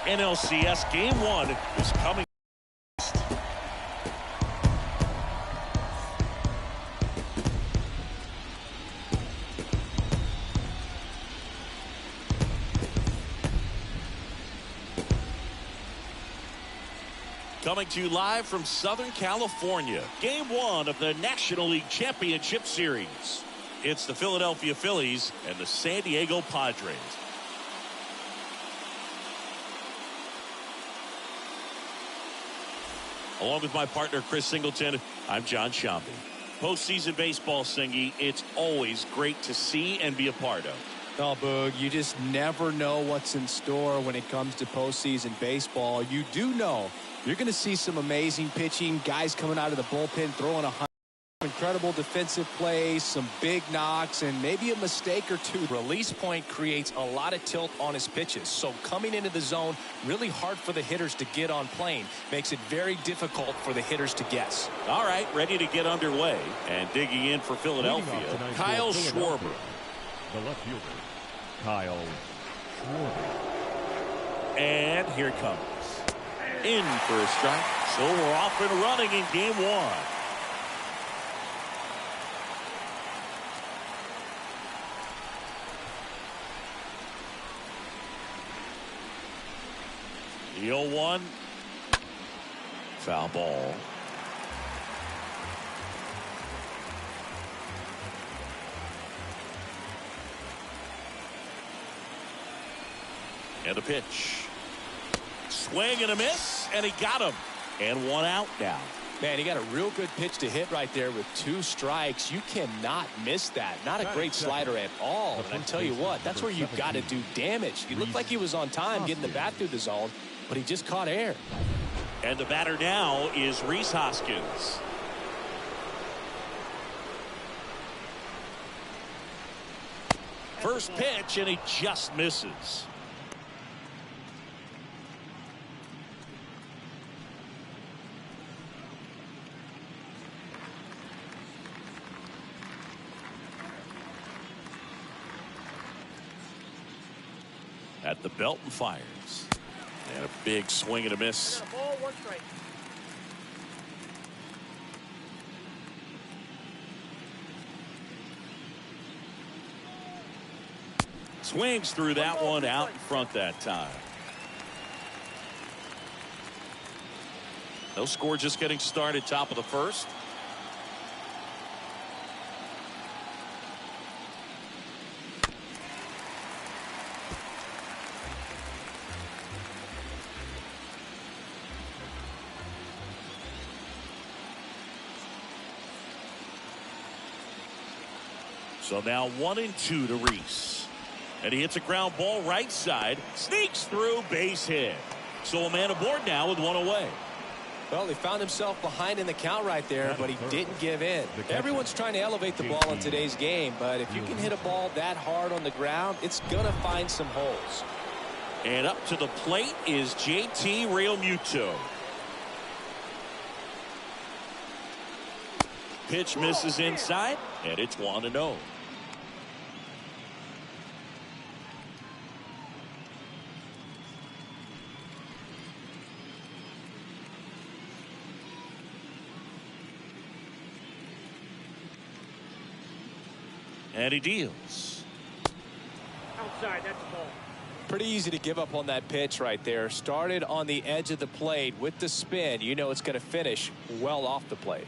NLCS Game 1 is coming. Coming to you live from Southern California. Game 1 of the National League Championship Series. It's the Philadelphia Phillies and the San Diego Padres. Along with my partner, Chris Singleton, I'm John Shambi. Postseason baseball, Singy, it's always great to see and be a part of. Oh, Boog, you just never know what's in store when it comes to postseason baseball. You do know you're going to see some amazing pitching, guys coming out of the bullpen, throwing incredible defensive plays, some big knocks, and maybe a mistake or two. Release point creates a lot of tilt on his pitches, so coming into the zone, really hard for the hitters to get on plane. Makes it very difficult for the hitters to guess. All right, ready to get underway. And digging in for Philadelphia, Kyle Schwarber. The left fielder, Kyle Schwarber. And here it comes. In for a strike. So we're off and running in Game 1. The 0-1. Foul ball. And the pitch. Swing and a miss, and he got him. And one out now. Man, he got a real good pitch to hit right there with 2 strikes. You cannot miss that. Not a great slider at all. And I tell you what, that's where you've got to do damage. He looked like he was on time getting the bat through the zone, but he just caught air. And the batter now is Rhys Hoskins. First pitch, and he just misses. At the belt and fires. And a big swing and a miss. Swings through that one, out in front that time. No score, just getting started, top of the first. So now 1-2 to Rhys. And he hits a ground ball right side. Sneaks through, base hit. So a man aboard now with 1 away. Well, he found himself behind in the count right there, but he didn't give in. Everyone's trying to elevate the ball in today's game, but if you can hit a ball that hard on the ground, it's going to find some holes. And up to the plate is JT Realmuto. Pitch misses inside, and it's 1-0. And he deals. Outside, that's the ball. Pretty easy to give up on that pitch right there. Started on the edge of the plate with the spin. You know it's going to finish well off the plate.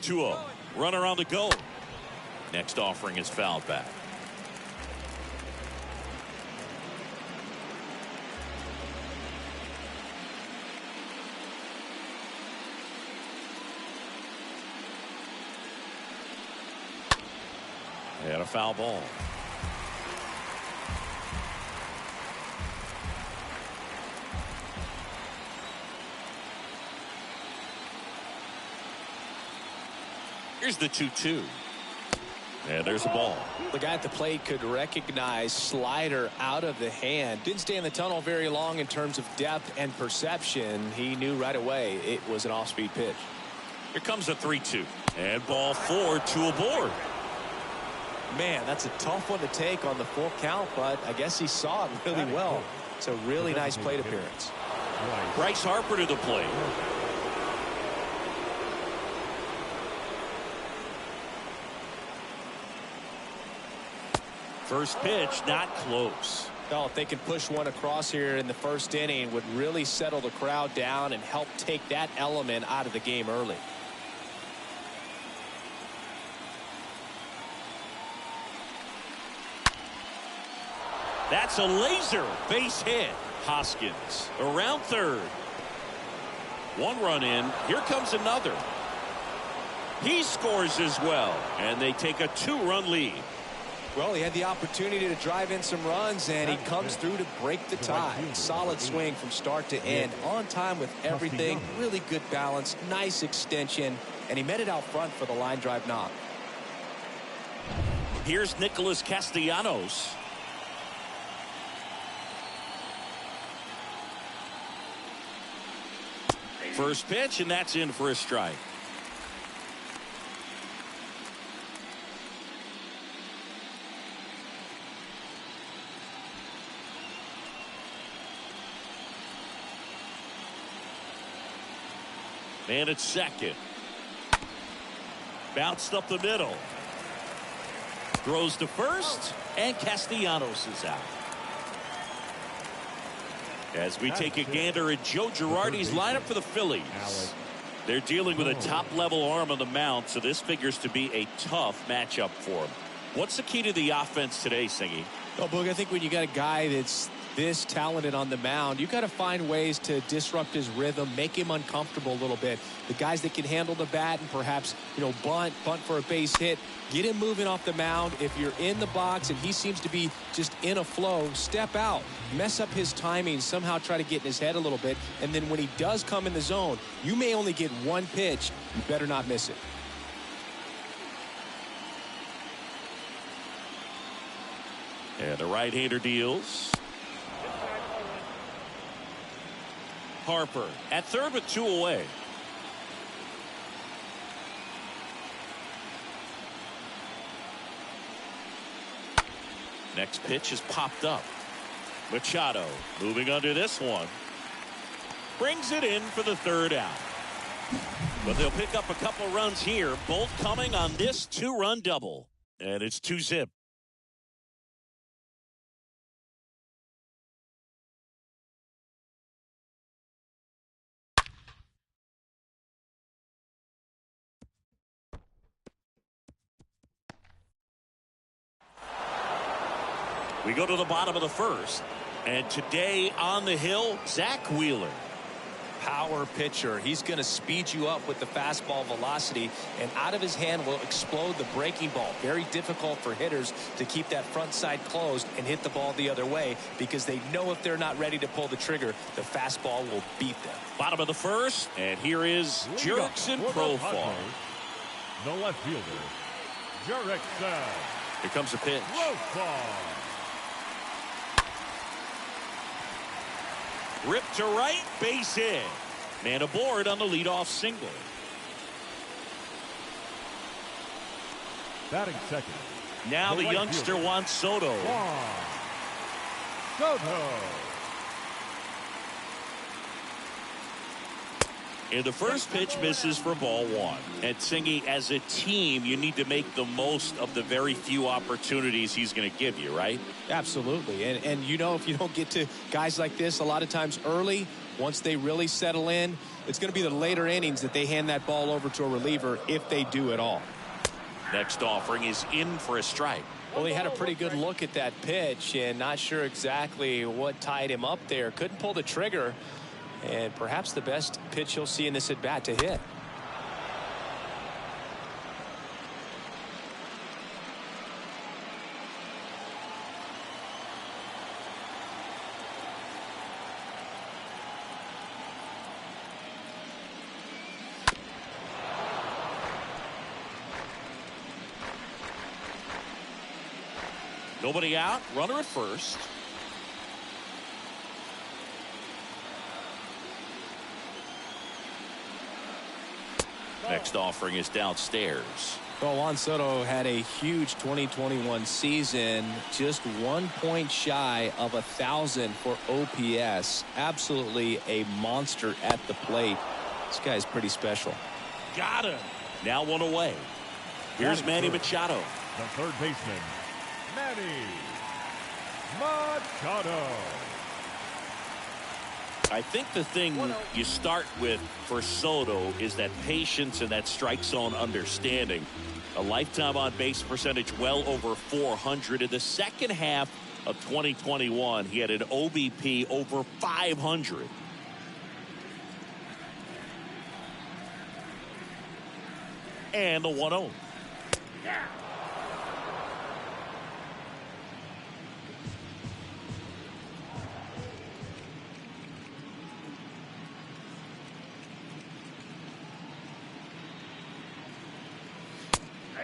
2-0. Runner on the go. Next offering is fouled back. And a foul ball. Here's the 2-2. And there's a ball. The guy at the plate could recognize slider out of the hand. Didn't stay in the tunnel very long in terms of depth and perception. He knew right away it was an off-speed pitch. Here comes a 3-2. And ball 4, 2 aboard. Man, that's a tough one to take on the full count, but I guess he saw it really well. It's a really nice plate appearance. Bryce Harper to the plate. First pitch, not close. Oh, if they can push one across here in the first inning, would really settle the crowd down and help take that element out of the game early. That's a laser base hit. Hoskins around third. 1 run in. Here comes another. He scores as well, and they take a 2-run lead. Well, he had the opportunity to drive in some runs, and he comes through to break the tie. Solid swing from start to end. On time with everything. Really good balance. Nice extension. And he met it out front for the line drive knock. Here's Nicholas Castellanos. First pitch, and that's in for a strike. And it's second. Bounced up the middle. Throws to first, and Castellanos is out. As we take a gander at Joe Girardi's lineup for the Phillies. They're dealing with a top-level arm on the mound, so this figures to be a tough matchup for him. What's the key to the offense today, Singy? Well, Boog, I think when you got a guy that's this talented on the mound, you got to find ways to disrupt his rhythm, make him uncomfortable a little bit. The guys that can handle the bat and perhaps, bunt for a base hit, get him moving off the mound. If you're in the box and he seems to be just in a flow, step out, mess up his timing, somehow try to get in his head a little bit. And then when he does come in the zone, you may only get one pitch. You better not miss it. And the right-hander deals. Harper at third with 2 away. Next pitch is popped up. Machado moving under this one. Brings it in for the 3rd out. But they'll pick up a couple runs here, both coming on this 2-run double. And it's 2-zip. We go to the bottom of the 1st. And today on the hill, Zach Wheeler. Power pitcher. He's going to speed you up with the fastball velocity, and out of his hand will explode the breaking ball. Very difficult for hitters to keep that front side closed and hit the ball the other way, because they know if they're not ready to pull the trigger, the fastball will beat them. Bottom of the 1st, and here is Jurickson Profar. The left fielder, Jurickson. Here comes the pitch. Profar. Ripped to right, base hit. Man aboard on the leadoff single. Batting second. Now the youngster Juan Soto. Soto. And the first pitch misses for ball 1. And Singy, as a team, you need to make the most of the very few opportunities he's going to give you, right? Absolutely. And if you don't get to guys like this a lot of times early, once they really settle in, it's going to be the later innings that they hand that ball over to a reliever, if they do at all. Next offering is in for a strike. Well, he had a pretty good look at that pitch and not sure exactly what tied him up there. Couldn't pull the trigger. And perhaps the best pitch you'll see in this at-bat to hit. Nobody out, runner at first. Next offering is downstairs. Well, Juan Soto had a huge 2021 season, just 1 point shy of 1,000 for OPS. Absolutely a monster at the plate. This guy's pretty special. Got him. Now one away. Here's Manny Machado. The third baseman, Manny Machado. I think the thing you start with for Soto is that patience and that strike zone understanding. A lifetime on base percentage well over 400. In the second half of 2021, he had an OBP over 500. And the 1-0.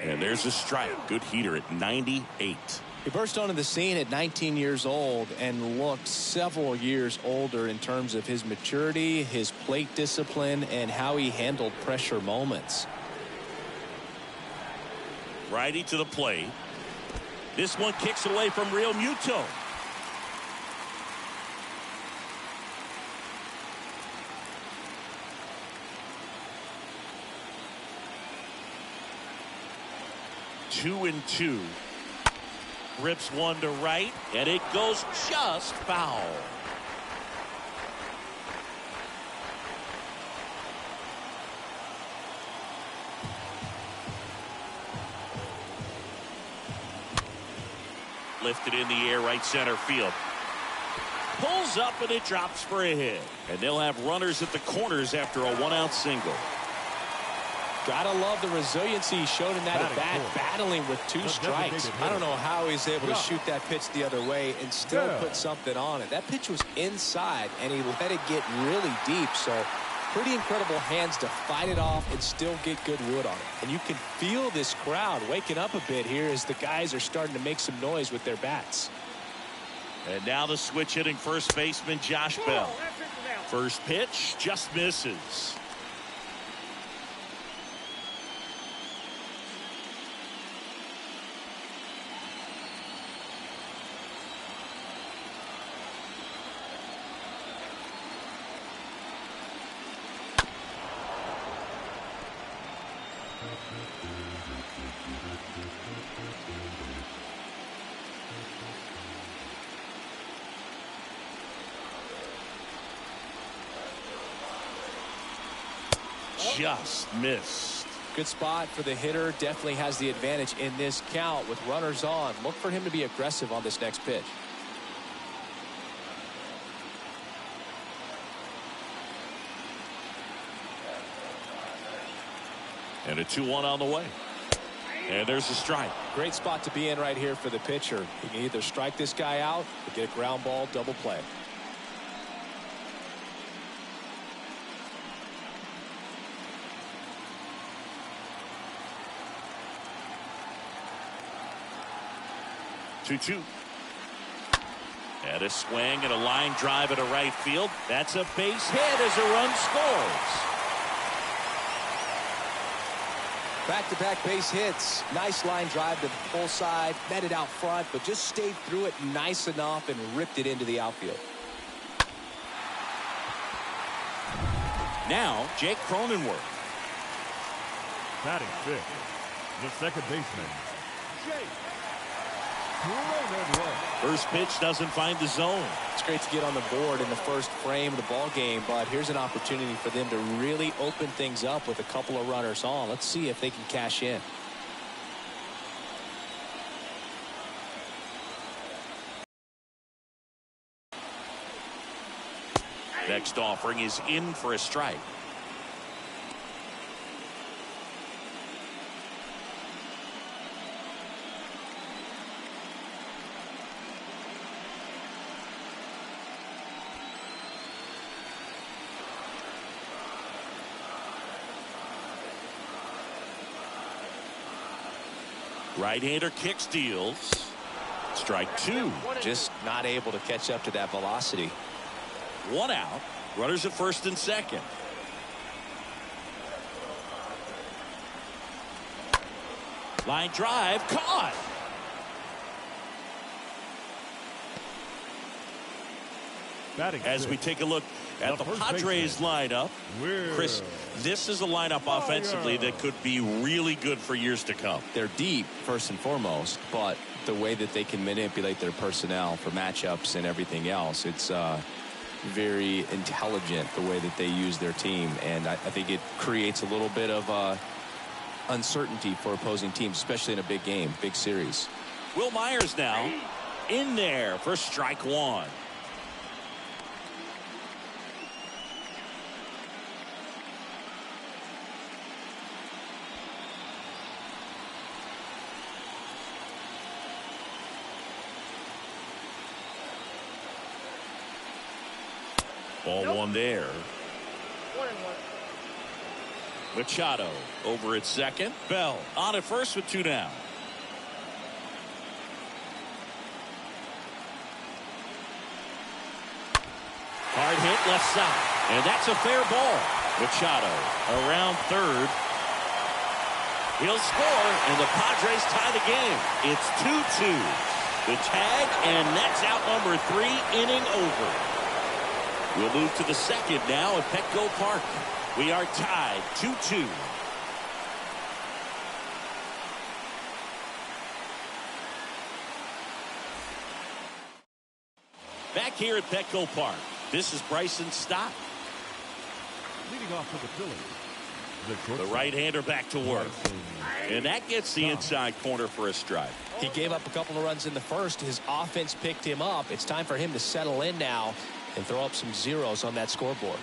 And there's a strike. Good heater at 98. He burst onto the scene at 19 years old and looked several years older in terms of his maturity, his plate discipline, and how he handled pressure moments. Righty to the plate. This one kicks it away from Real Muto. Two and two. Rips one to right, and it goes just foul. Lifted in the air, right center field. Pulls up and it drops for a hit. And they'll have runners at the corners after a 1-out single. Gotta love the resiliency he showed in that at bat, battling with 2 strikes. I don't know how he's able to shoot that pitch the other way and still put something on it. That pitch was inside, and he let it get really deep. So pretty incredible hands to fight it off and still get good wood on it. And you can feel this crowd waking up a bit here as the guys are starting to make some noise with their bats. And now the switch hitting first baseman Josh Bell. First pitch just misses. Just missed. Good spot for the hitter. Definitely has the advantage in this count with runners on. Look for him to be aggressive on this next pitch. And a 2-1 on the way. And there's a strike. Great spot to be in right here for the pitcher. He can either strike this guy out or get a ground ball double play. Two. And a swing and a line drive into right field. That's a base hit as a run scores. Back-to-back base hits. Nice line drive to the full side. Met it out front, but just stayed through it nice enough and ripped it into the outfield. Now, Jake Cronenworth. Batting fifth, the second baseman, Jake Cronenworth. First pitch doesn't find the zone. It's great to get on the board in the first frame of the ball game, but here's an opportunity for them to really open things up with a couple of runners on. Let's see if they can cash in. Next offering is in for a strike. Right-hander kick steals. Strike 2. Just not able to catch up to that velocity. 1 out. Runners at first and second. Line drive caught. As we take a look at the Padres lineup, Chris, this is a lineup offensively that could be really good for years to come. They're deep, first and foremost, but the way that they can manipulate their personnel for matchups and everything else, it's very intelligent the way that they use their team. And I think it creates a little bit of uncertainty for opposing teams, especially in a big game, big series. Will Myers now in there for strike one. Ball one there. 1-1. Machado over at second. Bell on at first with 2 down. Hard hit left side. And that's a fair ball. Machado around third. He'll score, and the Padres tie the game. It's 2-2. The tag, and that's out number 3, inning over. We'll move to the second now at Petco Park. We are tied 2-2. Back here at Petco Park, this is Bryson Stott. Leading off for the Phillies, the right-hander back to work. And that gets the inside corner for a strike. He gave up a couple of runs in the first. His offense picked him up. It's time for him to settle in now and throw up some zeros on that scoreboard.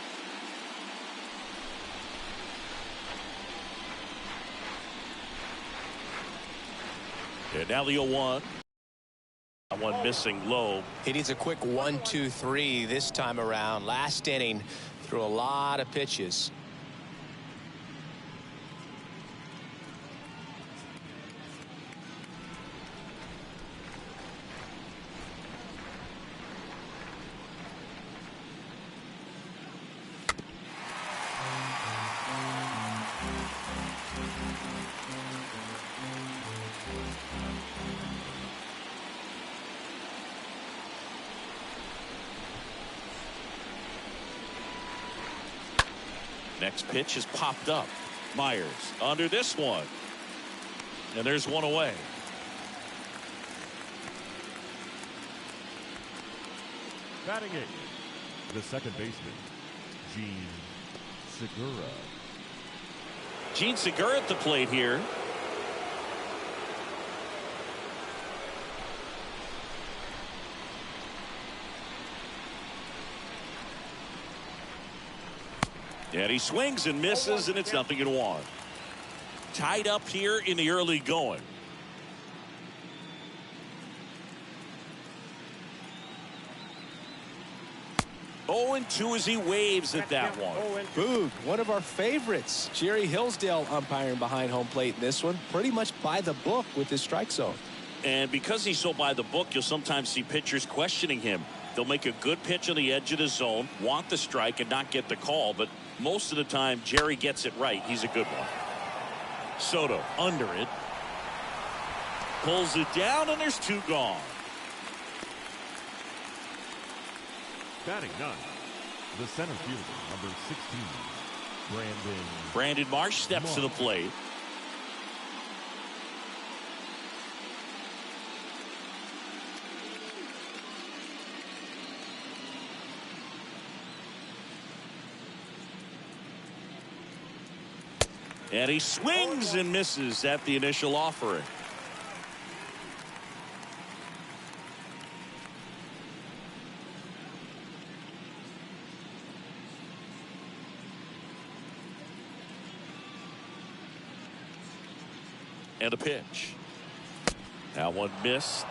And now the 0-1. One missing low. He needs a quick 1-2-3 this time around. Last inning, threw a lot of pitches. Next pitch has popped up. Myers under this one. And there's one away. batting eighth, the second baseman, Gene Segura. Gene Segura at the plate here. And he swings and misses, and it's 0-1. Tied up here in the early going. And 2 as he waves at that one. Boog, one of our favorites. Jerry Hillsdale umpiring behind home plate in this one. Pretty much by the book with his strike zone. And because he's so by the book, you'll sometimes see pitchers questioning him. They'll make a good pitch on the edge of the zone, want the strike, and not get the call. But most of the time, Jerry gets it right. He's a good one. Soto under it. Pulls it down, and there's 2 gone. Batting ninth, the center fielder, number 16, Brandon Marsh steps to the plate. And he swings and misses at the initial offering. And a pitch. That one missed.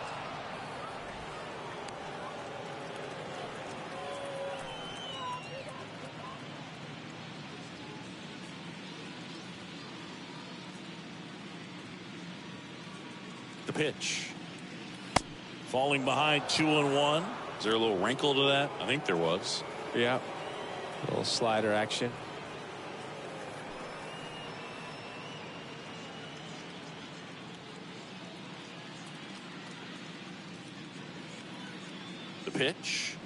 The pitch. Falling behind 2-1. Is there a little wrinkle to that? I think there was. Yeah. A little slider action. pitch.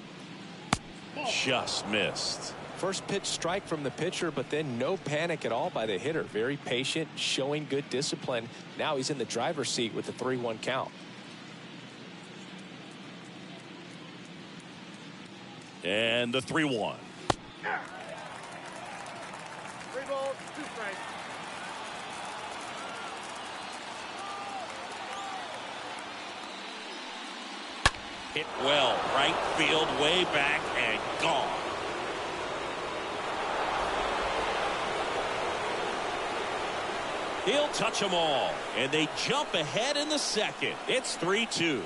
Just missed. First pitch strike from the pitcher, but then no panic at all by the hitter. Very patient, showing good discipline. Now he's in the driver's seat with the 3-1 count. And the 3-1. 3 balls, 2 strikes. Hit well, right field, way back, and gone. He'll touch them all, and they jump ahead in the second. It's 3-2.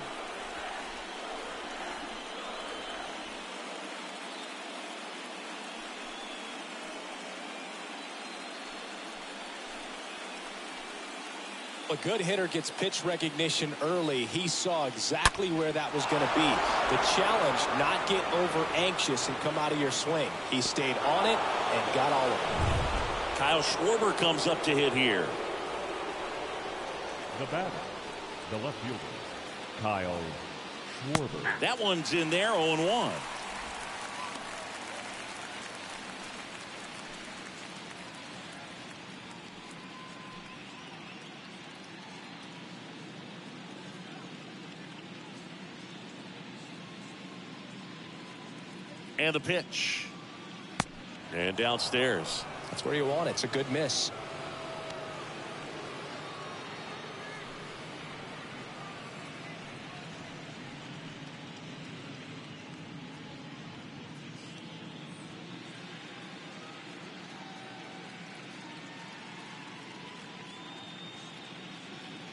A good hitter gets pitch recognition early. He saw exactly where that was going to be. The challenge, not get over anxious and come out of your swing. He stayed on it and got all of it. Kyle Schwarber comes up to hit here. The batter, the left fielder, Kyle Schwarber. That one's in there, 0-1. And the pitch. And downstairs. That's where you want it. It's a good miss.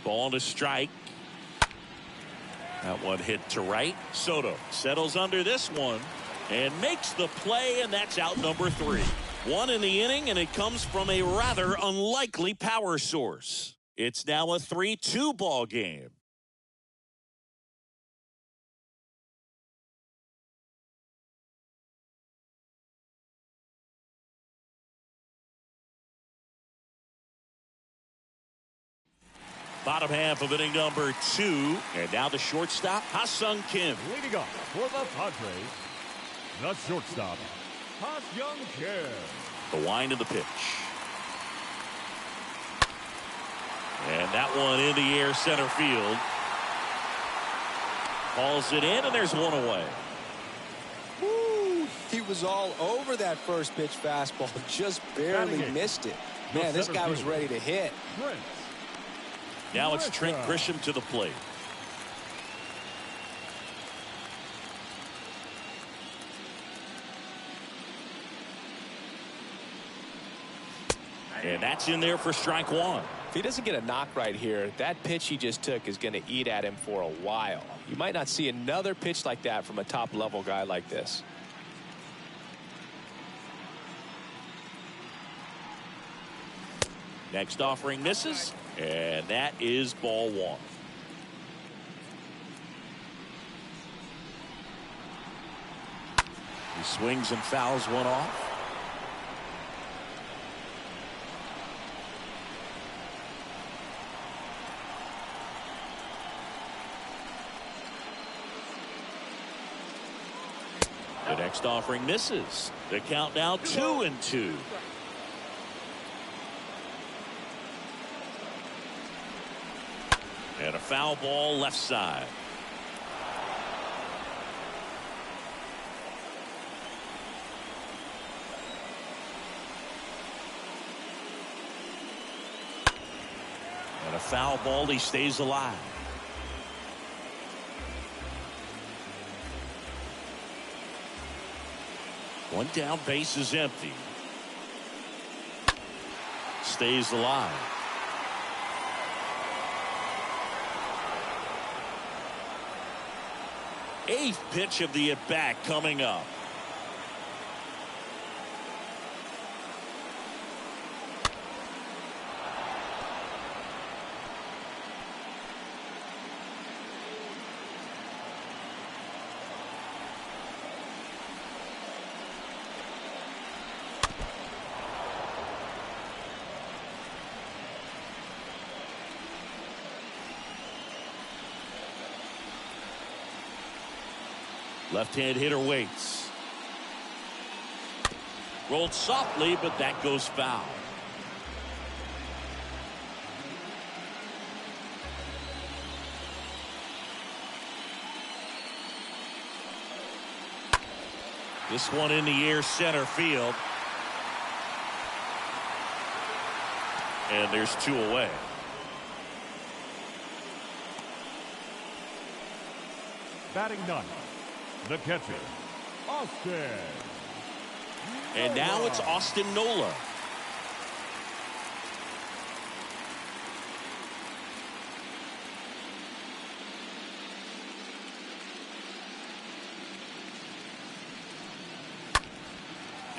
Ball to strike. That one hit to right. Soto settles under this one and makes the play, and that's out number 3. 1 in the inning, and it comes from a rather unlikely power source. It's now a 3-2 ball game. Bottom half of inning number 2, and now the shortstop, Ha-Sung Kim. Leading off for the Padres, the shortstop, Ha-Sung Kim. The wind of the pitch. And that one in the air, center field. Calls it in, and there's one away. Woo, he was all over that first pitch fastball, just barely missed it. Man, this guy was ready to hit. Now it's Trent Grisham to the plate. And that's in there for strike 1. If he doesn't get a knock right here, that pitch he just took is going to eat at him for a while. You might not see another pitch like that from a top-level guy like this. Next offering misses, and that is ball 1. He swings and fouls one off. The next offering misses. The count now 2-2. And a foul ball left side. And a foul ball, he stays alive. One down, base is empty. Stays alive. Eighth pitch of the at-bat coming up. Left-hand hitter waits. Rolled softly, but that goes foul. This one in the air, center field. And there's 2 away. Batting ninth, the catcher, Austin. And now it's Austin Nola.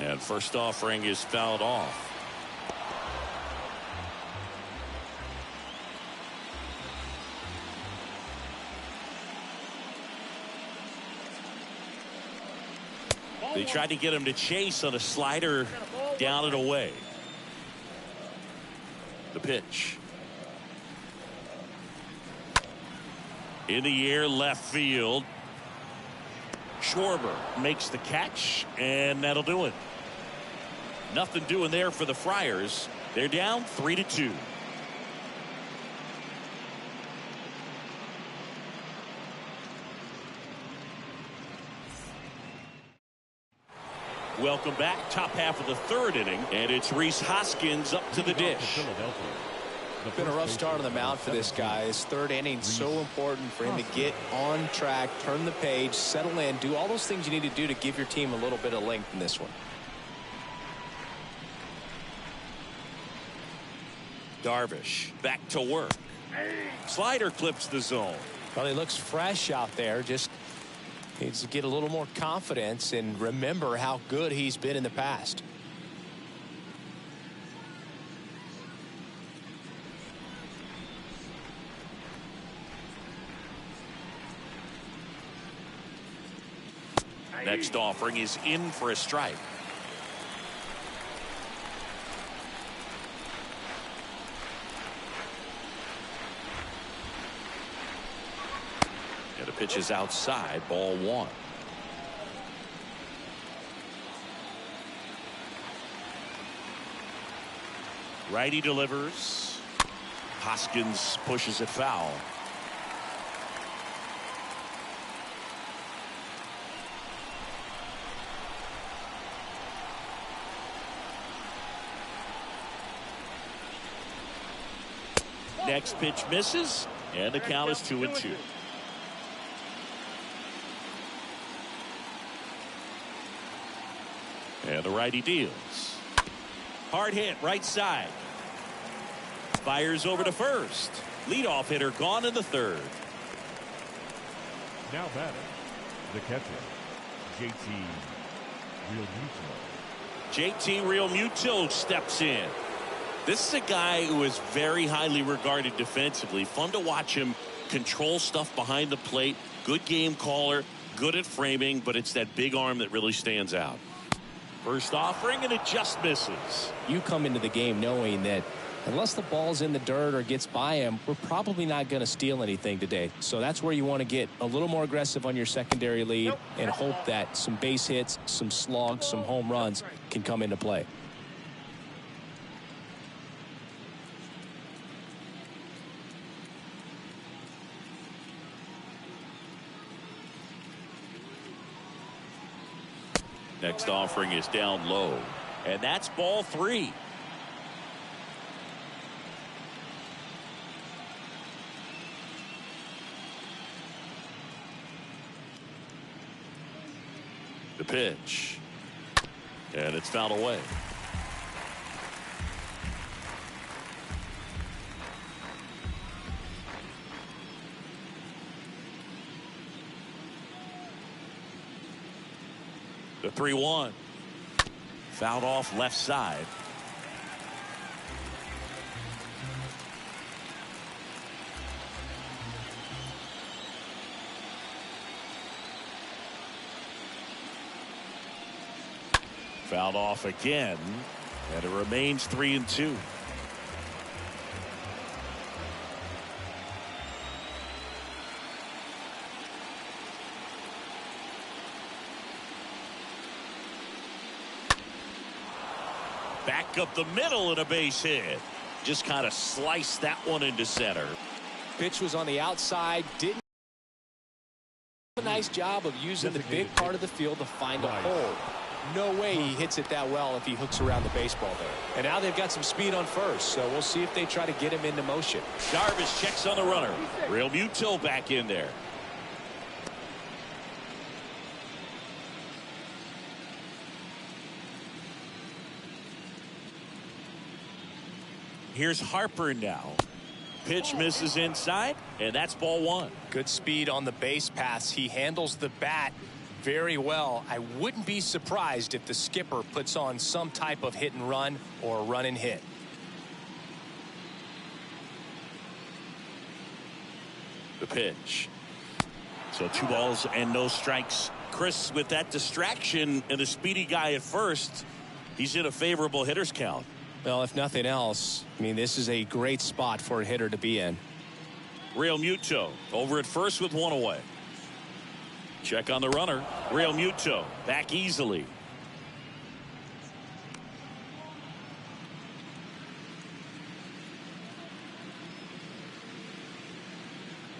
And first offering is fouled off. They tried to get him to chase on a slider down and away. The pitch. In the air, left field. Schwarber makes the catch, and that'll do it. Nothing doing there for the Friars. They're down 3-2. Welcome back. Top half of the 3rd inning, and it's Rhys Hoskins up to the dish. It's been a rough start on the mound for this guy. His 3rd inning so important for him to get on track, turn the page, settle in, do all those things you need to do to give your team a little bit of length in this one. Darvish back to work. Slider clips the zone. Well, he looks fresh out there. Just needs to get a little more confidence and remember how good he's been in the past. Next offering is in for a strike. And the pitch is outside, ball 1. Righty delivers. Hoskins pushes it foul. Next pitch misses, and the count is 2-2. And the righty deals. Hard hit, right side. Fires over to first. Leadoff hitter gone in the 3rd. Now batting, the catcher, JT Realmuto. JT Realmuto steps in. This is a guy who is very highly regarded defensively. Fun to watch him control stuff behind the plate. Good game caller, good at framing, but it's that big arm that really stands out. First offering, and it just misses. You come into the game knowing that unless the ball's in the dirt or gets by him, we're probably not going to steal anything today. So that's where you want to get a little more aggressive on your secondary lead and hope that some base hits, some slugs, some home runs can come into play. Next offering is down low, and that's ball 3. The pitch, and it's fouled away. The 3-1. Fouled off left side. Fouled off again, and it remains 3-2. Back up the middle and a base hit. Just kind of sliced that one into center. Pitch was on the outside. Didn't do a nice job of using the big part of the field to find a hole. No way he hits it that well if he hooks around the baseball there. And now they've got some speed on first, so we'll see if they try to get him into motion. Darvish checks on the runner. Real Muto back in there. Here's Harper now. Pitch misses inside, and that's ball one. Good speed on the base pass. He handles the bat very well. I wouldn't be surprised if the skipper puts on some type of hit and run or run and hit. The pitch. So 2 balls and no strikes. Chris, with that distraction and a speedy guy at first, he's in a favorable hitter's count. Well, if nothing else, I mean, this is a great spot for a hitter to be in. Real Muto over at first with 1 away. Check on the runner. Real Muto back easily.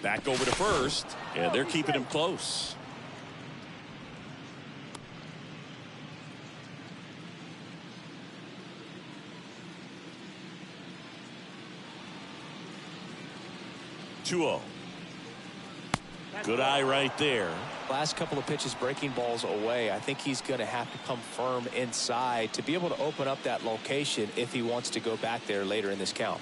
Back over to first, and they're keeping him close. Two-0. Good eye right there. Last couple of pitches breaking balls away. I think he's going to have to come firm inside to be able to open up that location if he wants to go back there later in this count.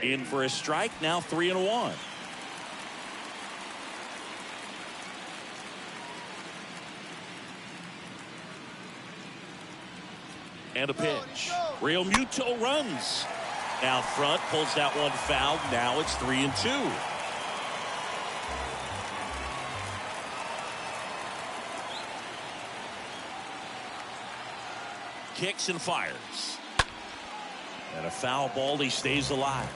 In for a strike, now 3-1. And a pitch. Real Muto runs out front, pulls that one foul. Now it's 3-2. Kicks and fires. And a foul ball. He stays alive.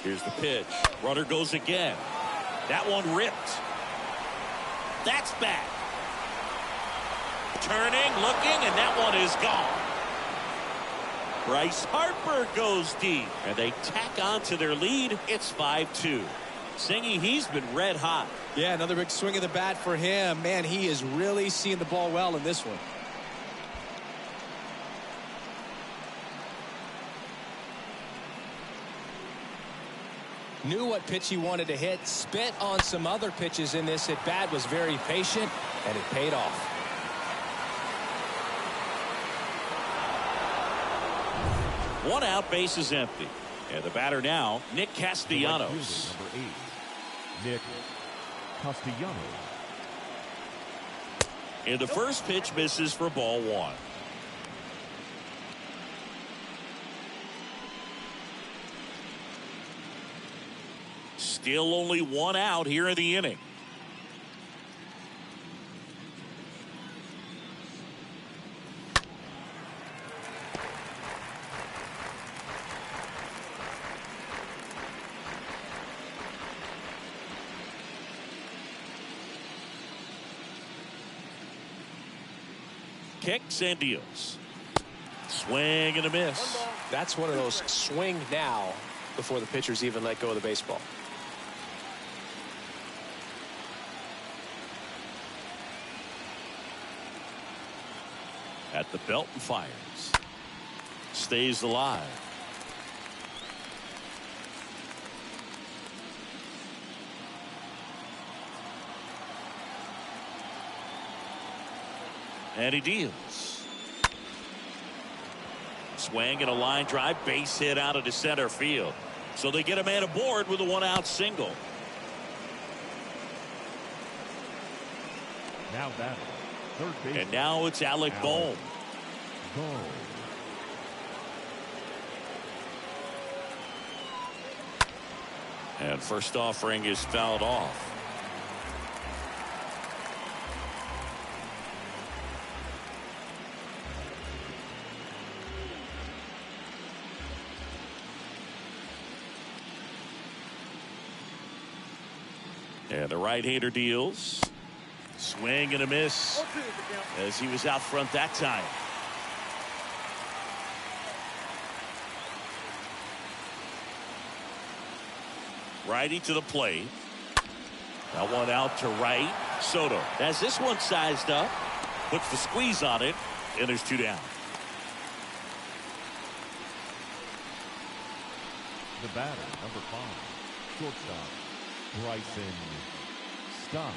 Here's the pitch. Runner goes again. That one ripped. That's back. Turning, looking, and that one is gone. Bryce Harper goes deep, and they tack on to their lead. It's 5-2. Singy, he's been red hot. Yeah, another big swing of the bat for him. Man, he is really seeing the ball well in this one. Knew what pitch he wanted to hit, spent on some other pitches in this at bat, was very patient, and it paid off. One out, base is empty. And the batter now, Nick Castellanos. Number 8, Nick Castellanos. And the first pitch misses for ball one. Still only one out here in the inning. Kicks and deals. Swing and a miss. That's one of those swing now before the pitchers even let go of the baseball. At the belt and fires. Stays alive. And he deals. Swing and a line drive, base hit out into center field. So they get a man aboard with a one-out single. Now batting, third base. And now it's Alec Bohm. And first offering is fouled off. And the right-hander deals. Swing and a miss 0-2 is the count. as he was out front that time. Righty to the plate. That one out to right. Soto has this one sized up. Puts the squeeze on it. And there's 2 down. The batter, number 5, shortstop, Bryson Stott.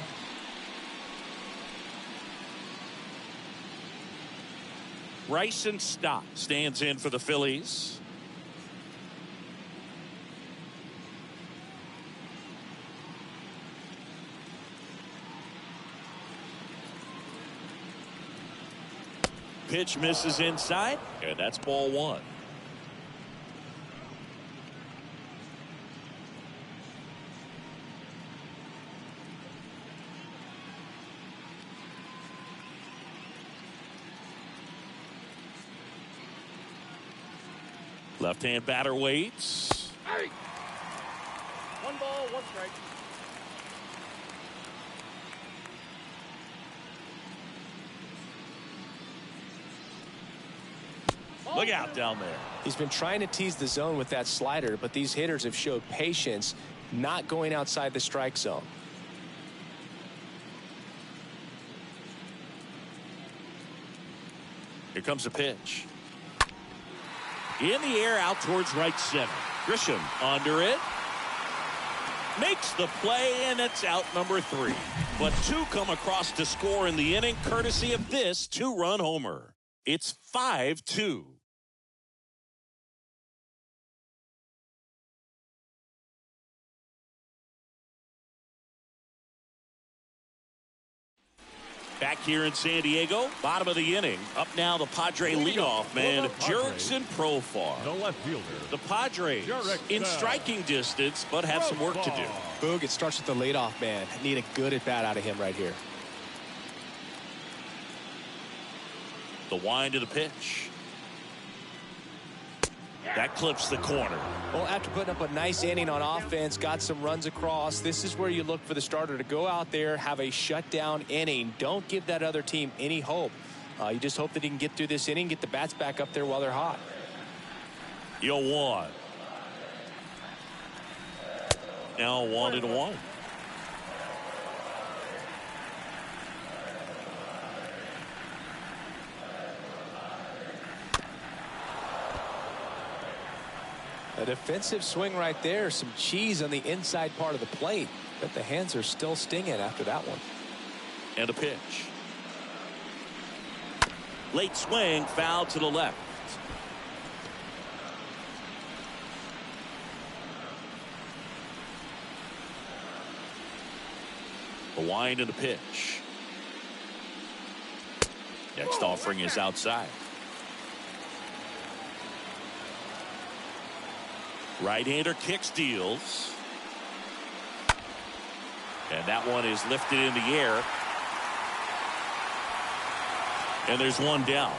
Bryson Stott stands in for the Phillies. Pitch misses inside, and that's ball 1. Left-hand batter waits. 1 ball, 1 strike. Look out down there. He's been trying to tease the zone with that slider, but these hitters have showed patience, not going outside the strike zone. Here comes a pitch. In the air out towards right center. Grisham under it. Makes the play, and it's out number 3. But 2 come across to score in the inning, courtesy of this 2-run homer. It's 5-2. Back here in San Diego, bottom of the inning. Up now the Padre leadoff man, Jurickson Profar. The left fielder. The Padres in striking distance, but have some work to do. Boog, it starts with the leadoff man. Need a good at-bat out of him right here. The wind of the pitch. That clips the corner. Well, after putting up a nice inning on offense, got some runs across, this is where you look for the starter to go out there, have a shutdown inning. Don't give that other team any hope. You just hope that he can get through this inning, get the bats back up there while they're hot. 0-1. Now 1-1. A defensive swing right there. Some cheese on the inside part of the plate. But the hands are still stinging after that one. And a pitch. Late swing, foul to the left. The wind and the pitch. Next offering is outside. Right-hander kicks, deals. And that one is lifted in the air. And there's 1 down.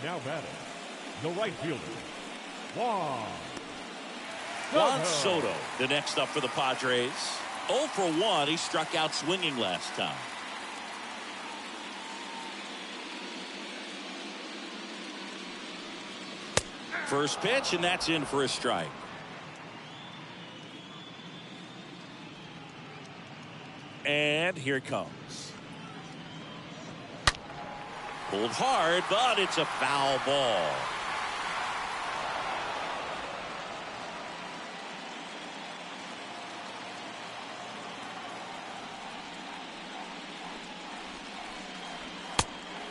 Now batting, the right fielder, Juan Soto, the next up for the Padres. 0 for 1. He struck out swinging last time. First pitch, and that's in for a strike. And here it comes. Pulled hard, but it's a foul ball.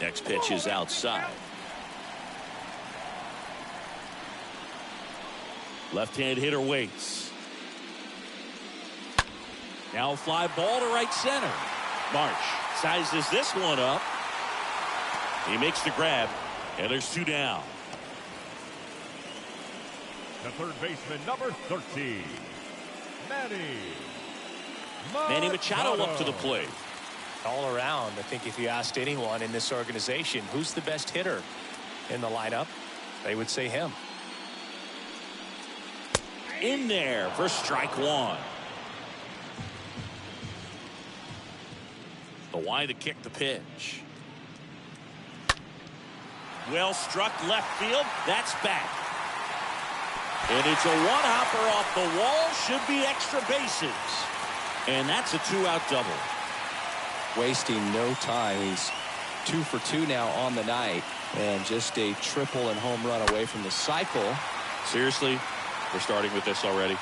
Next pitch is outside. Left-hand hitter waits. Now fly ball to right center. March sizes this one up. He makes the grab, and there's 2 down. The third baseman, number 13, Manny Machado up to the plate. All around, I think if you asked anyone in this organization who's the best hitter in the lineup, they would say him. In there for strike one. The Y to kick the pitch. Well struck left field. That's back. And it's a one-hopper off the wall. Should be extra bases. And that's a two-out double. Wasting no time. He's 2 for 2 now on the night. And just a triple and home run away from the cycle. Seriously, we're starting with this already.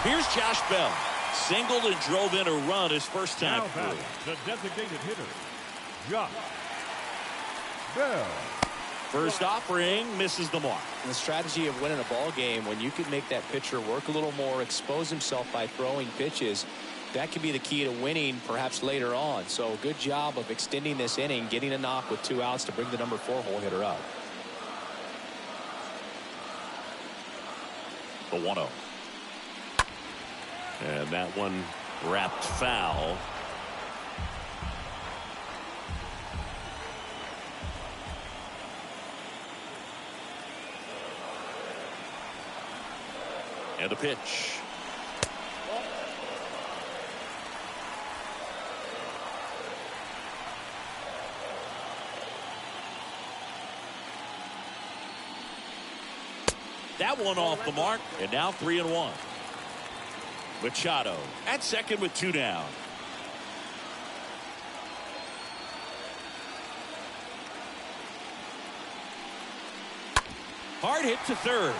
Here's Josh Bell. Singled and drove in a run his first time Now batting, through. the designated hitter, Josh Bell. First offering misses the mark. And the strategy of winning a ball game, when you can make that pitcher work a little more, expose himself by throwing pitches, that could be the key to winning perhaps later on. So good job of extending this inning, getting a knock with 2 outs to bring the number 4 hole hitter up. The 1-0. And that one wrapped foul. And a pitch. That one off the mark, and now 3-1. Machado at second with 2 down. Hard hit to third.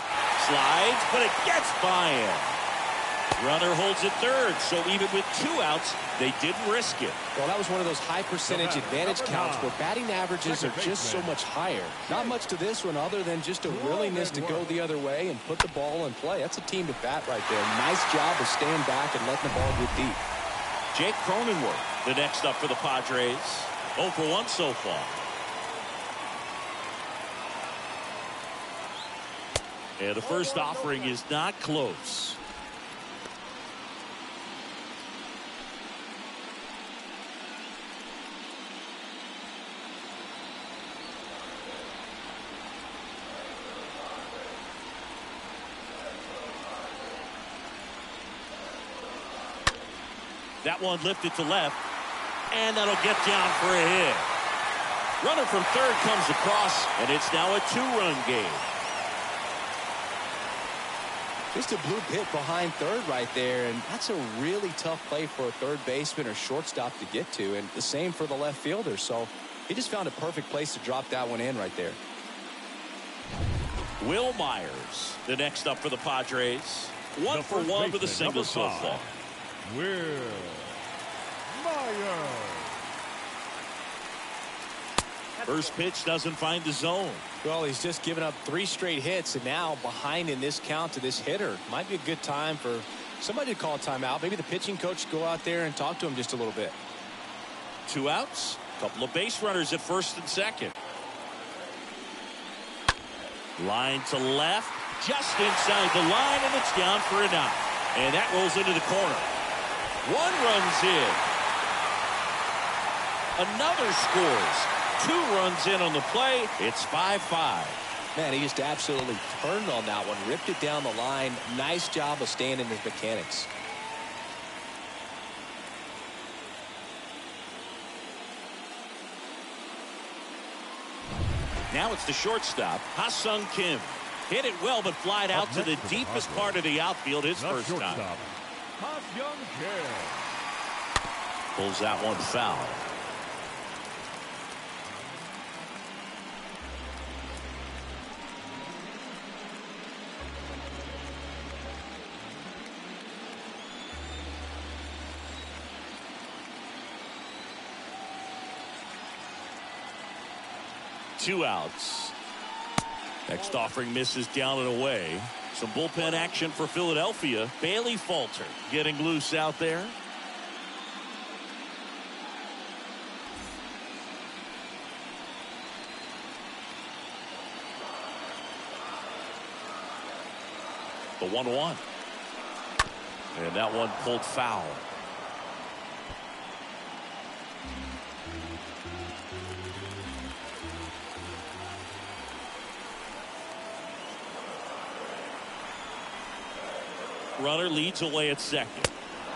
Slides, but it gets by him. Runner holds at third, so even with 2 outs, they didn't risk it. Well, that was one of those high percentage advantage counts where batting averages are just so much higher. Not much to this one other than just a willingness to go the other way and put the ball in play. That's a team to bat right there. Nice job of staying back and letting the ball get deep. Jake Cronenworth, the next up for the Padres. 0 for 1 so far. And the first offering is not close. That one lifted to left, and that'll get down for a hit. Runner from third comes across, and it's now a 2-run game. Just a blue pit behind third right there, and that's a really tough play for a third baseman or shortstop to get to, and the same for the left fielder. So he just found a perfect place to drop that one in right there. Will Myers, the next up for the Padres. 1 for 1 with a single so far. Will Myers. First pitch doesn't find the zone. Well, he's just given up 3 straight hits, and now behind in this count to this hitter. Might be a good time for somebody to call a timeout. Maybe the pitching coach go out there and talk to him just a little bit. 2 outs, couple of base runners at first and second. Line to left, just inside the line, and it's down for an out. And that rolls into the corner. 1 runs in. Another scores. 2 runs in on the play. It's 5-5. Man, he just absolutely turned on that one, ripped it down the line. Nice job of staying in his mechanics. Now it's the shortstop, Ha-Sung Kim. Hit it well, but flied out to the deepest part of the outfield his first time. Ha-Sung Kim. Pulls that one foul. Two outs. Next offering misses down and away. Some bullpen action for Philadelphia. Bailey Falter getting loose out there. The 1-1. And that one pulled foul. Runner leads away at second.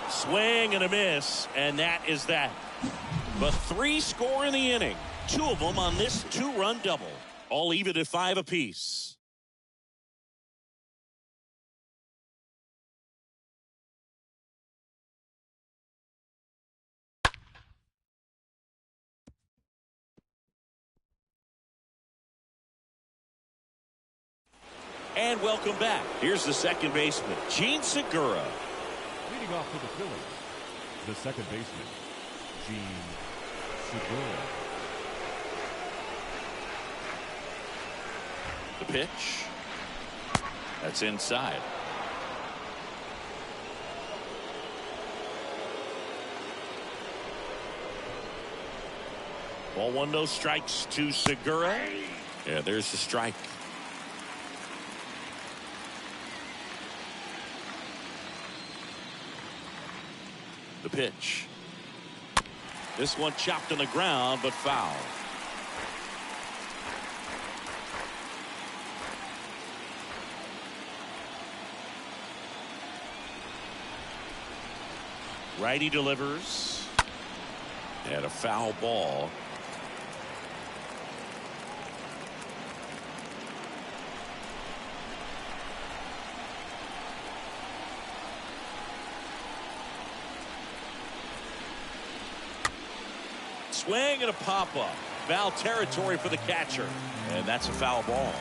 Swing and a miss, and that is that. But 3 score in the inning. 2 of them on this 2-run double. All even at 5 apiece. And welcome back. Here's the second baseman, Gene Segura. Leading off for the Phillies, the second baseman, Gene Segura. The pitch. That's inside. Ball 1, no strikes to Segura. Yeah, there's the strike. The pitch. This one chopped on the ground, but foul. Righty delivers. And a foul ball. Swing and a pop-up. Foul territory for the catcher. And that's a foul ball.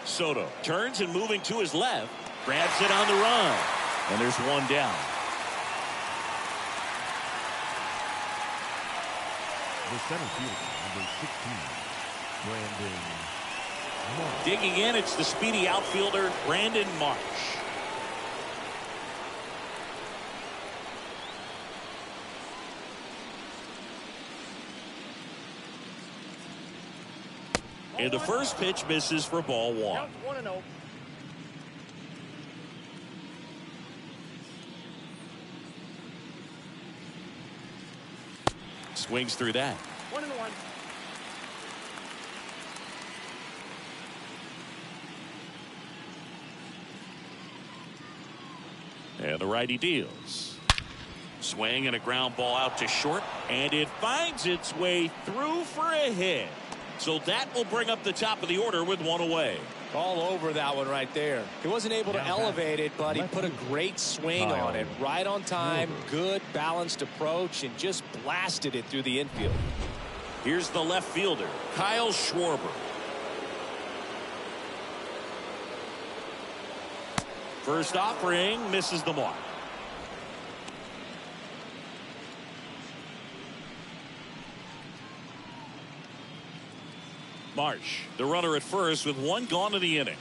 Soto turns and moving to his left. Grabs it on the run. And there's one down. The center fielder, number 16, Brandon Marsh. Digging in, it's the speedy outfielder, Brandon Marsh. And the first pitch misses for ball 1. Counts 1-0. Swings through that. 1-1. And the righty deals. Swing and a ground ball out to short. And it finds its way through for a hit. So that will bring up the top of the order with 1 away. All over that one right there. He wasn't able to elevate it, but he put a great swing on it. Right on time, good balanced approach, and just blasted it through the infield. Here's the left fielder, Kyle Schwarber. First offering misses the mark. Marsh, the runner at first with 1 gone in the inning.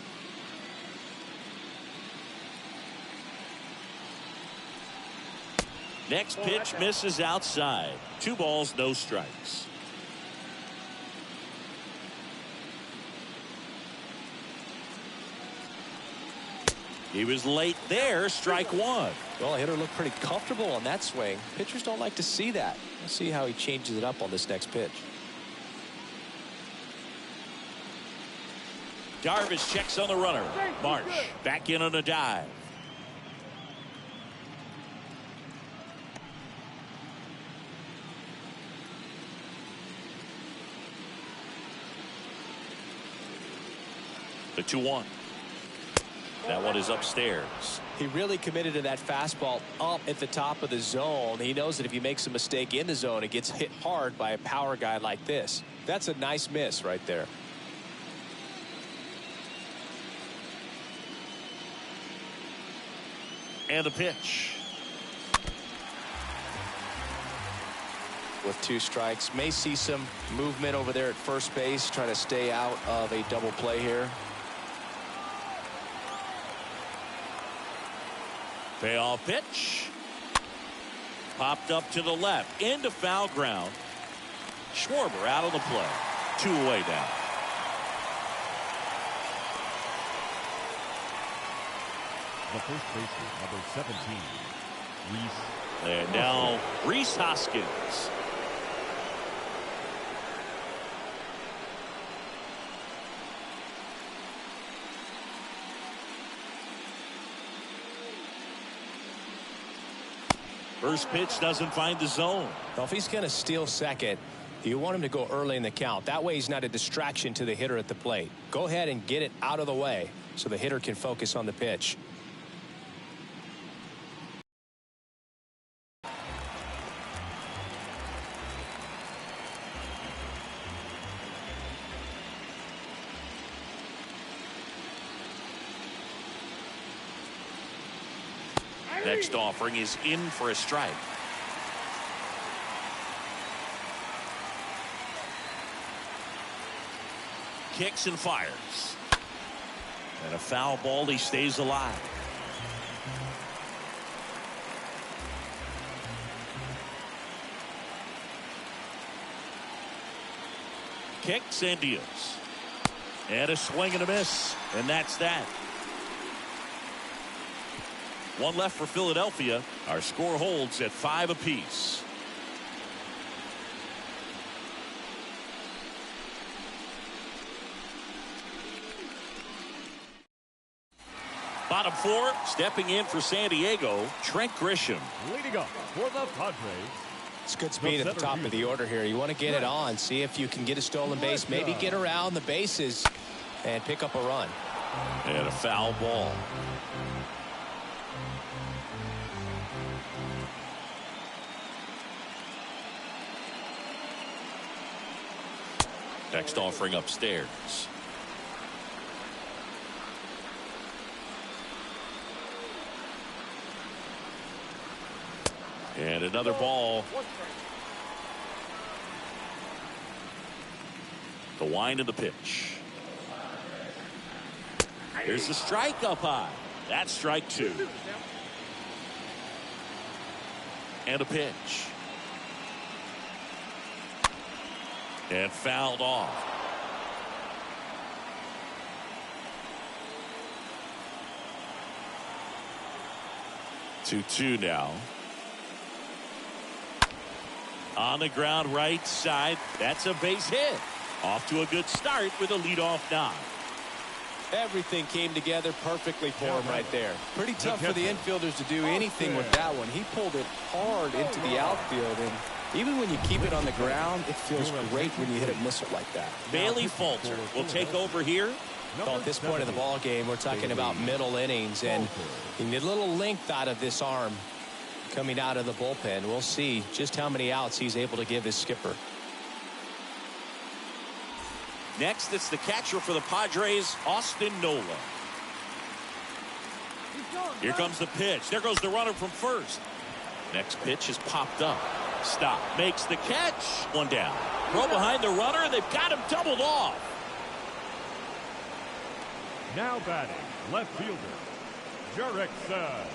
Next pitch misses outside. 2 balls, no strikes. He was late there, strike 1. Well, the hitter looked pretty comfortable on that swing. Pitchers don't like to see that. Let's see how he changes it up on this next pitch. Darvish checks on the runner. Marsh back in on a dive. The 2-1. That one is upstairs. He really committed to that fastball up at the top of the zone. He knows that if he makes a mistake in the zone, it gets hit hard by a power guy like this. That's a nice miss right there. And the pitch. With 2 strikes, may see some movement over there at first base, trying to stay out of a double play here. Payoff pitch. Popped up to the left into foul ground. Schwarber out of the play. 2 away now. The first baseman, number 17, Reese And now Rhys Hoskins. First pitch doesn't find the zone. Well, if he's going to steal second, you want him to go early in the count. That way he's not a distraction to the hitter at the plate. Go ahead and get it out of the way so the hitter can focus on the pitch. Next offering is in for a strike. Kicks and fires. And a foul ball. He stays alive. Kicks and deals. And a swing and a miss. And that's that. One left for Philadelphia. Our score holds at 5 apiece. Bottom 4, stepping in for San Diego, Trent Grisham. Leading up for the Padres. It's good speed at the top of the order here. You want to get it on, see if you can get a stolen base, maybe get around the bases and pick up a run. And a foul ball. Next offering upstairs. And another ball. The wind of the pitch. Here's the strike up high. That's strike 2. And a pitch. And fouled off. Two now. On the ground right side. That's a base hit. Off to a good start with a leadoff knock. Everything came together perfectly for him right there. Pretty tough for the infielders to do anything with that one. He pulled it hard into the outfield, and even when you keep it on the ground, it feels great when you hit a missile like that. Bailey Falter will take over here. Well, at this point of the ball game, we're talking about middle innings, and you need a little length out of this arm coming out of the bullpen. We'll see just how many outs he's able to give his skipper. Next, it's the catcher for the Padres, Austin Nola. Here comes the pitch. There goes the runner from first. Next pitch is popped up. Stop. Makes the catch. One down. Throw behind the runner, and they've got him doubled off. Now batting, left fielder, Jerickson.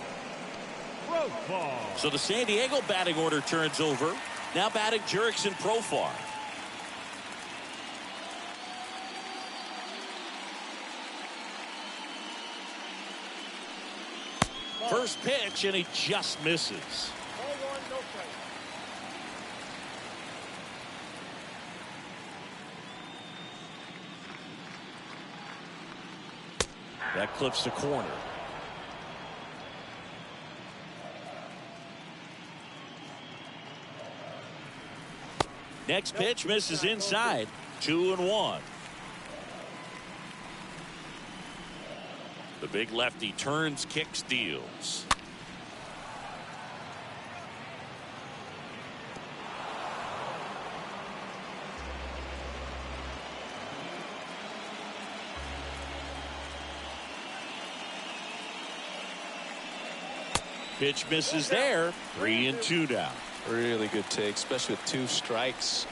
Profar. So the San Diego batting order turns over. Now batting Jerickson Profar. First pitch, and he just misses. Ball 1, no strike. That clips the corner. Next pitch misses inside. 2-1. The big lefty turns, kicks, deals. Pitch misses there. 3-2 now. Really good take, especially with 2 strikes.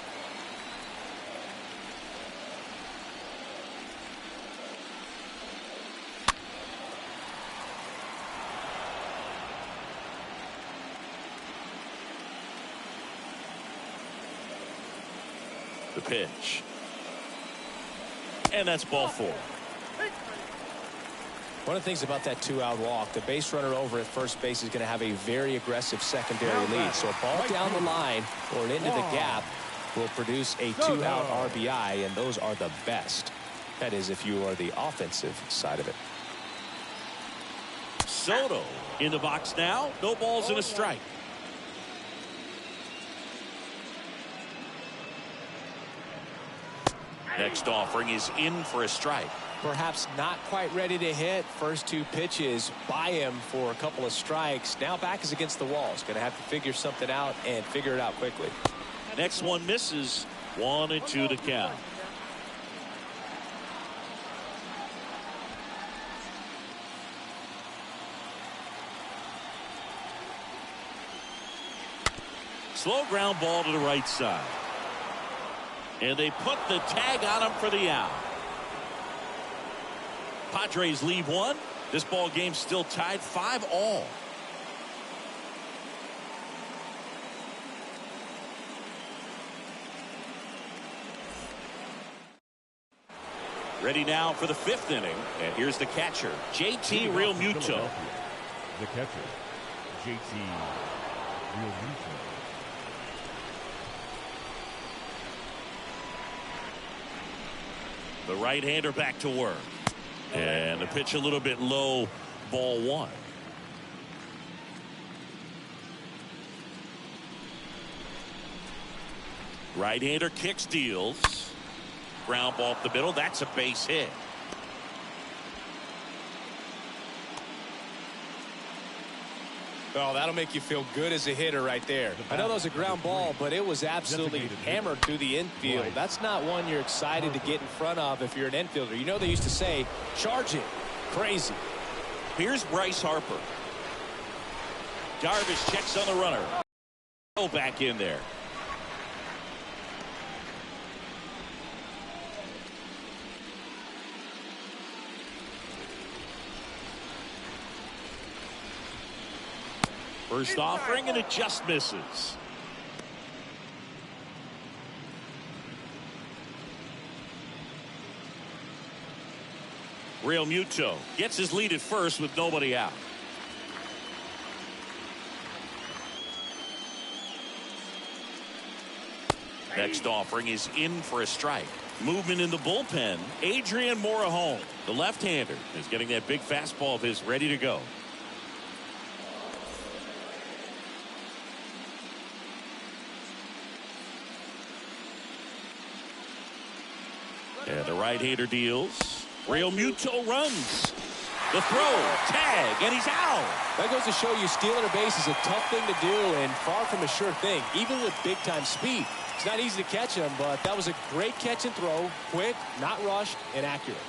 The pitch. And that's ball 4. One of the things about that 2-out walk, the base runner over at first base is going to have a very aggressive secondary lead. So a ball down the line or into the gap will produce a 2-out RBI, and those are the best. That is, if you are the offensive side of it. Soto in the box now. No balls and a strike. Next offering is in for a strike. Perhaps not quite ready to hit. First 2 pitches by him for a couple of strikes. Now back is against the wall. He's going to have to figure something out and figure it out quickly. Next one misses. 1-2 to count. Slow ground ball to the right side. And they put the tag on him for the out. Padres leave 1. This ball game still tied 5-all. Ready now for the 5th inning. And here's the catcher, JT Realmuto. The catcher, JT Realmuto. The right-hander back to work. And the pitch a little bit low, ball 1. Right-hander kicks, deals. Ground ball up the middle. That's a base hit. Oh, that'll make you feel good as a hitter right there. I know that was a ground ball, but it was absolutely hammered through the infield. That's not one you're excited to get in front of if you're an infielder. You know they used to say, charge it. Crazy. Here's Bryce Harper. Darvish checks on the runner. Go back in there. First offering, and it just misses. Realmuto gets his lead at first with nobody out. Next offering is in for a strike. Movement in the bullpen. Adrian Morejon, the left-hander, is getting that big fastball of his ready to go. And the right-hander deals. Realmuto runs. The throw, tag, and he's out. That goes to show you stealing a base is a tough thing to do and far from a sure thing, even with big-time speed. It's not easy to catch him, but that was a great catch and throw. Quick, not rushed, and accurate.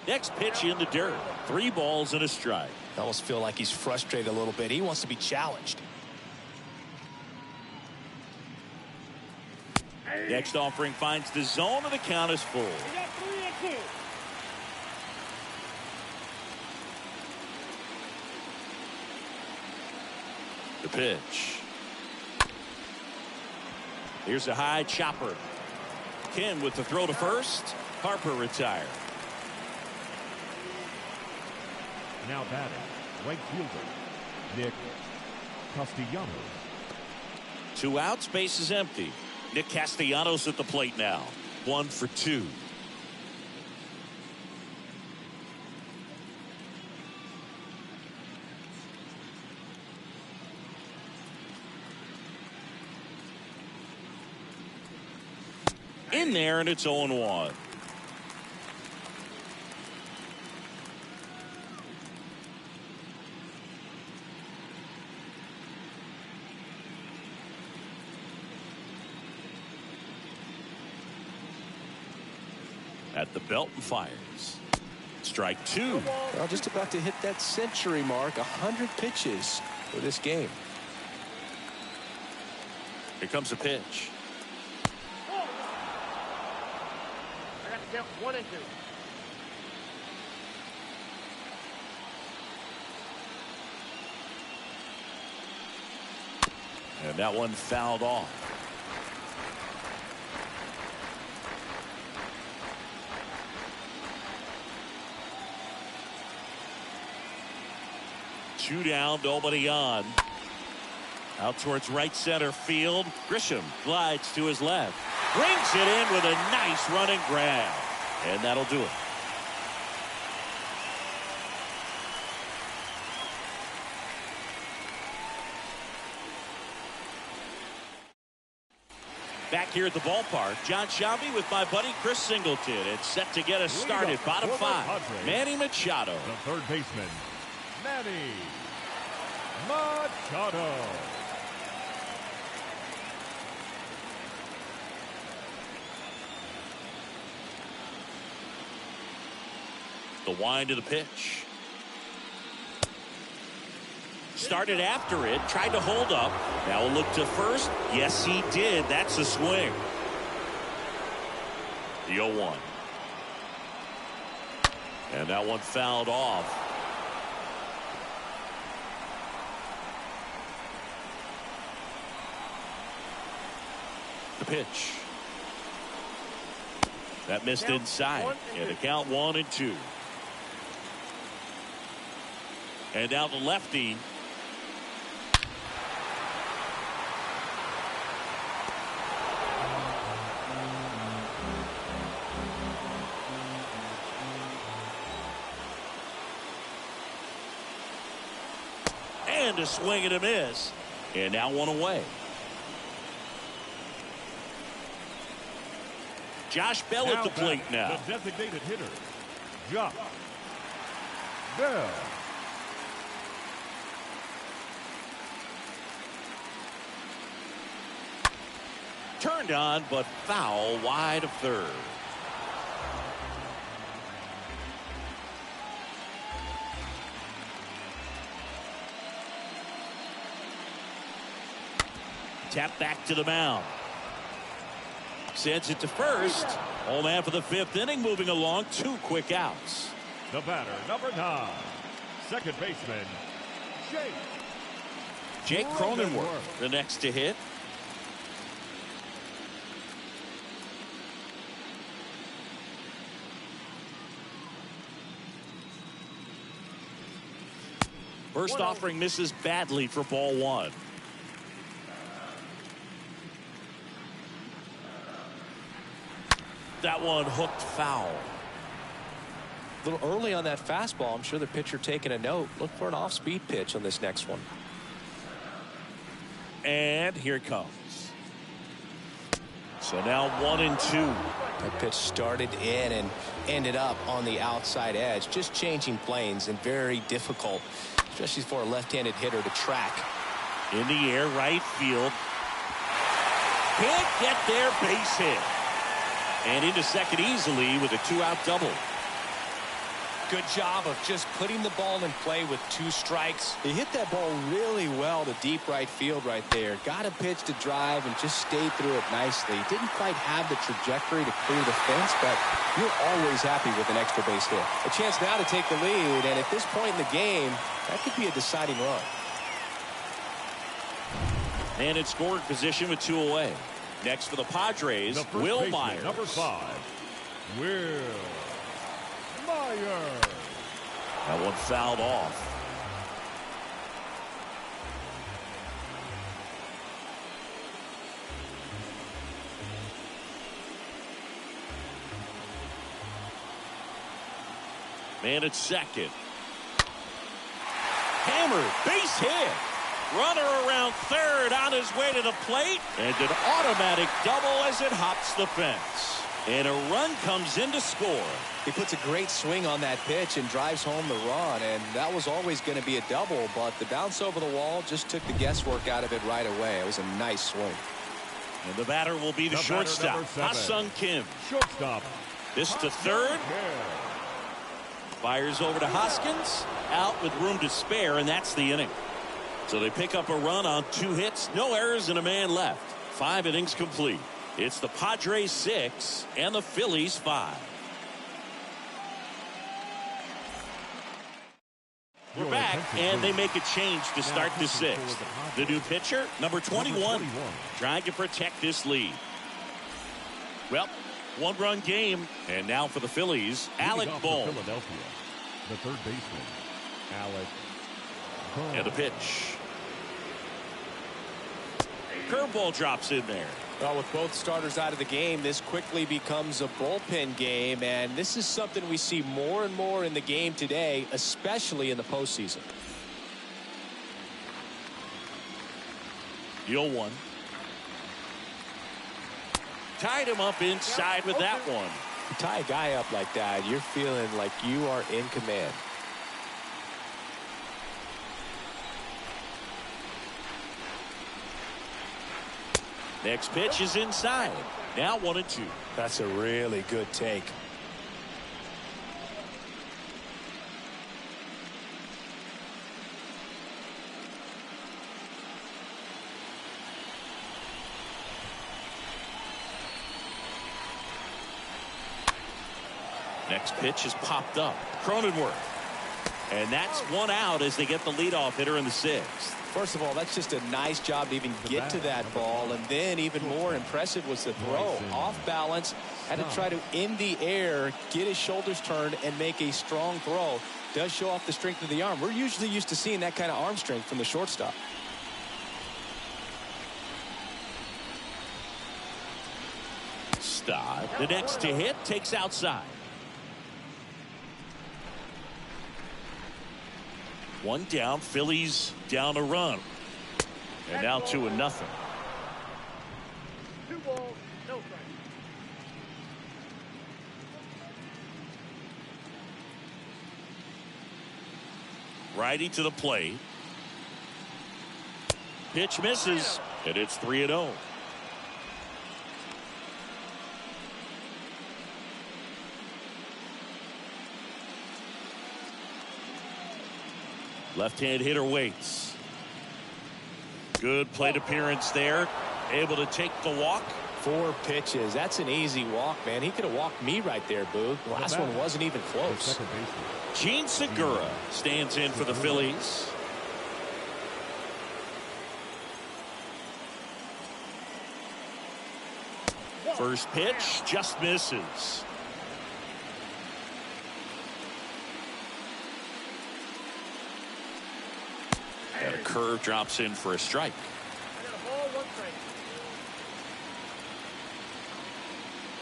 Next pitch in the dirt. 3 balls and a strike. I almost feel like he's frustrated a little bit. He wants to be challenged. Next offering finds the zone, and the count is full. We got 3-2. The pitch. Here's a high chopper. Ken with the throw to first. Harper retired. Now batting, right fielder, Nick Castellanos. 2 outs, base is empty. Nick Castellanos at the plate now. 1 for 2. In there, and it's 0-1. At the belt and fires. Strike 2. Well, just about to hit that century mark. 100 pitches for this game. Here comes a pitch. I got to count 1 and 2. And that one fouled off. Two down, nobody on. Out towards right center field. Grisham glides to his left. Brings it in with a nice running grab. And that'll do it. Back here at the ballpark, John Shelby with my buddy Chris Singleton. It's set to get us started. Bottom five, Manny Machado. The third baseman, Manny Machado. The wind of the pitch. Started after it, tried to hold up. Now we'll look to first. Yes, he did. That's a swing. The 0-1. And that one fouled off. The pitch. That missed inside. And the count 1-2. And now the lefty. And a swing and a miss. And now one away. Josh Bell at the plate now. The designated hitter, Josh Bell. Turned on, but foul wide of third. Tap back to the mound. Sends it to first. Home man for the fifth inning, moving along. 2 quick outs. The batter, number 9, second baseman, Jake Cronenworth, the next to hit. First offering misses badly for ball 1. That one hooked foul. A little early on that fastball. I'm sure the pitcher taking a note. Look for an off-speed pitch on this next one. And here it comes. So now 1-2. That pitch started in and ended up on the outside edge. Just changing planes and very difficult, especially for a left-handed hitter to track. In the air, right field. Can't get there, base hit. And into second easily with a 2-out double. Good job of just putting the ball in play with 2 strikes. He hit that ball really well to deep right field right there. Got a pitch to drive and just stayed through it nicely. Didn't quite have the trajectory to clear the fence, but you're always happy with an extra base hit. A chance now to take the lead, and at this point in the game, that could be a deciding run. And in scoring position with 2 away. Next for the Padres, Will Myers. Number 5, Will Myers. That one fouled off. Man at second. Hammered, base hit. Runner around third on his way to the plate. And an automatic double as it hops the fence. And a run comes in to score. He puts a great swing on that pitch and drives home the run. And that was always going to be a double. But the bounce over the wall just took the guesswork out of it right away. It was a nice swing. And the batter will be the shortstop, Ha-Sung Kim. Shortstop. This to third. Fires over to Hoskins. Out with room to spare, and that's the inning. So they pick up a run on 2 hits, no errors, and a man left. 5 innings complete. It's the Padres 6 and the Phillies 5. We're back, and they make a change to start the sixth. The new pitcher, number 21, trying to protect this lead. Well, one-run game, and now for the Phillies, Alec Bohm. Philadelphia, the third baseman, Alec Bohm. And a pitch. Curveball drops in there. Well, with both starters out of the game, this quickly becomes a bullpen game, and this is something we see more and more in the game today, especially in the postseason. 0-1. Tied him up inside with that one. You tie a guy up like that, you're feeling like you are in command. Next pitch is inside. Now 1-2. That's a really good take. Next pitch is popped up. Cronenworth. And that's one out as they get the leadoff hitter in the sixth. First of all, that's just a nice job to even get to that ball, and then even more impressive was the throw. Off balance, had to try to in the air, get his shoulders turned, and make a strong throw. Does show off the strength of the arm. We're usually used to seeing that kind of arm strength from the shortstop. Stop. The next to hit takes outside. One down. Phillies down a run. And now 2-0. 2 balls, no strikes. Righty to the plate. Pitch misses. And it's 3-0. Left-hand hitter waits. Good plate appearance there. Able to take the walk. 4 pitches. That's an easy walk, man. He could have walked me right there, Boog. The last one wasn't even close. Gene Segura stands in for the Phillies. First pitch just misses. And a curve drops in for a strike. I got a ball, 1 strike.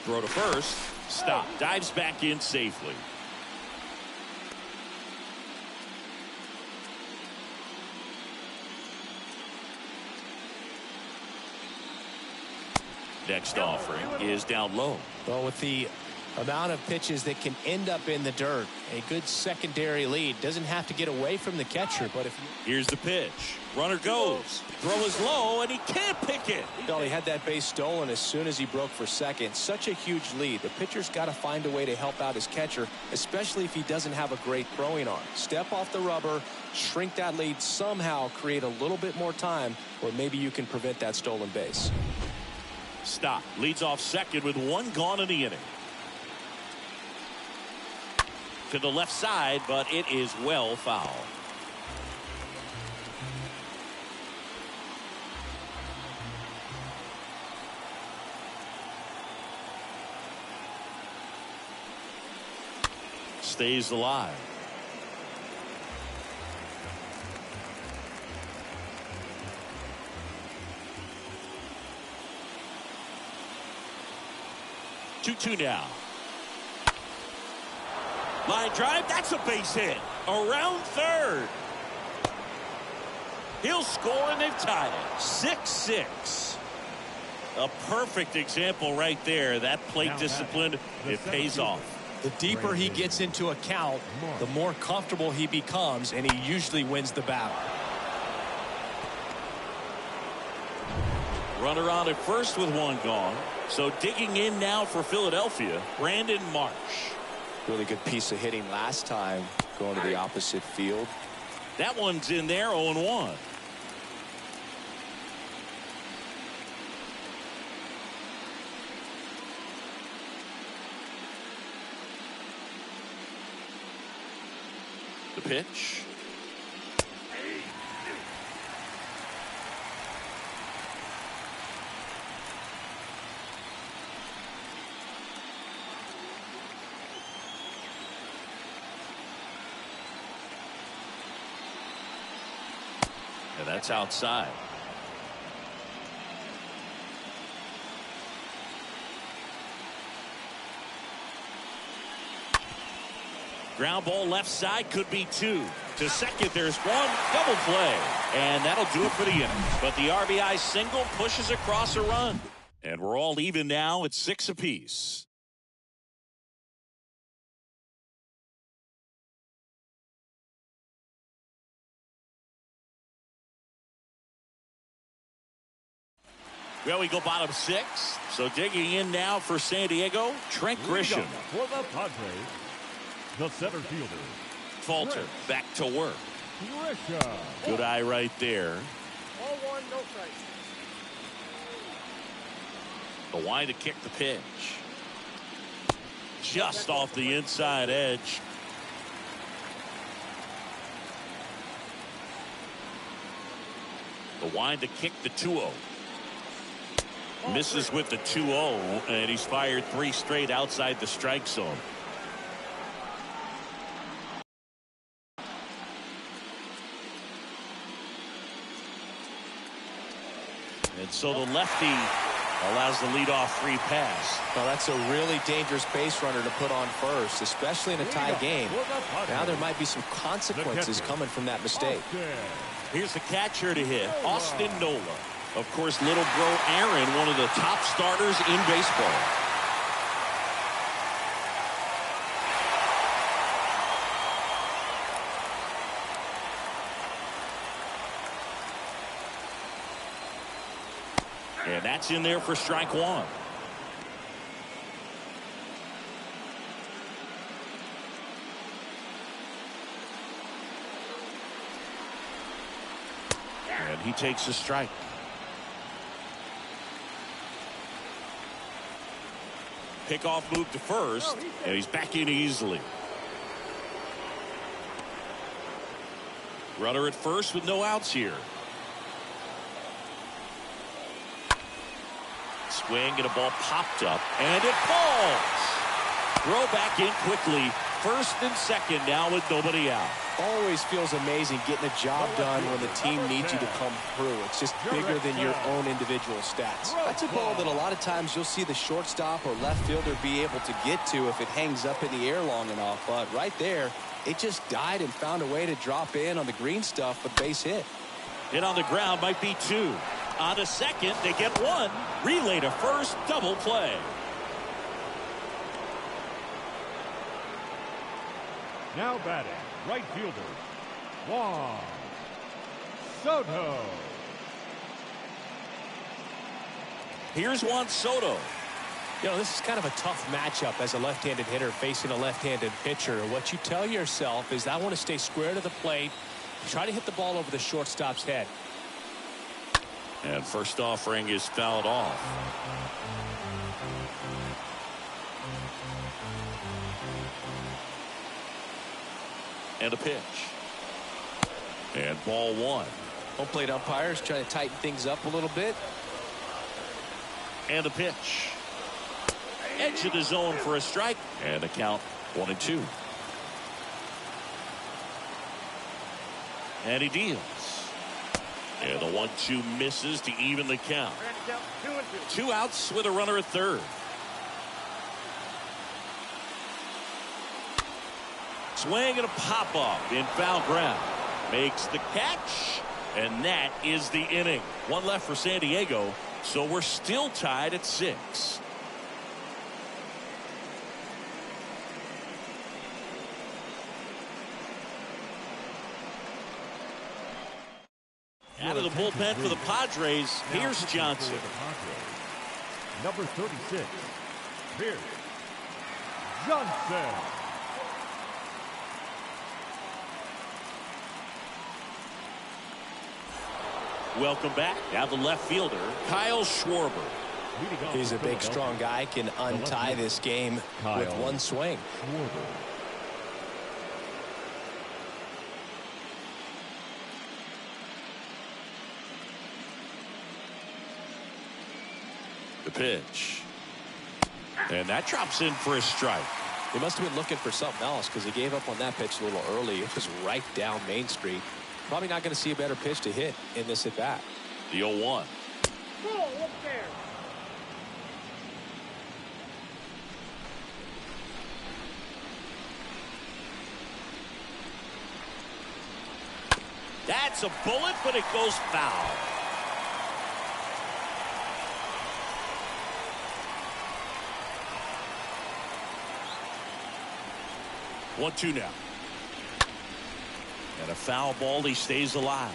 Throw to first. Stop. Dives back in safely. Next offering is down low. Well, with the amount of pitches that can end up in the dirt, a good secondary lead. Doesn't have to get away from the catcher, but if Here's the pitch. Runner goes. Throw is low, and he can't pick it. well, he had that base stolen as soon as he broke for second. Such a huge lead. The pitcher's got to find a way to help out his catcher, especially if he doesn't have a great throwing arm. Step off the rubber, shrink that lead, somehow create a little bit more time where maybe you can prevent that stolen base. Stop. Leads off second with 1 gone in the inning. To the left side, but it is well foul. Stays alive. Two now. Line drive, that's a base hit. Around third. He'll score, and they've tied it. 6-6. A perfect example right there. That plate discipline, it pays off. The deeper he gets into a count, the more comfortable he becomes, and he usually wins the battle. Runner on at first with 1 gone. So digging in now for Philadelphia, Brandon Marsh. Really good piece of hitting last time, going to the opposite field. That one's in there, 0-1. The pitch. And that's outside. Ground ball left side, could be 2. To second, there's 1. Double play. And that'll do it for the inning. But the RBI single pushes across a run. And we're all even now at 6 apiece. Well, we go bottom 6. So digging in now for San Diego, Trent Grisham. For the Padres, the center fielder. Falter back to work. Grisham. Good eye right there. Ball 1, no strikes. The wind to kick the pitch. Just off the inside edge. The wind to kick the 2-0. Misses with the 2-0, and he's fired 3 straight outside the strike zone. And so the lefty allows the leadoff free pass. Well, that's a really dangerous base runner to put on first, especially in a tie game. Now there might be some consequences coming from that mistake. Here's the catcher to hit, Austin Nola. Of course, little bro Aaron, one of the top starters in baseball. And that's in there for strike 1. And he takes a strike. Pickoff move to first, and he's back in easily. Runner at first with no outs here. Swing and a ball popped up, and it falls. Throw back in quickly. First and second now with nobody out. Always feels amazing getting a job done when the team needs you to come through. It's just bigger than your own individual stats. That's a ball that a lot of times you'll see the shortstop or left fielder be able to get to if it hangs up in the air long enough. But right there, it just died and found a way to drop in on the green stuff with base hit. Hit on the ground might be 2. On to second, they get 1. Relay to first, double play. Now batting, right fielder, Juan Soto. Here's Juan Soto. You know, this is kind of a tough matchup as a left-handed hitter facing a left-handed pitcher. What you tell yourself is I want to stay square to the plate, try to hit the ball over the shortstop's head. And first offering is fouled off. And a pitch. And ball 1. Home plate umpires trying to tighten things up a little bit. And a pitch. Edge of the zone for a strike. And a count 1-2. And he deals. And the 1-2 misses to even the count. 2 outs with a runner at third. Swing and a pop-off in foul ground. Makes the catch, and that is the inning. 1 left for San Diego, so we're still tied at 6. Out of the bullpen for the Padres, here's Johnson. Number 36, Pierce Johnson. Welcome back. Now the left fielder, Kyle Schwarber. He's a big, strong guy, can untie this game with 1 swing. The pitch. And that drops in for a strike. He must have been looking for something else because he gave up on that pitch a little early. It was right down Main Street. Probably not going to see a better pitch to hit in this at bat. The 0-1. Oh, up there. That's a bullet, but it goes foul. One-two now. And a foul ball. He stays alive.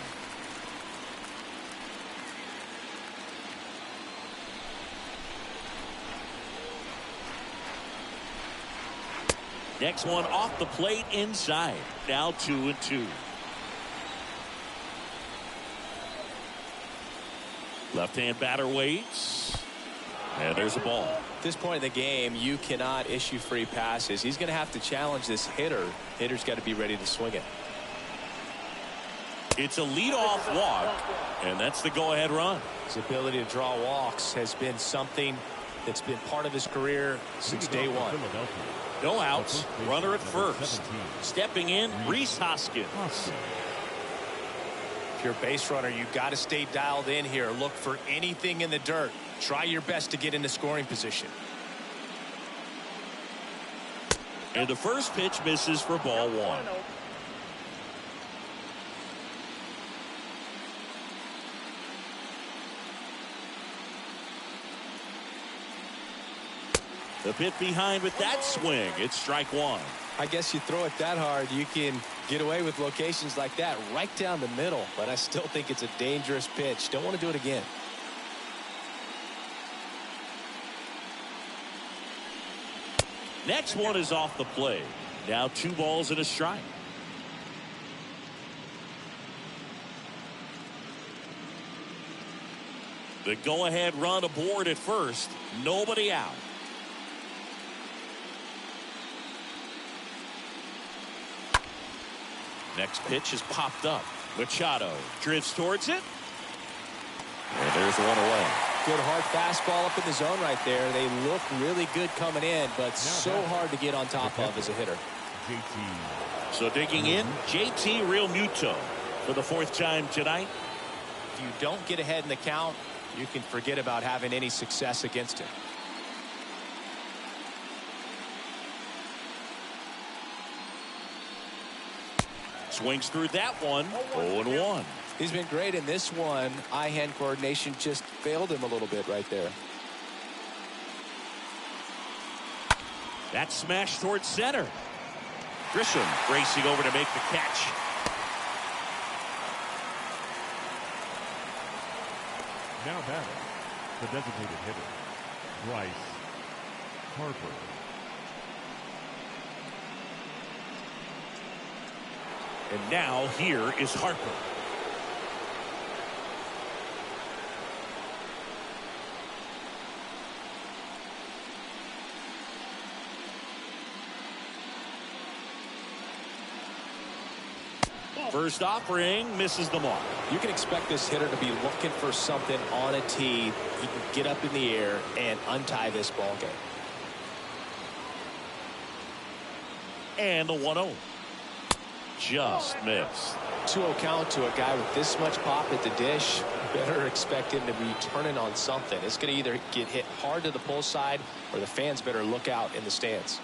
Next one off the plate inside. Now 2-2. Left-hand batter waits. And there's a ball. At this point in the game, you cannot issue free passes. He's going to have to challenge this hitter. Hitter's got to be ready to swing it. It's a leadoff walk, and that's the go-ahead run. His ability to draw walks has been something that's been part of his career since day one. No outs, runner at first. Stepping in, Rhys Hoskins. If you're a base runner, you've got to stay dialed in here. Look for anything in the dirt. Try your best to get into scoring position. And the first pitch misses for ball one. The bit behind with that swing. It's strike one. I guess you throw it that hard, you can get away with locations like that right down the middle. But I still think it's a dangerous pitch. Don't want to do it again. Next one is off the plate. Now 2 balls and a strike. The go-ahead run aboard at first. Nobody out. Next pitch is popped up. Machado drifts towards it. And there's one away. Good hard fastball up in the zone right there. They look really good coming in, but so hard to get on top of as a hitter. So digging in, JT Realmuto for the 4th time tonight. If you don't get ahead in the count, you can forget about having any success against him. Swings through that one. 0-1. He's been great in this one. Eye-hand coordination just failed him a little bit right there. That smash towards center. Grisham racing over to make the catch. Now batting, the designated hitter, Bryce Harper. And now here is Harper. First offering misses the mark. You can expect this hitter to be looking for something on a tee. He can get up in the air and untie this ball game. And the 1-0. Just missed. 2-0 count to a guy with this much pop at the dish. Better expect him to be turning on something. It's going to either get hit hard to the pull side or the fans better look out in the stands.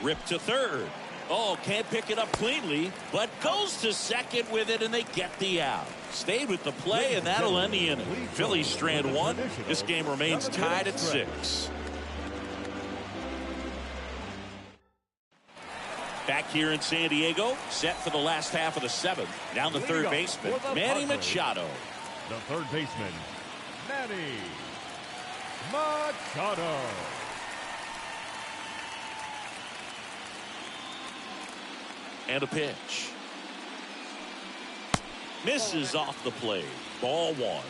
Ripped to third. Oh, can't pick it up cleanly, but goes to second with it, and they get the out. Stayed with the play, and that'll end the inning. Phillies strand 1. This game remains tied at 6. Back here in San Diego, set for the last half of the 7th. Down the third baseman, Manny Machado. The third baseman, Manny Machado. And a pitch. Misses off the plate. Ball 1.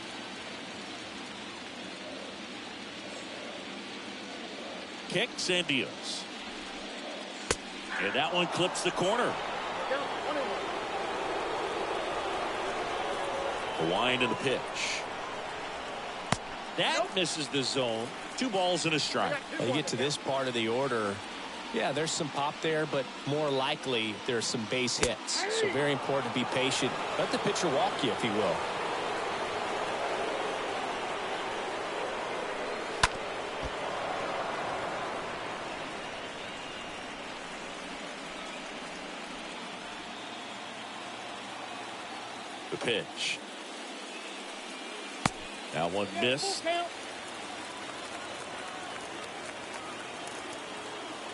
Kicks and deals. And that one clips the corner. The wind and the pitch. That misses the zone. 2 balls and a strike. When you get to this part of the order, Yeah, there's some pop there, but more likely there's some base hits. So very important to be patient. Let the pitcher walk you, if he will. The pitch. That one missed.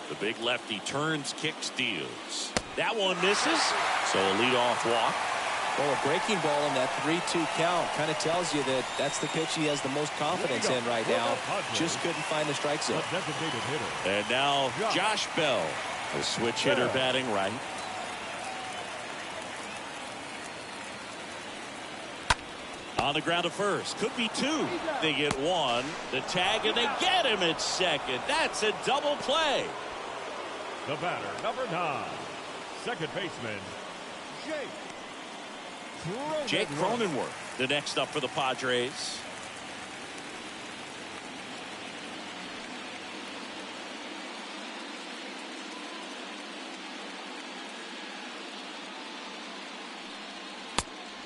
The big lefty turns, kicks, deals. That one misses. So a leadoff walk. Well, a breaking ball in that 3-2 count kind of tells you that that's the pitch he has the most confidence in right now. Just couldn't find the strike zone. And now Josh Bell, the switch hitter batting right. On the ground to first. Could be two. They get one. The tag, and they get him at second. That's a double play. The batter, number 9, second baseman, Jake Cronenworth, the next up for the Padres.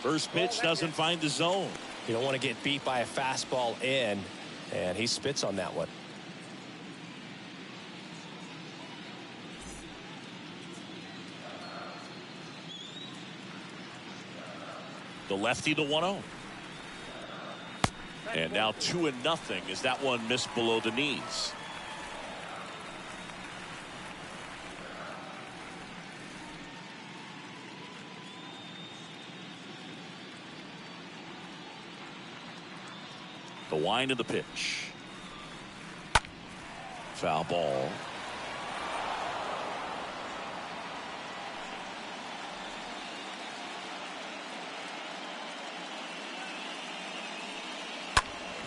First pitch doesn't find the zone. You don't want to get beat by a fastball in, and he spits on that one. The lefty to 1-0. And now 2-0 as that one missed below the knees. The wind of the pitch. Foul ball.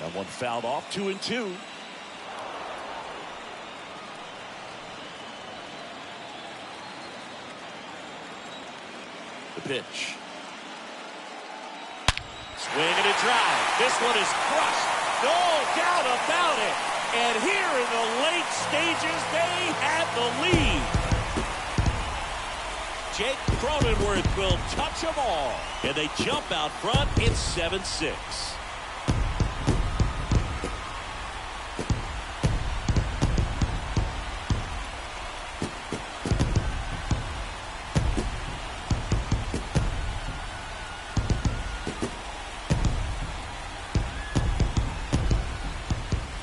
That one fouled off. 2-2. The pitch. Swing and a drive. This one is crushed. No doubt about it. And here in the late stages, they have the lead. Jake Cronenworth will touch them all. And they jump out front. It's 7-6.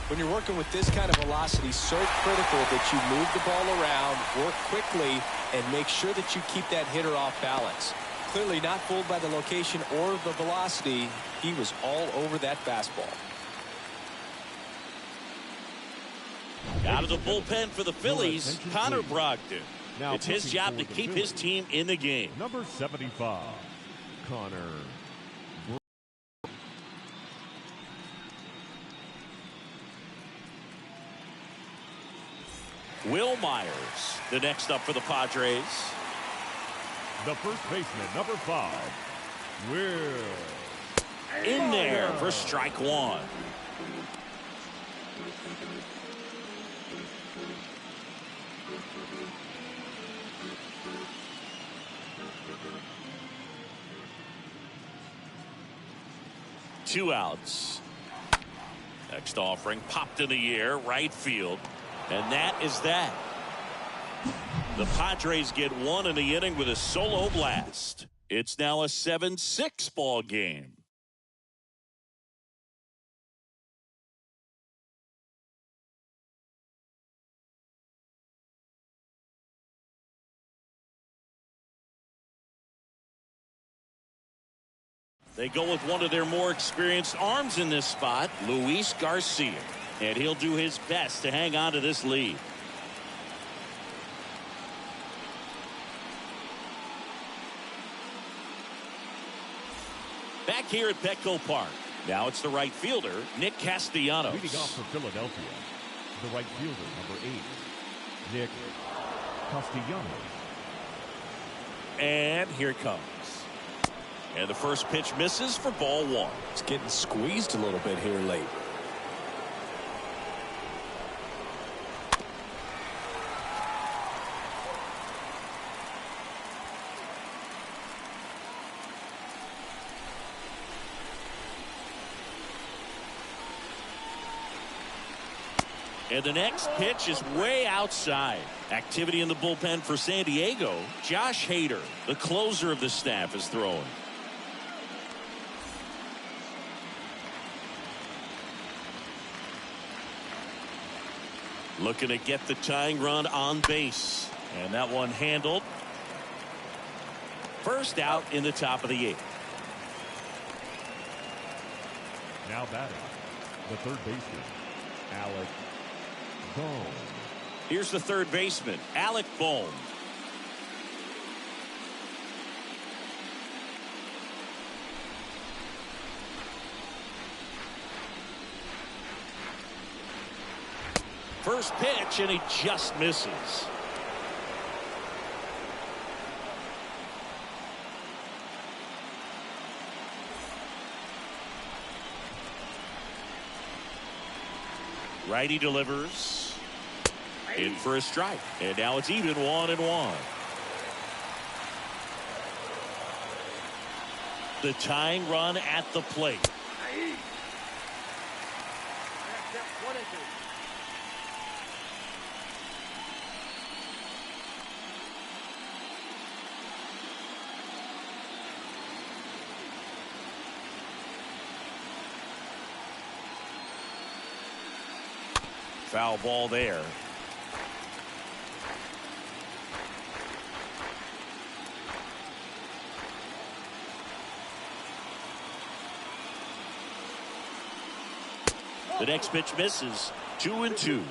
When you're working with this kind of velocity, so critical that you move the ball around, work quickly, and make sure that you keep that hitter off balance. Clearly not fooled by the location or the velocity. He was all over that fastball. Out of the bullpen for the Phillies, Connor Brogdon. Now it's his job to keep his team in the game. Number 75, Connor. Will Myers, the next up for the Padres. The first baseman, number 5, Will. In there for strike one. Two outs. Next offering popped in the air, right field. And that is that. The Padres get one in the inning with a solo blast. It's now a 7-6 ball game. They go with one of their more experienced arms in this spot, Luis Garcia. And he'll do his best to hang on to this lead. Back here at Petco Park. Now it's the right fielder, Nick Castellanos. Leading off for Philadelphia, the right fielder, number 8, Nick Castellanos. And here it comes. And the first pitch misses for ball one. It's getting squeezed a little bit here late. And the next pitch is way outside. Activity in the bullpen for San Diego. Josh Hader, the closer of the staff, is throwing. Looking to get the tying run on base. And that one handled. First out in the top of the 8th. Now batting, the third baseman, Alec Bohm. Here's the third baseman, Alec Bohm. First pitch, and he just misses. Righty delivers. In for a strike. And now it's even 1-1. The tying run at the plate. Foul ball there. The next pitch misses. 2-2.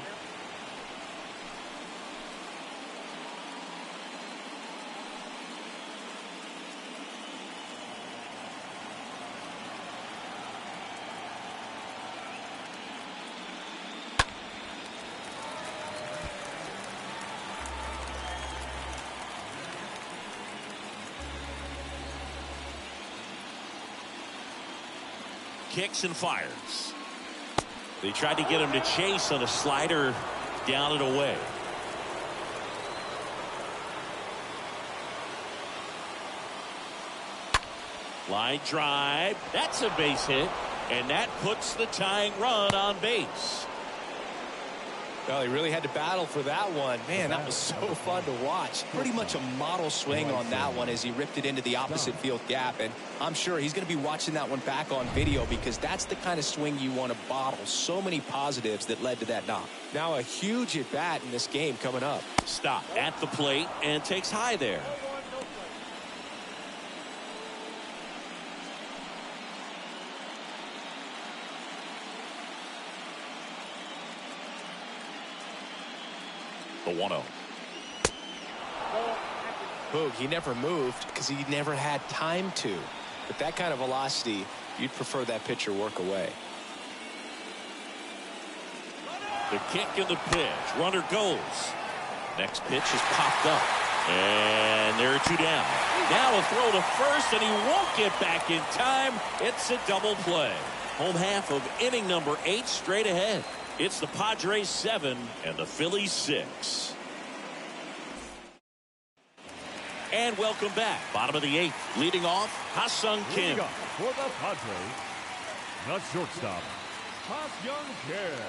Kicks and fires. They tried to get him to chase on a slider down and away. Line drive. That's a base hit. And that puts the tying run on base. Well, he really had to battle for that one. Man, that was so fun to watch. Pretty much a model swing on that one as he ripped it into the opposite field gap. And I'm sure he's going to be watching that one back on video because that's the kind of swing you want to bottle. So many positives that led to that knock. Now a huge at bat in this game coming up. Stop at the plate and takes high there. The 1-0. Boog, he never moved because he never had time to. But that kind of velocity, you'd prefer that pitcher work away. The kick and the pitch. Runner goes. Next pitch is popped up. And there are 2 down. Now a throw to first, and he won't get back in time. It's a double play. Home half of inning number 8 straight ahead. It's the Padres 7 and the Phillies 6. And welcome back. Bottom of the 8th. Leading off, Ha-Sung Kim. Leading up for the Padres, the shortstop, Ha-Sung Kim.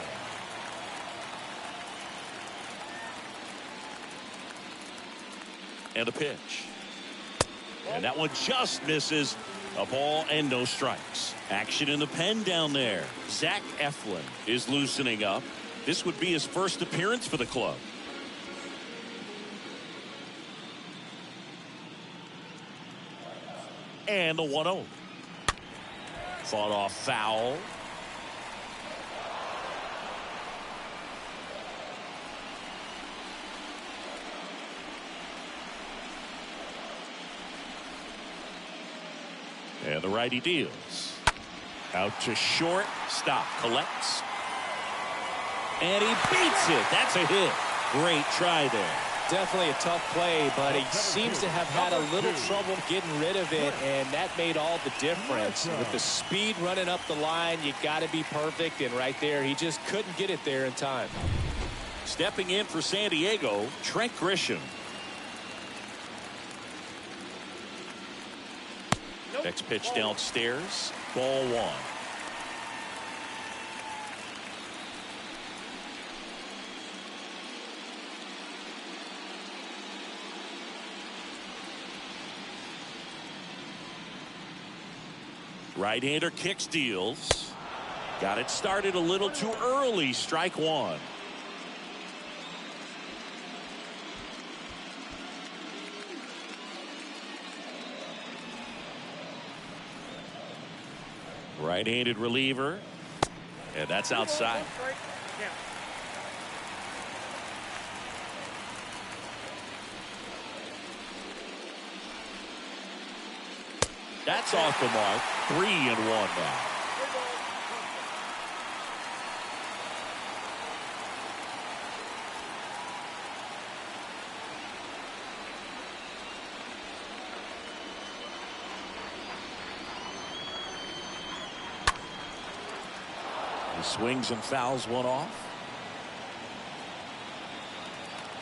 And a pitch. And that one just misses. A ball and no strikes. Action in the pen down there. Zach Eflin is loosening up. This would be his first appearance for the club. And the 1-0. Fought off foul. And the righty deals. Out to short. Stop. Collects. And he beats it. That's a hit. Great try there. Definitely a tough play, but he seems to have had a little trouble getting rid of it, and that made all the difference. With the speed running up the line, you got to be perfect, and right there, he just couldn't get it there in time. Stepping in for San Diego, Trent Grisham. Next pitch downstairs. Ball 1. Right-hander kicks, deals. Got it started a little too early. Strike one. Right-handed reliever. And that's outside. That's off the mark. 3-1 now. He swings and fouls one off.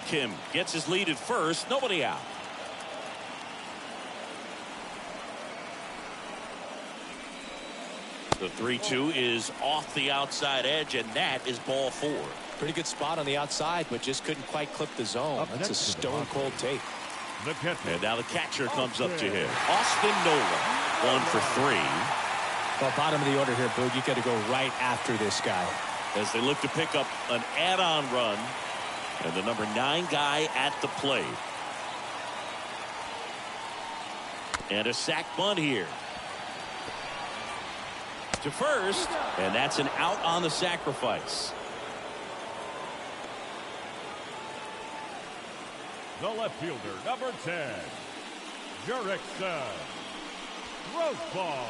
Kim gets his lead at first. Nobody out. The 3-2 is off the outside edge, and that is ball 4. Pretty good spot on the outside, but just couldn't quite clip the zone. That's a stone cold take. And now the catcher comes up to him. Austin Nola, 1 for 3. Well, bottom of the order here, Boog. You got to go right after this guy. As they look to pick up an add-on run, and the number 9 guy at the plate. And a sac bunt here. To first, and that's an out on the sacrifice. The left fielder, number 10, Jurickson. Gross ball.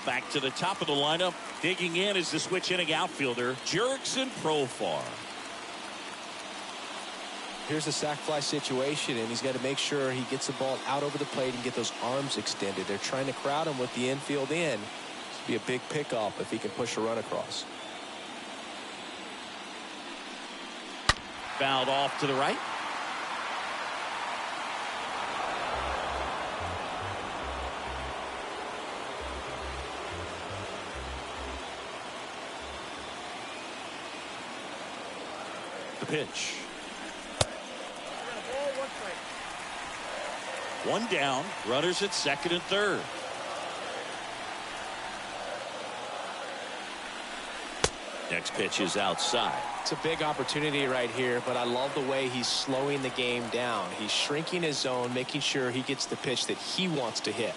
Back to the top of the lineup. Digging in is the switch hitting outfielder, Jurickson Profar. Here's the sac fly situation, and he's got to make sure he gets the ball out over the plate and get those arms extended. They're trying to crowd him with the infield in. This would be a big pickup if he can push a run across. Fouled off to the right. The pitch. One down, runners at second and third. Next pitch is outside. It's a big opportunity right here, but I love the way he's slowing the game down. He's shrinking his zone, making sure he gets the pitch that he wants to hit.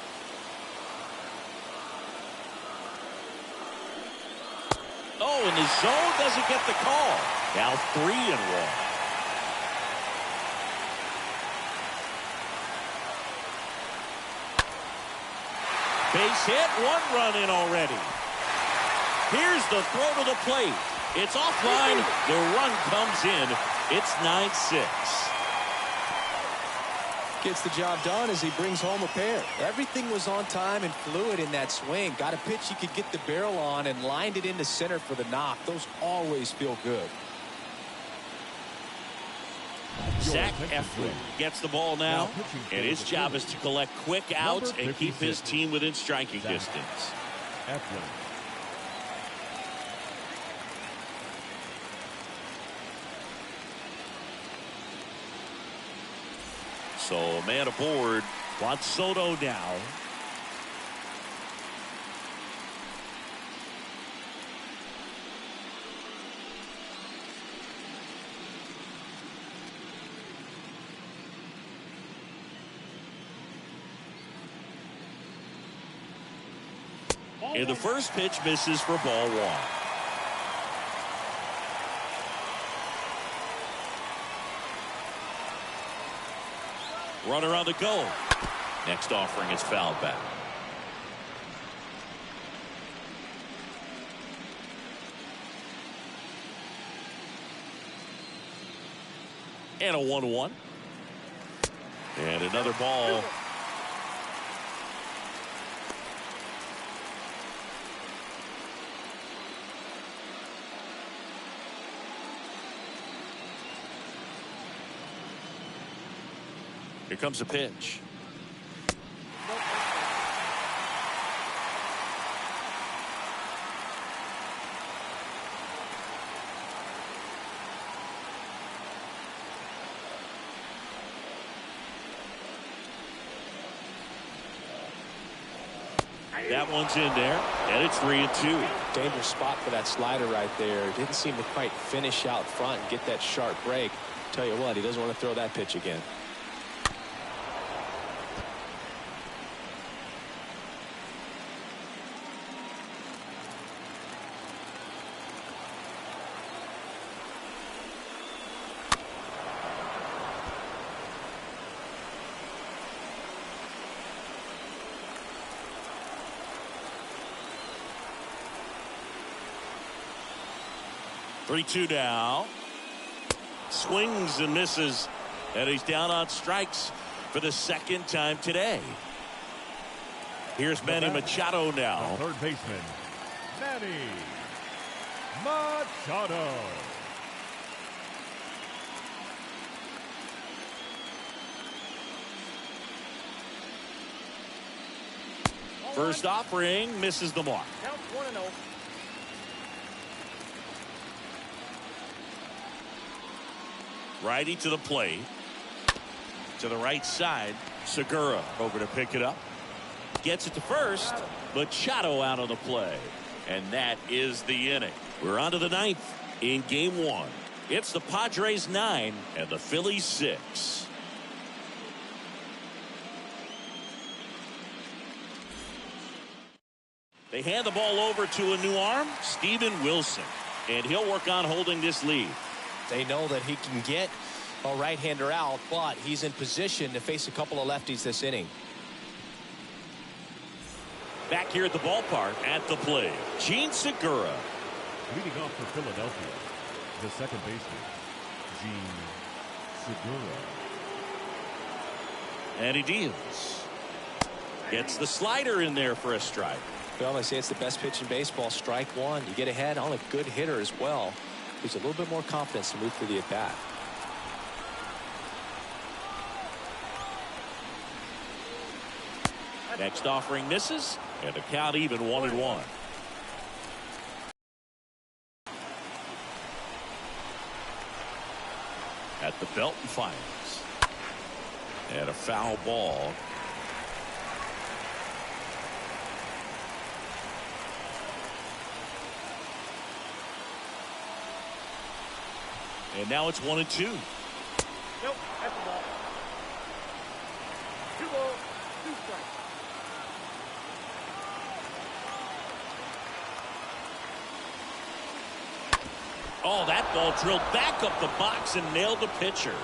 Oh, and the zone doesn't get the call. Now 3-1. Base hit, 1 run in already. Here's the throw to the plate. It's offline. The run comes in. It's 9-6. Gets the job done as he brings home a pair. Everything was on time and fluid in that swing. Got a pitch he could get the barrel on and lined it into center for the knock. Those always feel good. Zach Eflin gets the ball now, and his job is to collect quick outs and keep his team within striking distance. Eflin. So a man aboard. Juan Soto now. And the first pitch misses for ball 1. Runner on the go. Next offering is fouled back. And a 1-1. And another ball. Here comes a pitch. That one's in there, and it's 3-2. Dangerous spot for that slider right there. Didn't seem to quite finish out front and get that sharp break. Tell you what, he doesn't want to throw that pitch again. Three-two now. Swings and misses, and he's down on strikes for the second time today. Here's Manny Machado now. Third baseman, Manny Machado. First offering misses the mark. Count 1-0. Righty to the plate. To the right side. Segura over to pick it up. Gets it to first. Machado out on the play. And that is the inning. We're on to the ninth in game one. It's the Padres 9 and the Phillies 6. They hand the ball over to a new arm, Steven Wilson. And he'll work on holding this lead. They know that he can get a right-hander out, but he's in position to face a couple of lefties this inning. Back here at the ballpark at the plate, Gene Segura. Leading off for Philadelphia, the second baseman, Gene Segura. And he deals. Gets the slider in there for a strike. Well, they say it's the best pitch in baseball. Strike one. You get ahead on a good hitter as well. Gives a little bit more confidence to move through the at-bat. Next offering misses, and the count even 1-1. At the belt and fires. And a foul ball. And now it's 1-2. Nope, that's the ball. 2 balls, 2 strikes. Oh, that ball drilled back up the box and nailed the pitcher.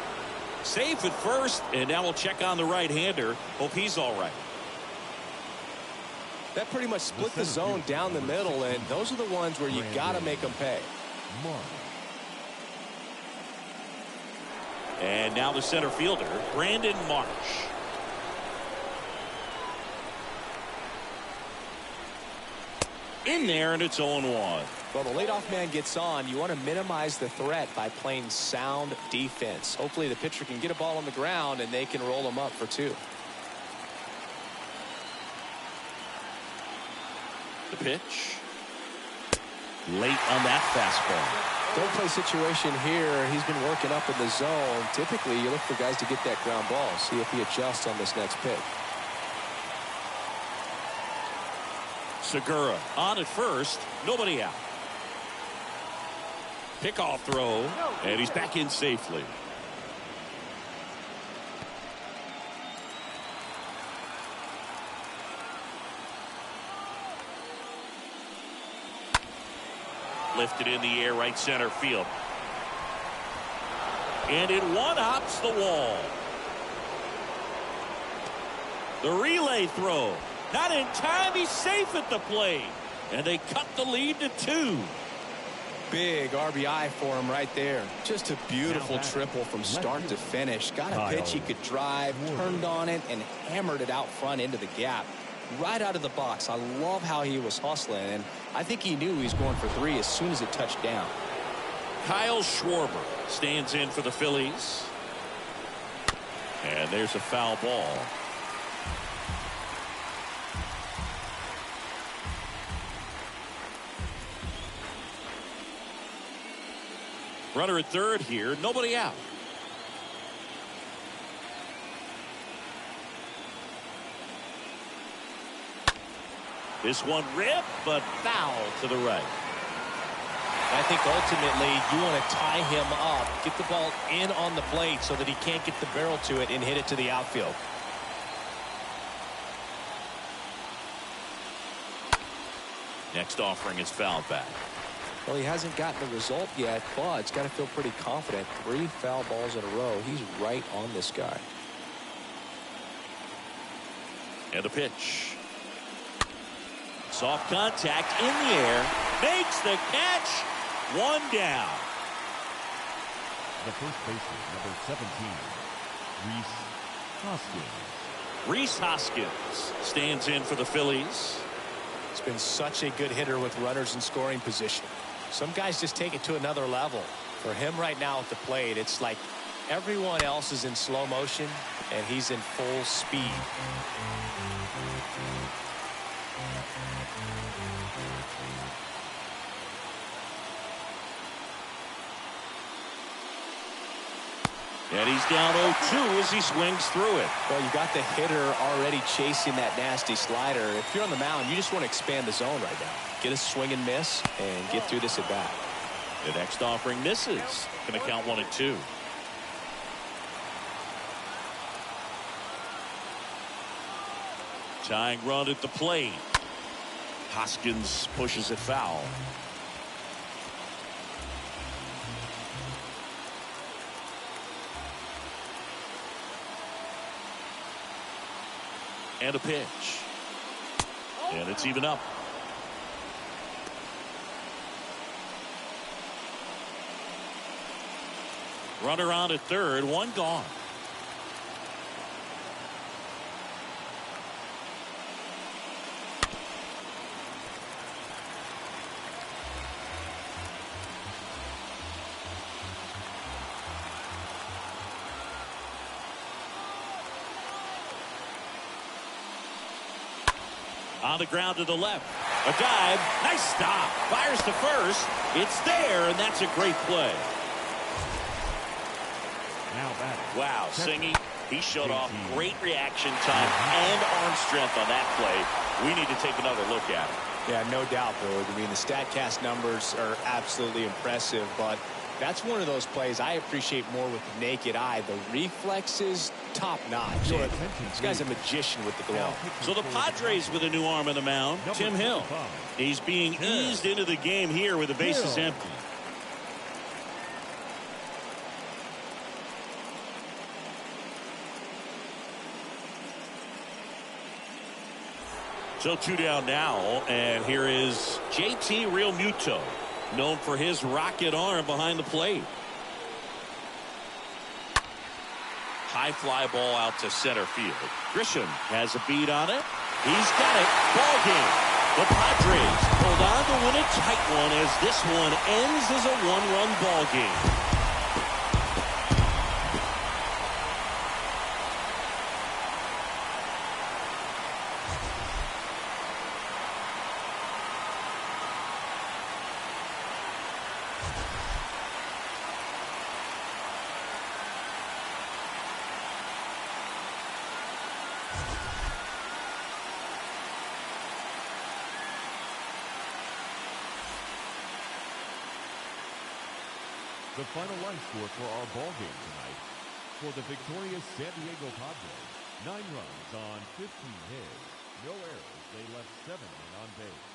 Safe at first, and now we'll check on the right-hander. Hope he's all right. That pretty much split the zone down the middle, and those are the ones where you got to make them pay. And now the center fielder, Brandon Marsh. In there, and it's 0-1. Well, the leadoff man gets on. You want to minimize the threat by playing sound defense. Hopefully the pitcher can get a ball on the ground and they can roll him up for 2. The pitch. Late on that fastball. Don't play situation here. He's been working up in the zone. Typically, you look for guys to get that ground ball. See if he adjusts on this next pitch. Segura on at first. Nobody out. Pickoff throw. And he's back in safely. Lifted in the air, right center field. And it one-hops the wall. The relay throw. Not in time. He's safe at the plate. And they cut the lead to 2. Big RBI for him right there. Just a beautiful triple from start to finish. Got a pitch he could drive, turned on it, and hammered it out front into the gap. Right out of the box. I love how he was hustling, and I think he knew he was going for 3 as soon as it touched down. Kyle Schwarber stands in for the Phillies. And there's a foul ball. Runner at third here. Nobody out. This one ripped, but foul to the right. I think ultimately you want to tie him up, get the ball in on the plate so that he can't get the barrel to it and hit it to the outfield. Next offering is fouled back. Well, he hasn't gotten the result yet, but it's got to feel pretty confident. 3 foul balls in a row. He's right on this guy. And a pitch. Soft contact in the air. Makes the catch. 1 down. The first baseman, number 17, Rhys Hoskins. Rhys Hoskins stands in for the Phillies. He's been such a good hitter with runners in scoring position. Some guys just take it to another level. For him right now at the plate, it's like everyone else is in slow motion and he's in full speed. And he's down 0-2 as he swings through it. Well, you got the hitter already chasing that nasty slider. If you're on the mound, you just want to expand the zone right now. Get a swing and miss and get through this at bat. The next offering misses. Going to count 1-2. Tying run at the plate. Hoskins pushes it foul. And a pitch. And it's even up. Runner on at third, 1 gone. On the ground to the left. A dive. Nice stop. Fires to first. It's there, and that's a great play. Now batting. Wow, Singy, he showed off great reaction time and arm strength on that play. We need to take another look at it. Yeah, no doubt, Boog. I mean, the StatCast numbers are absolutely impressive, but that's one of those plays I appreciate more with the naked eye. The reflexes, top-notch. This guy's a magician with the glove. So the Padres with a new arm on the mound, Tim Hill. He's being eased into the game here with the bases empty. So 2 down now, and here is JT Realmuto, known for his rocket arm behind the plate. High fly ball out to center field. Grisham has a beat on it. He's got it. Ball game. The Padres hold on to win a tight one as this one ends as a 1-run ball game. The final line score for our ball game tonight. For the victorious San Diego Padres, 9 runs on 15 hits, no errors, they left 7 men on base.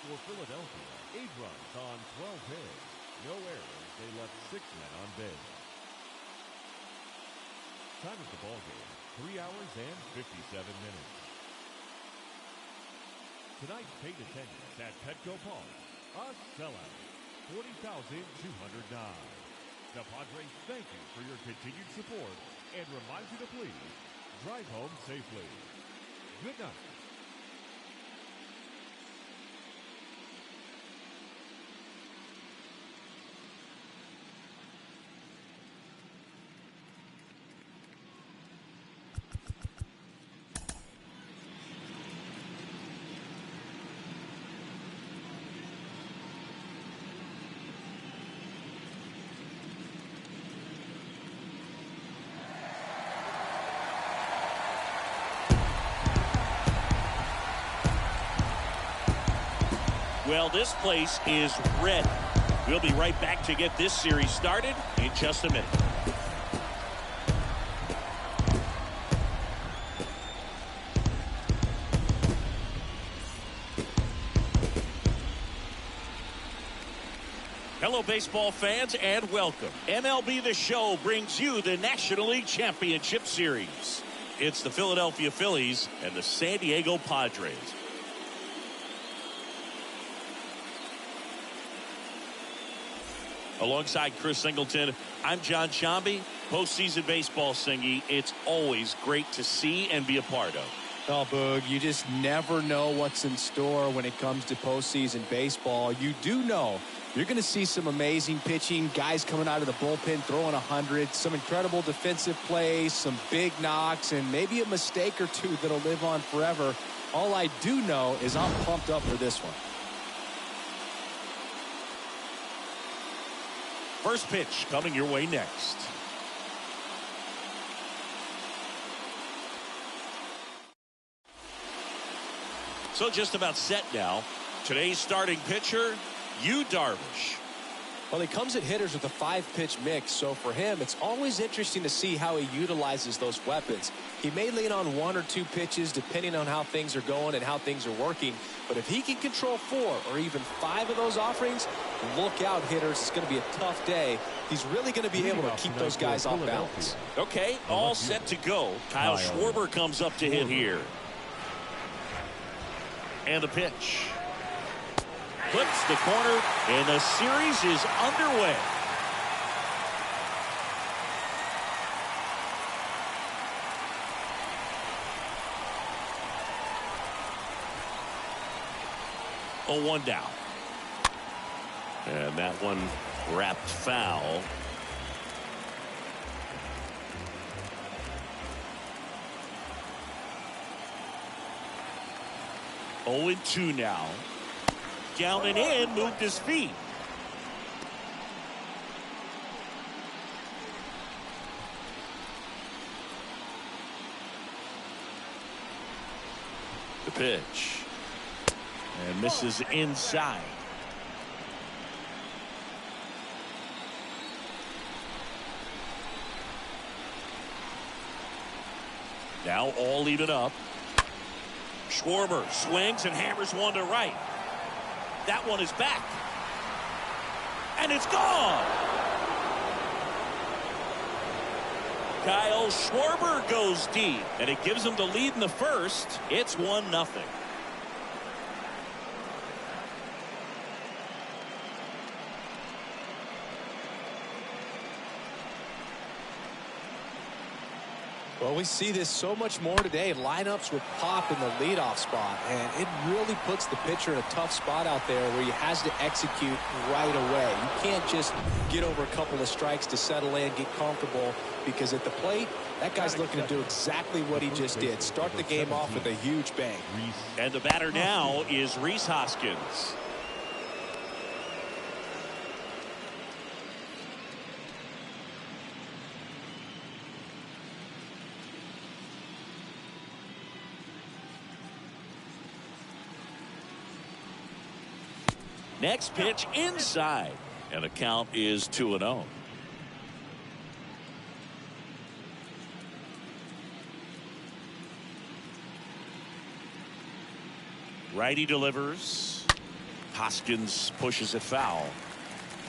For Philadelphia, 8 runs on 12 hits, no errors, they left 6 men on base. Time of the ball game, 3 hours and 57 minutes. Tonight's paid attendance at Petco Park, a sellout. 40,209. The Padres thank you for your continued support and remind you to please drive home safely. Good night. Well, this place is red. We'll be right back to get this series started in just a minute. Hello, baseball fans, and welcome. MLB The Show brings you the National League Championship Series. It's the Philadelphia Phillies and the San Diego Padres. Alongside Chris Singleton, I'm John Shambi. Postseason baseball, Singy, it's always great to see and be a part of. Oh, Boog, you just never know what's in store when it comes to postseason baseball. You do know you're going to see some amazing pitching, guys coming out of the bullpen throwing 100, some incredible defensive plays, some big knocks, and maybe a mistake or two that'll live on forever. All I do know is I'm pumped up for this one. First pitch coming your way next. So just about set now. Today's starting pitcher, Yu Darvish. Well, he comes at hitters with a 5-pitch mix, so for him, it's always interesting to see how he utilizes those weapons. He may lean on 1 or 2 pitches depending on how things are going and how things are working, but if he can control 4 or even 5 of those offerings, look out, hitters. It's going to be a tough day. He's really going to be able to keep those guys off balance. Okay, all set to go. Kyle Schwarber comes up to hit here. And the pitch. Clips the corner, and the series is underway. Oh, 1 down. And that one wrapped foul. Oh, and 2 now. Down and in, moved his feet. The pitch. And misses inside. Now all even up. Schwarber swings and hammers one to right. That one is back. And it's gone. Kyle Schwarber goes deep, and it gives him the lead in the first. It's 1-0. Well, we see this so much more today. Lineups with pop in the leadoff spot, and it really puts the pitcher in a tough spot out there where he has to execute right away. You can't just get over a couple of strikes to settle in, get comfortable, because at the plate, that guy's looking to do exactly what he just did. Start the game off with a huge bang. And the batter now is Rhys Hoskins. Next pitch inside, and the count is 2-0. Righty delivers. Hoskins pushes it foul.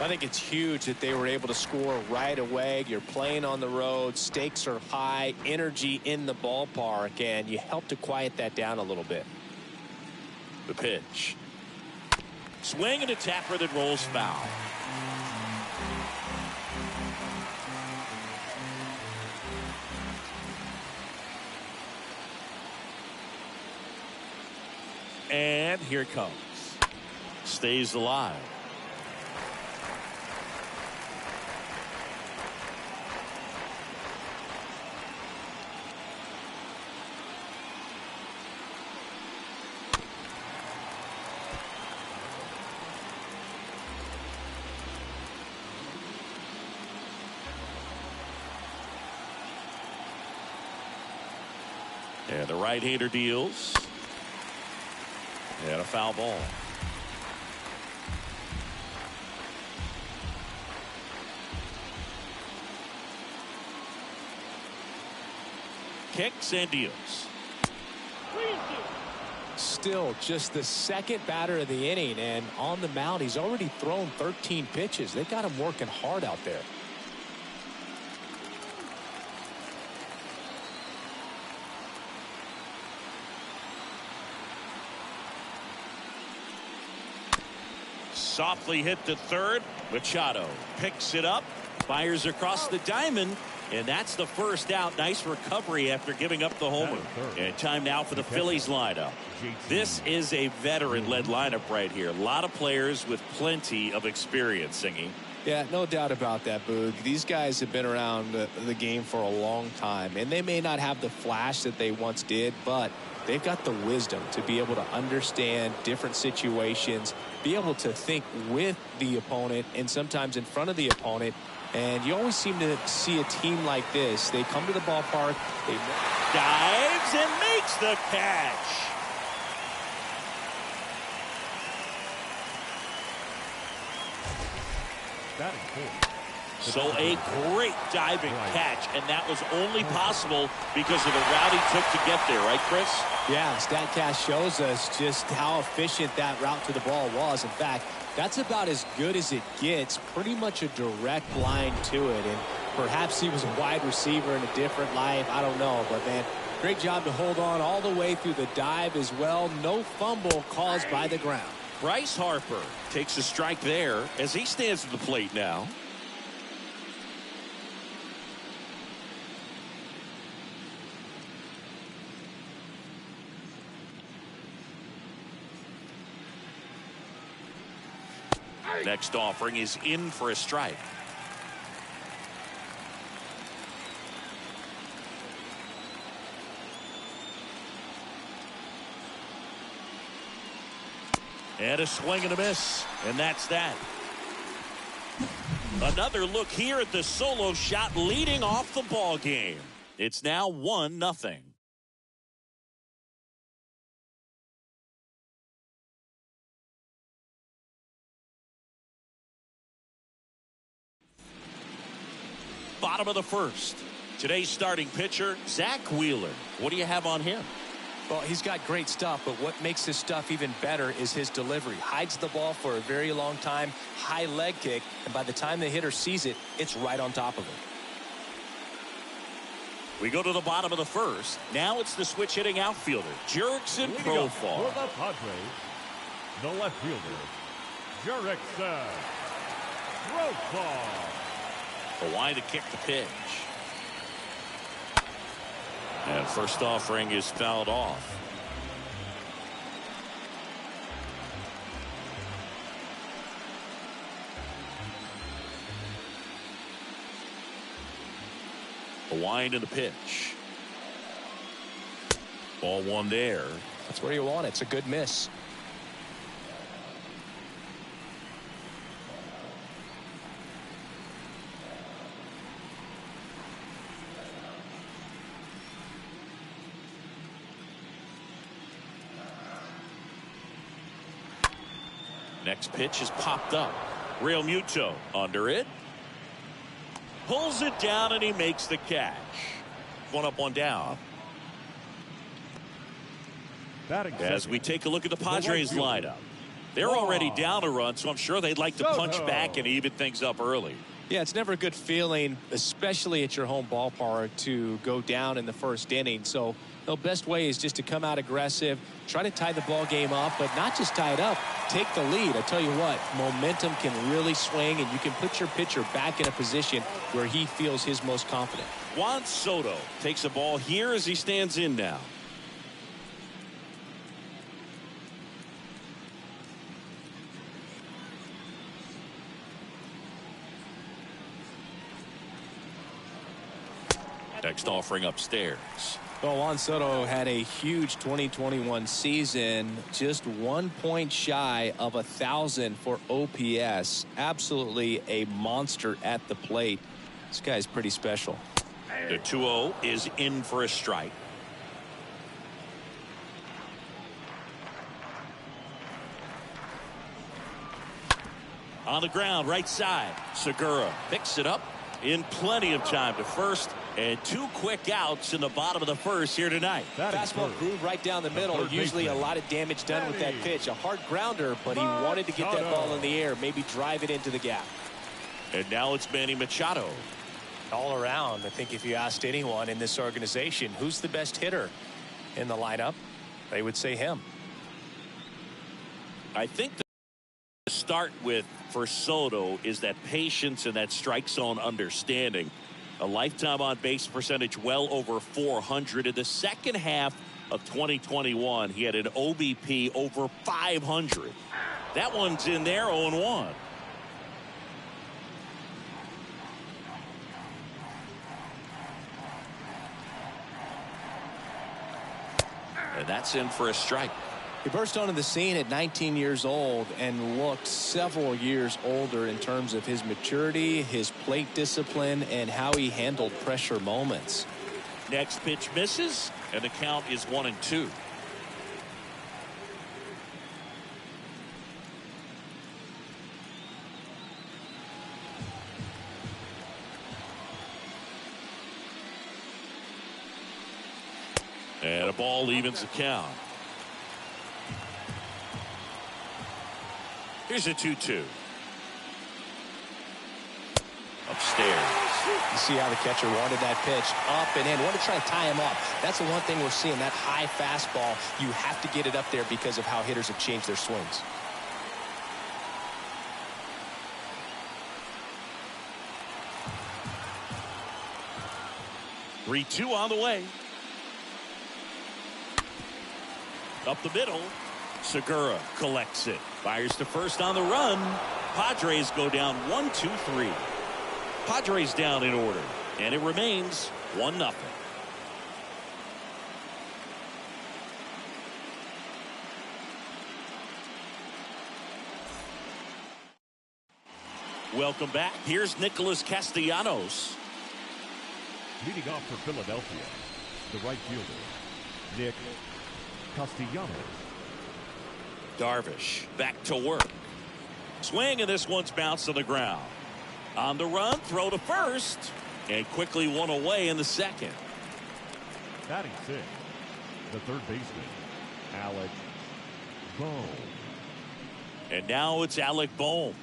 I think it's huge that they were able to score right away. You're playing on the road, stakes are high, energy in the ballpark, and you help to quiet that down a little bit. The pitch. Swing and a tapper that rolls foul. And here it comes. Stays alive. And the right-hander deals. And a foul ball. kicks and deals. Still just the second batter of the inning, and on the mound he's already thrown 13 pitches. They've got him working hard out there. Softly hit to third. Machado picks it up, fires across the diamond, and that's the first out. Nice recovery after giving up the homer. And time now for the Phillies lineup. This is a veteran-led lineup right here. A lot of players with plenty of experience, Singy. Yeah, no doubt about that, Boog. These guys have been around the game for a long time, and they may not have the flash that they once did, but they've got the wisdom to be able to understand different situations, be able to think with the opponent and sometimes in front of the opponent. And you always seem to see a team like this. They come to the ballpark, they dives and makes the catch. So a great diving catch, and that was only possible because of the route he took to get there, right, Chris? Yeah, StatCast shows us just how efficient that route to the ball was. In fact, that's about as good as it gets, pretty much a direct line to it. And perhaps he was a wide receiver in a different life. I don't know, but man, great job to hold on all the way through the dive as well. No fumble caused by the ground. Bryce Harper takes a strike there as he stands at the plate now. Next offering is in for a strike. And a swing and a miss, and that's that. Another look here at the solo shot leading off the ball game. It's now 1-0. Bottom of the first. Today's starting pitcher, Zach Wheeler. What do you have on him? Well, he's got great stuff, but what makes his stuff even better is his delivery. Hides the ball for a very long time, high leg kick, and by the time the hitter sees it, it's right on top of him. We go to the bottom of the first. Now it's the switch hitting outfielder, Jurickson Profar. For the Padres, the left fielder, Jurickson Profar. Hawaii to kick the pitch. And first offering is fouled off. Hawaii to the pitch. Ball one there. That's where you want it. It's a good miss. Next pitch is popped up. Real Muto under it. Pulls it down and he makes the catch. One up, one down. As we take a look at the Padres lineup. They're already down a run, so I'm sure they'd like to punch back and even things up early. Yeah, it's never a good feeling, especially at your home ballpark, to go down in the first inning. So the best way is just to come out aggressive, try to tie the ball game up, but not just tie it up, take the lead. I tell you what, momentum can really swing, and you can put your pitcher back in a position where he feels his most confident. Juan Soto takes a ball here as he stands in now. Next offering upstairs. Well, Juan Soto had a huge 2021 season, just 1 point shy of 1,000 for OPS. Absolutely a monster at the plate. This guy's pretty special. The 2-0 is in for a strike. On the ground, right side. Segura picks it up in plenty of time to first, and 2 quick outs in the bottom of the first here tonight. Fastball grooved right down the middle. Usually a lot of damage done with that pitch. A hard grounder, but he wanted to get that ball in the air, maybe drive it into the gap. And now it's Manny Machado. All around, I think if you asked anyone in this organization who's the best hitter in the lineup, they would say him. I think the start with for Soto is that patience and that strike zone understanding. A lifetime on base percentage well over 400. In the second half of 2021, he had an OBP over 500. That one's in there, 0-1. And that's in for a strike. He burst onto the scene at 19 years old and looked several years older in terms of his maturity, his plate discipline, and how he handled pressure moments. Next pitch misses, and the count is 1-2. And a ball evens the count. Here's a 2-2. Upstairs. You see how the catcher wanted that pitch up and in. Wanted to try and tie him up. That's the one thing we're seeing, that high fastball. You have to get it up there because of how hitters have changed their swings. Three-two on the way. Up the middle. Segura collects it. Fires to first on the run. Padres go down 1-2-3. Padres down in order. And it remains 1-0. Welcome back. Here's Nicholas Castellanos. Leading off for Philadelphia, the right fielder, Nick Castellanos. Darvish back to work. Swing, and this one's bounced to the ground. On the run, throw to first, and quickly one away in the second. Batting sixth, the third baseman, Alec Bohm. And now it's Alec Bohm.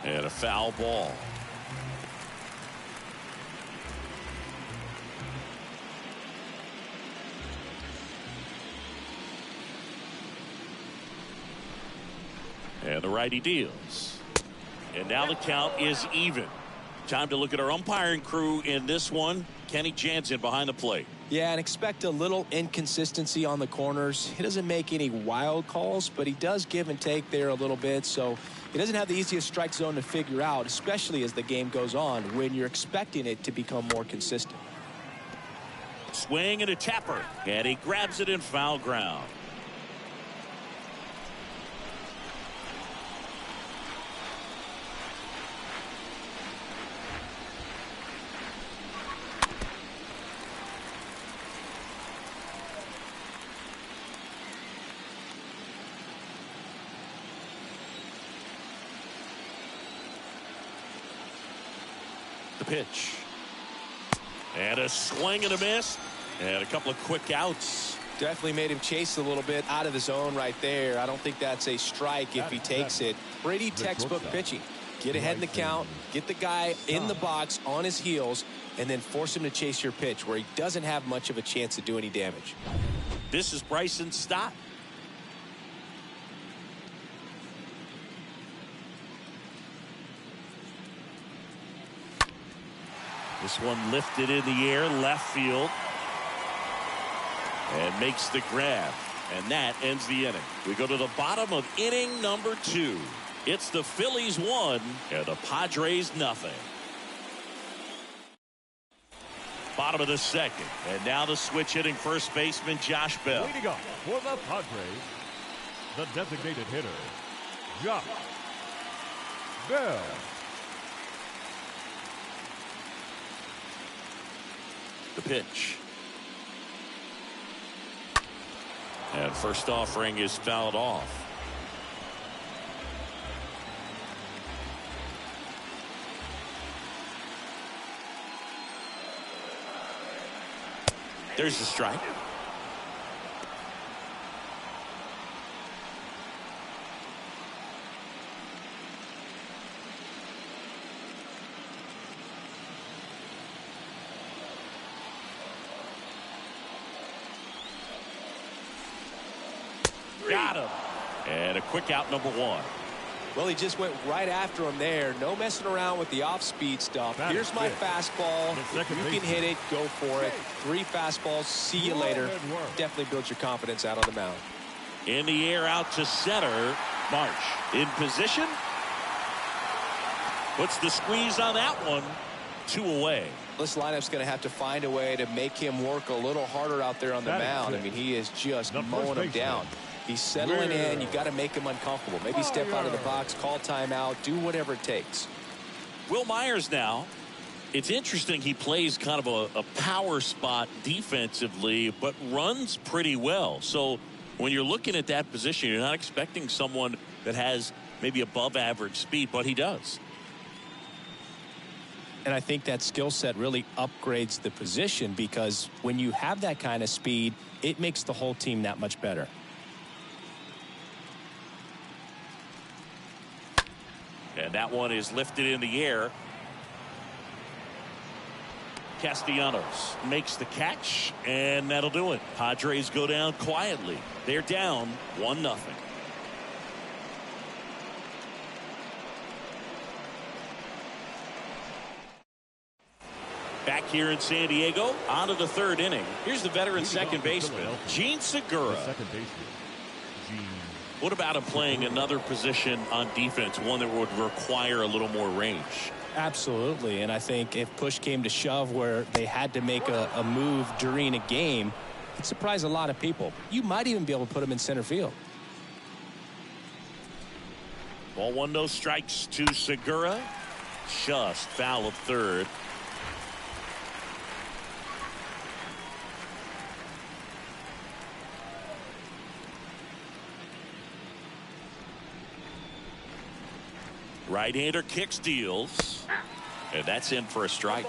And a foul ball. And the righty deals. And now the count is even. Time to look at our umpiring crew in this one. Kenny Jansen behind the plate. Yeah, and expect a little inconsistency on the corners. He doesn't make any wild calls, but he does give and take there a little bit. So he doesn't have the easiest strike zone to figure out, especially as the game goes on when you're expecting it to become more consistent. Swing and a tapper. And he grabs it in foul ground. The pitch. And a swing and a miss. And a couple of quick outs. Definitely made him chase a little bit out of the zone right there. I don't think that's a strike if he takes it. Pretty textbook pitching. Get ahead in the count, get the guy in the box on his heels, and then force him to chase your pitch where he doesn't have much of a chance to do any damage. This is Bryson Stott. This one lifted in the air, left field. And makes the grab. And that ends the inning. We go to the bottom of inning number 2. It's the Phillies 1 and the Padres nothing. Bottom of the second. And now the switch hitting first baseman Josh Bell. Leading off for the Padres, the designated hitter, Josh Bell. The pitch. And first offering is fouled off. There's the strike. Got him. And a quick out, number one. Well, he just went right after him there. No messing around with the off-speed stuff. Here's my fastball. If you can hit it, go for it. 3 fastballs. See you later. Definitely builds your confidence out on the mound. In the air, out to center. Marsh in position. Puts the squeeze on that one. 2 away. This lineup's going to have to find a way to make him work a little harder out there on the mound. I mean, he is just mowing him down. He's settling in. You got to make him uncomfortable. Maybe step out of the box, call timeout, do whatever it takes. Will Myers now. It's interesting. He plays kind of a power spot defensively, but runs pretty well. So when you're looking at that position, you're not expecting someone that has maybe above average speed, but he does. And I think that skill set really upgrades the position, because when you have that kind of speed, it makes the whole team that much better. And that one is lifted in the air. Castellanos makes the catch, and that'll do it. Padres go down quietly. They're down 1-0. Back here in San Diego, on to the 3rd inning. Here's the veteran second baseman, Gene Segura. What about him playing another position on defense, one that would require a little more range? Absolutely, and I think if push came to shove where they had to make a move during a game, it'd surprise a lot of people. You might even be able to put him in center field. Ball 1, no strikes to Segura. Just foul of third. Right-hander kicks, deals, and that's in for a strike.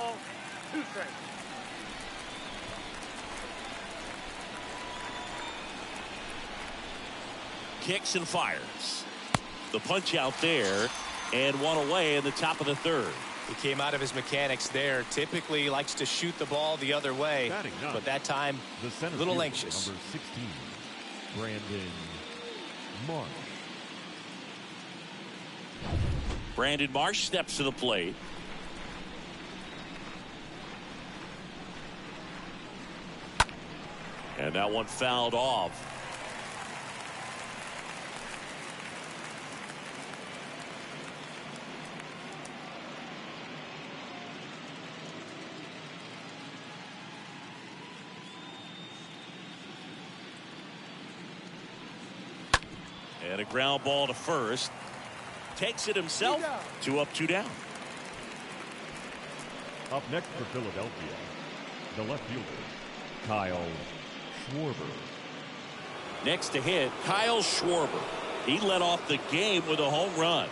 2 strikes. Kicks and fires. The punch out there, and 1 away in the top of the 3rd. He came out of his mechanics there. Typically likes to shoot the ball the other way, but that time a little anxious. Number 16, Brandon Marsh. Brandon Marsh steps to the plate. And that one fouled off. And a ground ball to first. Takes it himself. 2 up, 2 down. Up next for Philadelphia, the left fielder, Kyle Schwarber. Next to hit, Kyle Schwarber. He led off the game with a home run.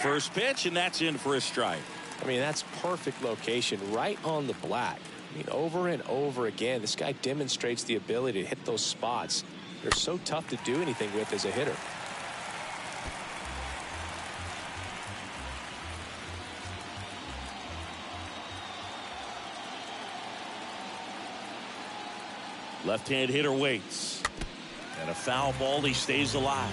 First pitch, and that's in for a strike. I mean, that's perfect location, right on the black. I mean, over and over again, this guy demonstrates the ability to hit those spots. They're so tough to do anything with as a hitter. Left-hand hitter waits. And a foul ball, he stays alive.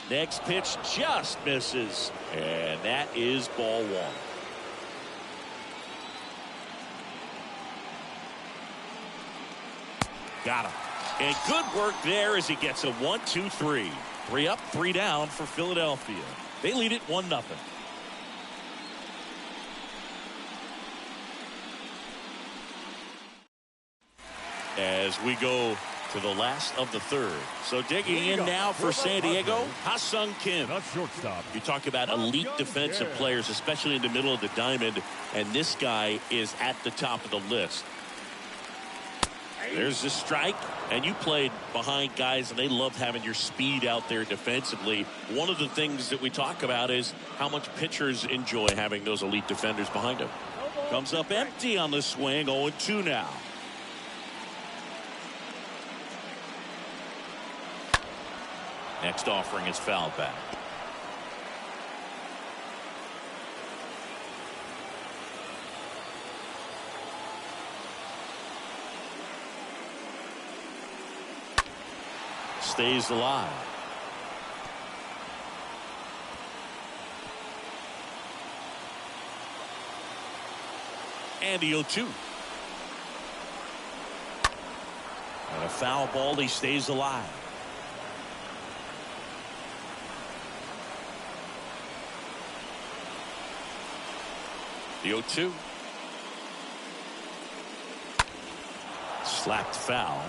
Next pitch just misses, and that is ball 1. Got him. And good work there as he gets a 1-2-3. 3 up, 3 down for Philadelphia. They lead it 1-0. as we go to the last of the third. So digging in now for San Diego, Ha-Sung Kim. The shortstop. You talk about elite defensive players, especially in the middle of the diamond, and this guy is at the top of the list. There's the strike, and you played behind guys, and they love having your speed out there defensively. One of the things that we talk about is how much pitchers enjoy having those elite defenders behind them. Comes up empty on the swing, 0-2 now. Next offering is fouled back. Stays alive. And the 0-2. And a foul ball. He stays alive. The 0-2. Slapped foul.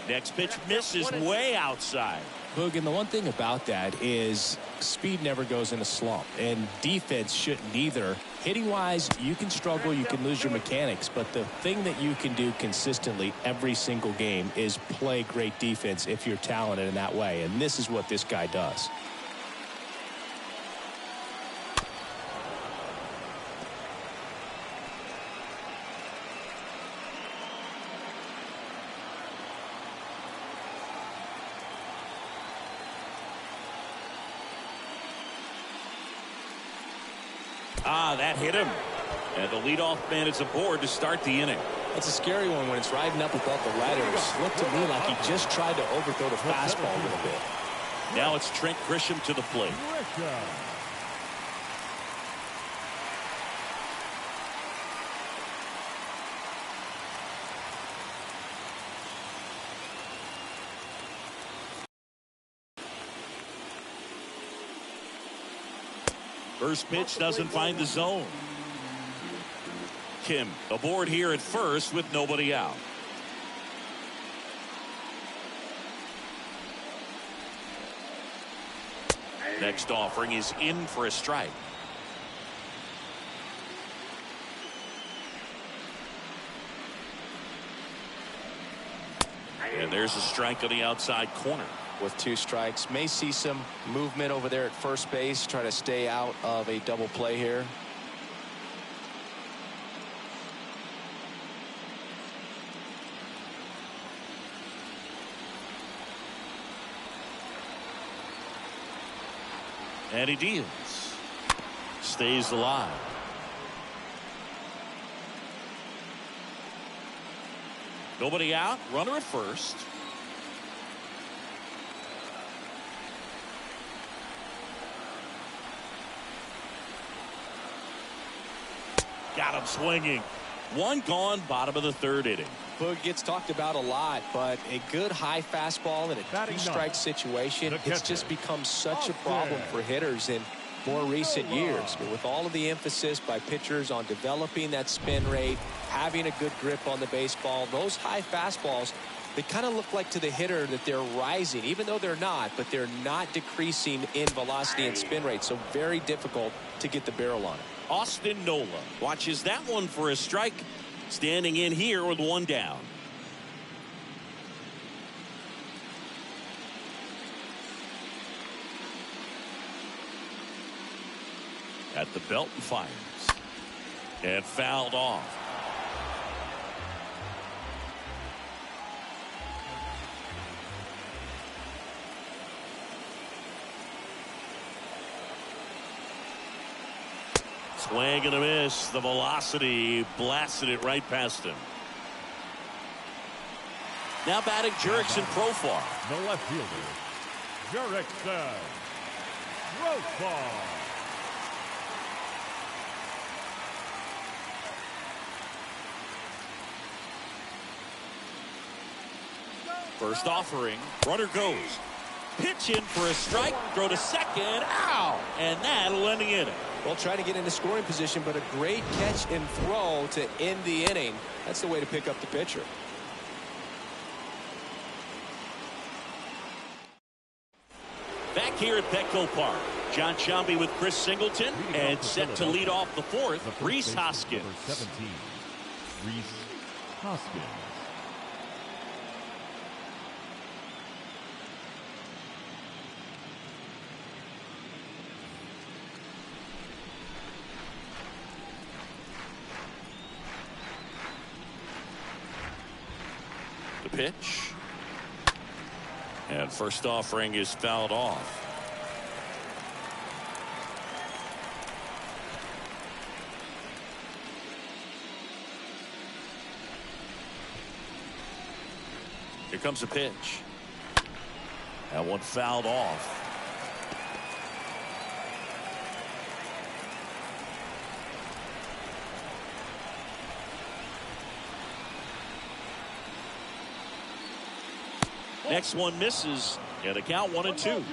Next pitch misses way outside. Boog, and the one thing about that is speed never goes in a slump, and defense shouldn't either. Hitting wise, you can struggle, you can lose your mechanics, but the thing that you can do consistently every single game is play great defense if you're talented in that way, and this is what this guy does. That hit him. And the leadoff man is aboard to start the inning. It's a scary one when it's riding up above the letters. Looked to me like he just tried to overthrow the fastball a little bit. Now it's Trent Grisham to the plate. First pitch doesn't find the zone. Kim aboard here at first with nobody out. Next offering is in for a strike. And there's a strike on the outside corner. With 2 strikes, may see some movement over there at first base, try to stay out of a double play here. And he deals. Stays alive. Nobody out. Runner at first. Got him swinging. One gone, bottom of the third inning. Boog gets talked about a lot, but a good high fastball in a 2-strike situation, it's just become such a problem for hitters in more recent years. But with all of the emphasis by pitchers on developing that spin rate, having a good grip on the baseball, those high fastballs, they kind of look like to the hitter that they're rising, even though they're not, but they're not decreasing in velocity and spin rate. So very difficult to get the barrel on it. Austin Nola watches that one for a strike. Standing in here with one down. At the belt and fires. And fouled off. Swing and a miss. The velocity blasted it right past him. Now batting Jurickson Profar. The left fielder, Jurickson Profar. First offering. Runner goes. Pitch in for a strike. Throw to second. Ow! And that'll end the inning. Well, trying to get into scoring position, but a great catch and throw to end the inning. That's the way to pick up the pitcher. Back here at Petco Park, John Sciambi with Chris Singleton, and set to lead off the fourth, Rhys Hoskins. Number 17, Rhys Hoskins. The pitch. And first offering is fouled off. Here comes the pitch. That one fouled off. Next one misses. And the count 1-2.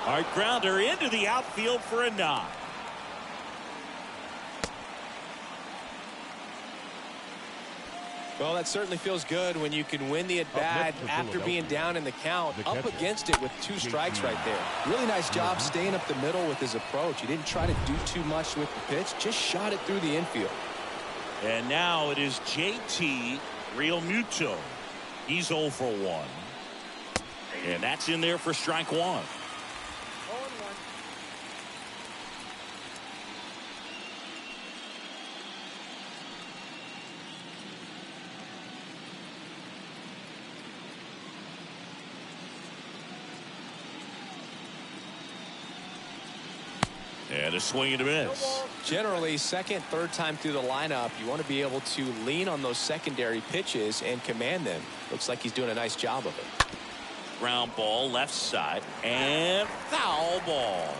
Hard grounder into the outfield for a knock. Well, that certainly feels good when you can win the at-bat after being down in the count, up against it with 2 strikes right there. Really nice job staying up the middle with his approach. He didn't try to do too much with the pitch, just shot it through the infield. And now it is JT Realmuto. He's 0 for 1. And that's in there for strike 1. And a swing and a miss. Generally, second, third time through the lineup, you want to be able to lean on those secondary pitches and command them. Looks like he's doing a nice job of it. Ground ball left side and foul ball.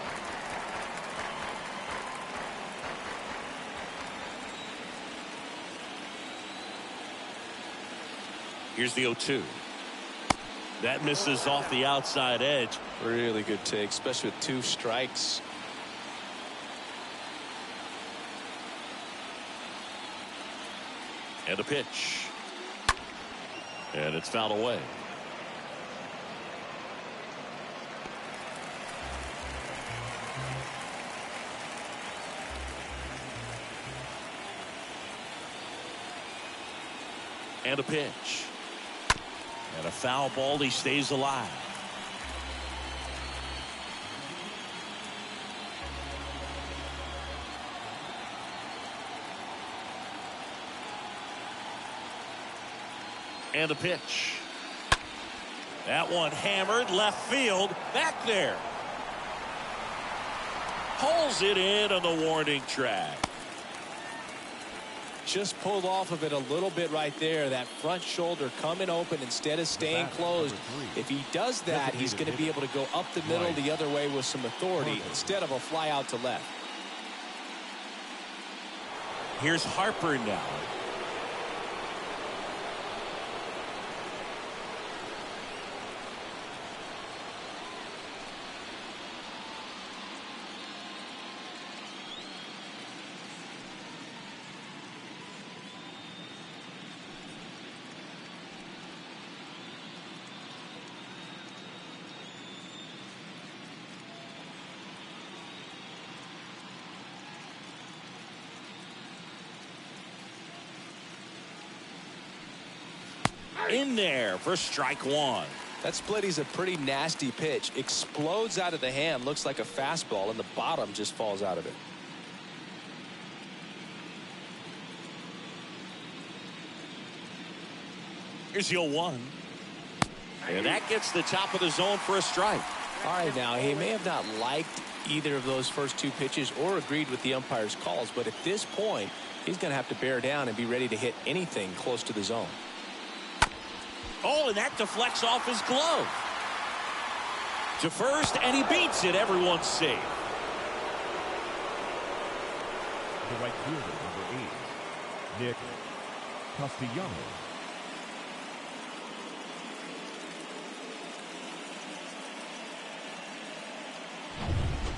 Here's the 0-2. That misses off the outside edge. Really good take, especially with 2 strikes. And a pitch. And it's fouled away. And a pitch. And a foul ball. He stays alive. And a pitch. That one hammered left field. Back there. Pulls it in on the warning track. Just pulled off of it a little bit right there. That front shoulder coming open instead of staying closed. If he does that, he's going to be able to go up the middle the other way with some authority instead of a fly out to left. Here's Harper now. In there for strike 1. That split is a pretty nasty pitch. Explodes out of the hand. Looks like a fastball, and the bottom just falls out of it. Here's the 0-1. And that gets the top of the zone for a strike. All right, now, he may have not liked either of those first 2 pitches or agreed with the umpire's calls, but at this point, he's going to have to bear down and be ready to hit anything close to the zone. Oh, and that deflects off his glove. To first, and he beats it. Everyone's safe. The right fielder, number 8, Nick Castellanos.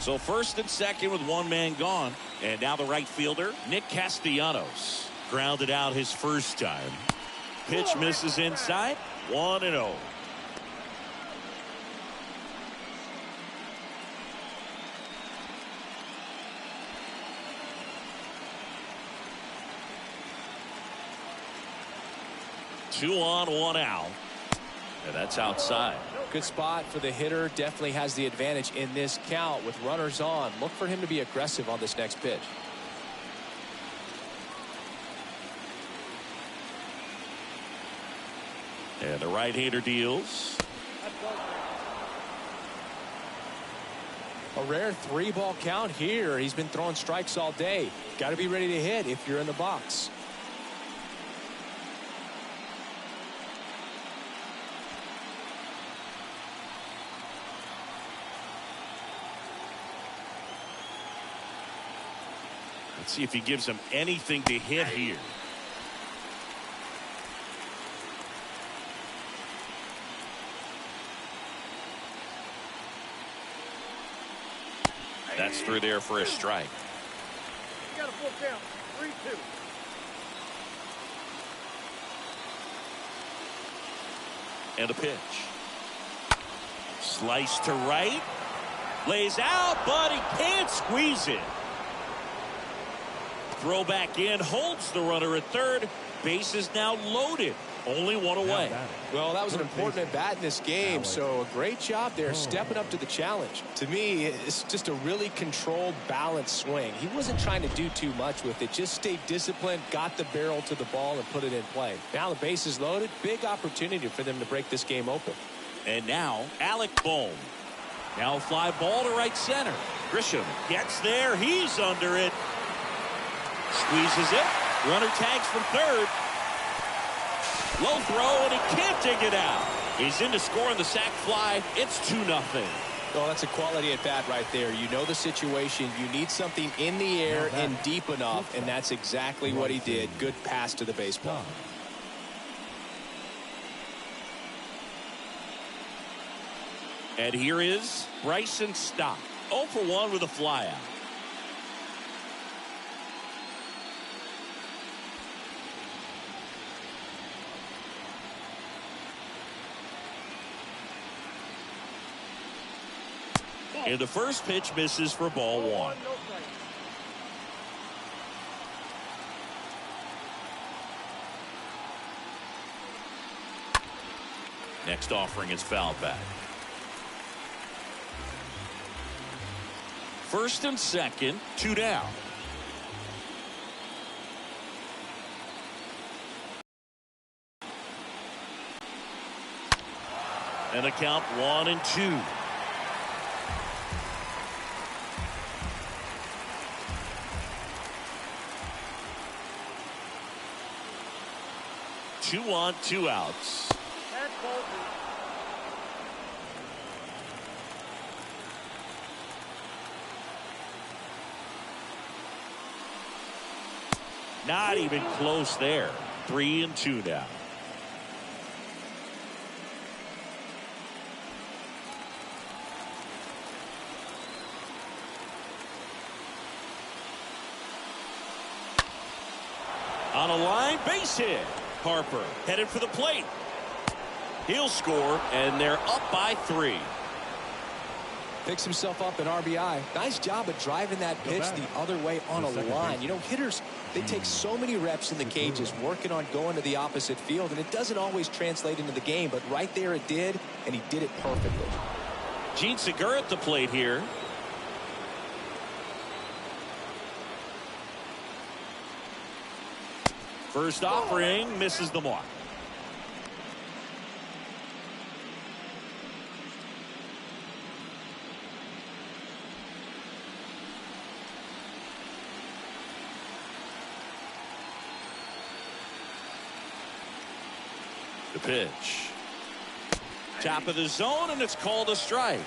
So first and second with one man gone. And now the right fielder, Nick Castellanos. Grounded out his first time. Pitch misses inside. 1-0. Two on, one out. And that's outside. Good spot for the hitter. Definitely has the advantage in this count with runners on. Look for him to be aggressive on this next pitch. And the right-hander deals. A rare 3-ball count here. He's been throwing strikes all day. Got to be ready to hit if you're in the box. Let's see if he gives him anything to hit here. That's through there for a strike. You got a full count. 3-2. And a pitch. Slice to right. Lays out, but he can't squeeze it. Throw back in, holds the runner at third. Base is now loaded. Only one away. Well, that was an important at bat in this game, so a great job there stepping up to the challenge. To me, it's just a really controlled, balanced swing. He wasn't trying to do too much with it. Just stayed disciplined, got the barrel to the ball, and put it in play. Now the base is loaded. Big opportunity for them to break this game open. And now, Alec Bohm. Now a fly ball to right center. Grisham gets there. He's under it. Squeezes it. Runner tags from third. Low throw, and he can't dig it out. He's in to score on the sac fly. It's 2-0. Oh, that's a quality at bat right there. You know the situation. You need something in the air and deep enough, and that's exactly what he did. Good pass to the baseball. And here is Bryson Stott. 0 for 1 with a flyout. And the first pitch misses for ball 1. Next offering is fouled back. First and second, 2 down. And a count 1-2. Two on, 2 outs. Not even close there. 3-2 now. On a line, base hit. Harper headed for the plate. He'll score, and they're up by 3. Picks himself up an RBI. Nice job of driving that pitch the other way on a line. You know, hitters, they take so many reps in the cages working on going to the opposite field, and it doesn't always translate into the game, but right there it did, and he did it perfectly. Gene Segura at the plate here. First offering misses the mark. The pitch. Top of the zone, and it's called a strike.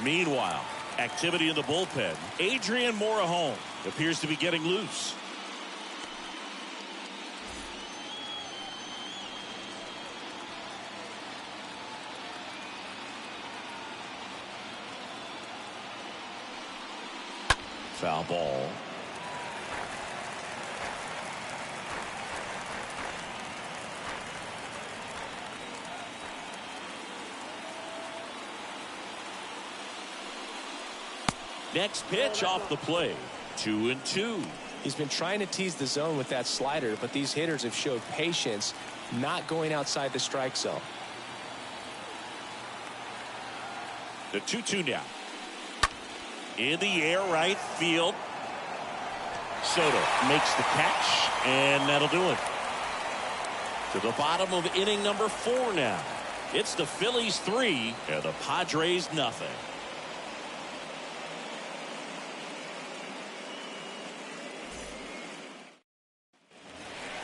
Meanwhile, activity in the bullpen. Adrian Morejon appears to be getting loose. Foul ball. Next pitch off the plate. 2-2. He's been trying to tease the zone with that slider, but these hitters have showed patience, not going outside the strike zone. The 2-2 now. In the air, right field. Soto makes the catch, and that'll do it. To the bottom of inning number 4 now. It's the Phillies 3 and the Padres nothing.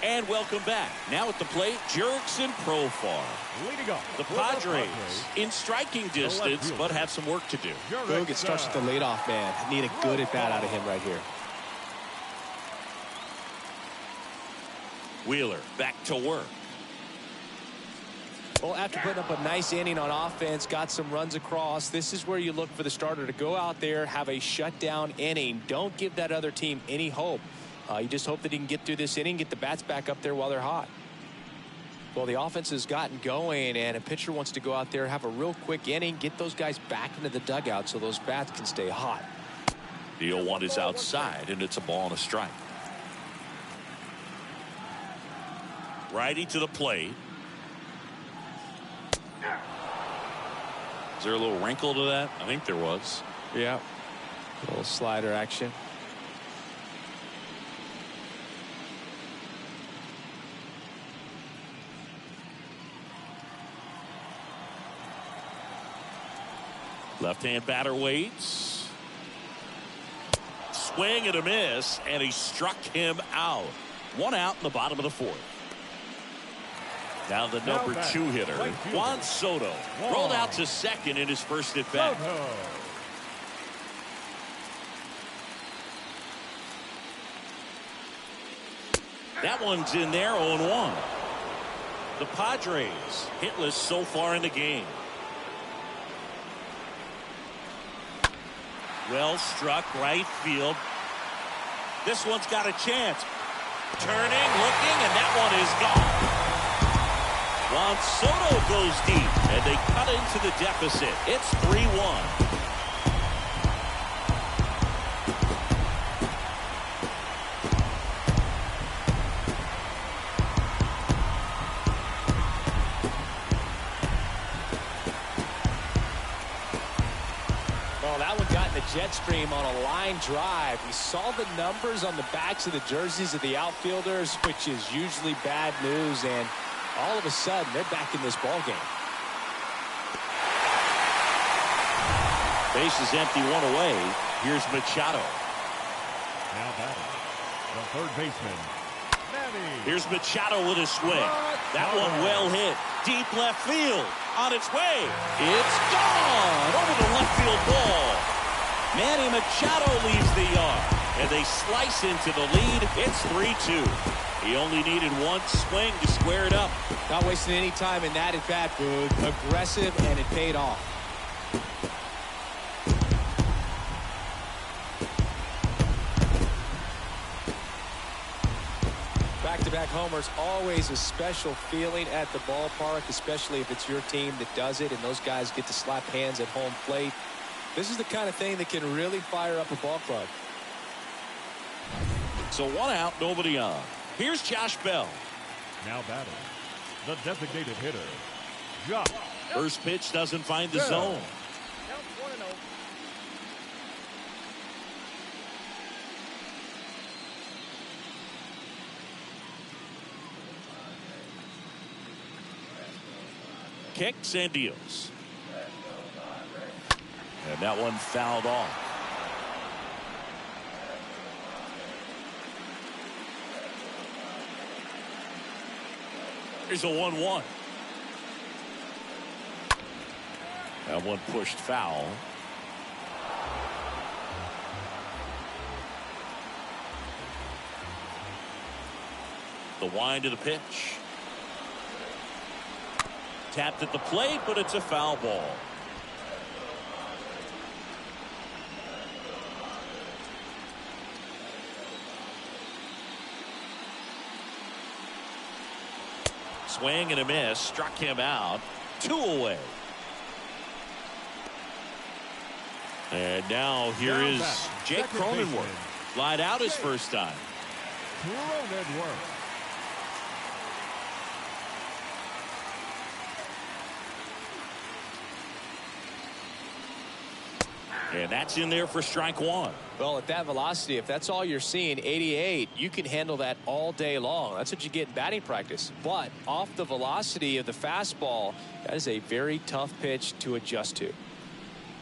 And welcome back. Now at the plate, Jurickson Profar. Leading off The Padres in striking distance, but have some work to do. Boog, it starts with the leadoff man. Need a good at bat out of him right here. Wheeler back to work. Well, after putting up a nice inning on offense, got some runs across, this is where you look for the starter to go out there, have a shutdown inning. Don't give that other team any hope. You just hope that he can get through this inning, get the bats back up there while they're hot. Well, the offense has gotten going, and a pitcher wants to go out there, have a real quick inning, get those guys back into the dugout so those bats can stay hot. The 0-1 is outside, and it's a ball and a strike. Righty to the plate. Is there a little wrinkle to that? I think there was. Yeah. A little slider action. Left-hand batter waits. Swing and a miss, and he struck him out. 1 out in the bottom of the 4th. Now the number 2 hitter, Juan Soto, rolled out to second in his first at bat. That one's in there, 0-1. The Padres hitless so far in the game. Well struck, right field. This one's got a chance. Turning, looking, and that one is gone. Juan Soto goes deep, and they cut into the deficit. It's 3-1. Jet stream on a line drive. We saw the numbers on the backs of the jerseys of the outfielders, which is usually bad news, and all of a sudden they're back in this ball game. Base is empty, 1 away. Here's Machado. Now batting, the third baseman, Manny. Here's Machado with a swing. That one well hit. Deep left field. On its way. It's gone. Over the left field wall. Manny Machado leaves the yard, and they slice into the lead. It's 3-2. He only needed 1 swing to square it up. Not wasting any time in that at bat, Boog. Aggressive, and it paid off. Back-to-back homers, always a special feeling at the ballpark, especially if it's your team that does it, and those guys get to slap hands at home plate. This is the kind of thing that can really fire up a ball club. So 1 out, nobody on. Here's Josh Bell. Now batting, the designated hitter, Josh. First pitch doesn't find the zone. Kicks and deals. And that one fouled off. Here's a 1-1. That one pushed foul. The wind to the pitch. Tapped at the plate, but it's a foul ball. Swing and a miss. Struck him out. 2 away. And now here is Jake Cronenworth. Lied out his first time. Cronenworth. And that's in there for strike 1. Well, at that velocity, if that's all you're seeing, 88, you can handle that all day long. That's what you get in batting practice. But off the velocity of the fastball, that is a very tough pitch to adjust to.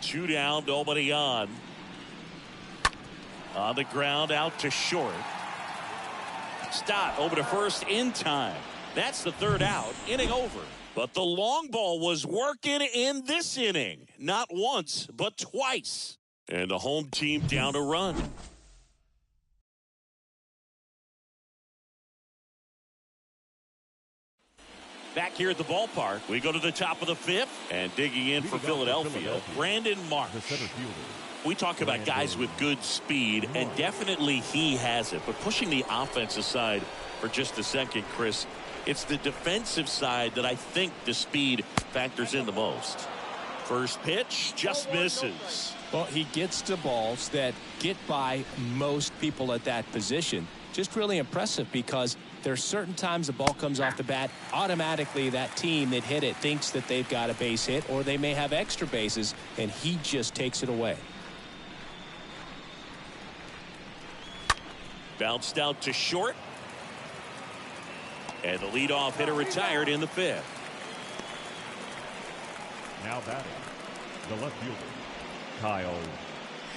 2 down, nobody on. On the ground, out to short. Stott over to first in time. That's the 3rd out. Inning over. But the long ball was working in this inning. Not once, but twice. And the home team down a run. Back here at the ballpark, we go to the top of the 5th. And digging in for Philadelphia, Brandon Marsh. We talk about guys with good speed, and definitely he has it. But pushing the offense aside for just a second, Chris, it's the defensive side that I think the speed factors in the most. First pitch just misses. Well, he gets to balls that get by most people at that position. Just really impressive because there's certain times the ball comes off the bat, automatically that team that hit it thinks that they've got a base hit, or they may have extra bases, and he just takes it away. Bounced out to short. And the leadoff hitter retired in the 5th. Now batting, the left fielder, Kyle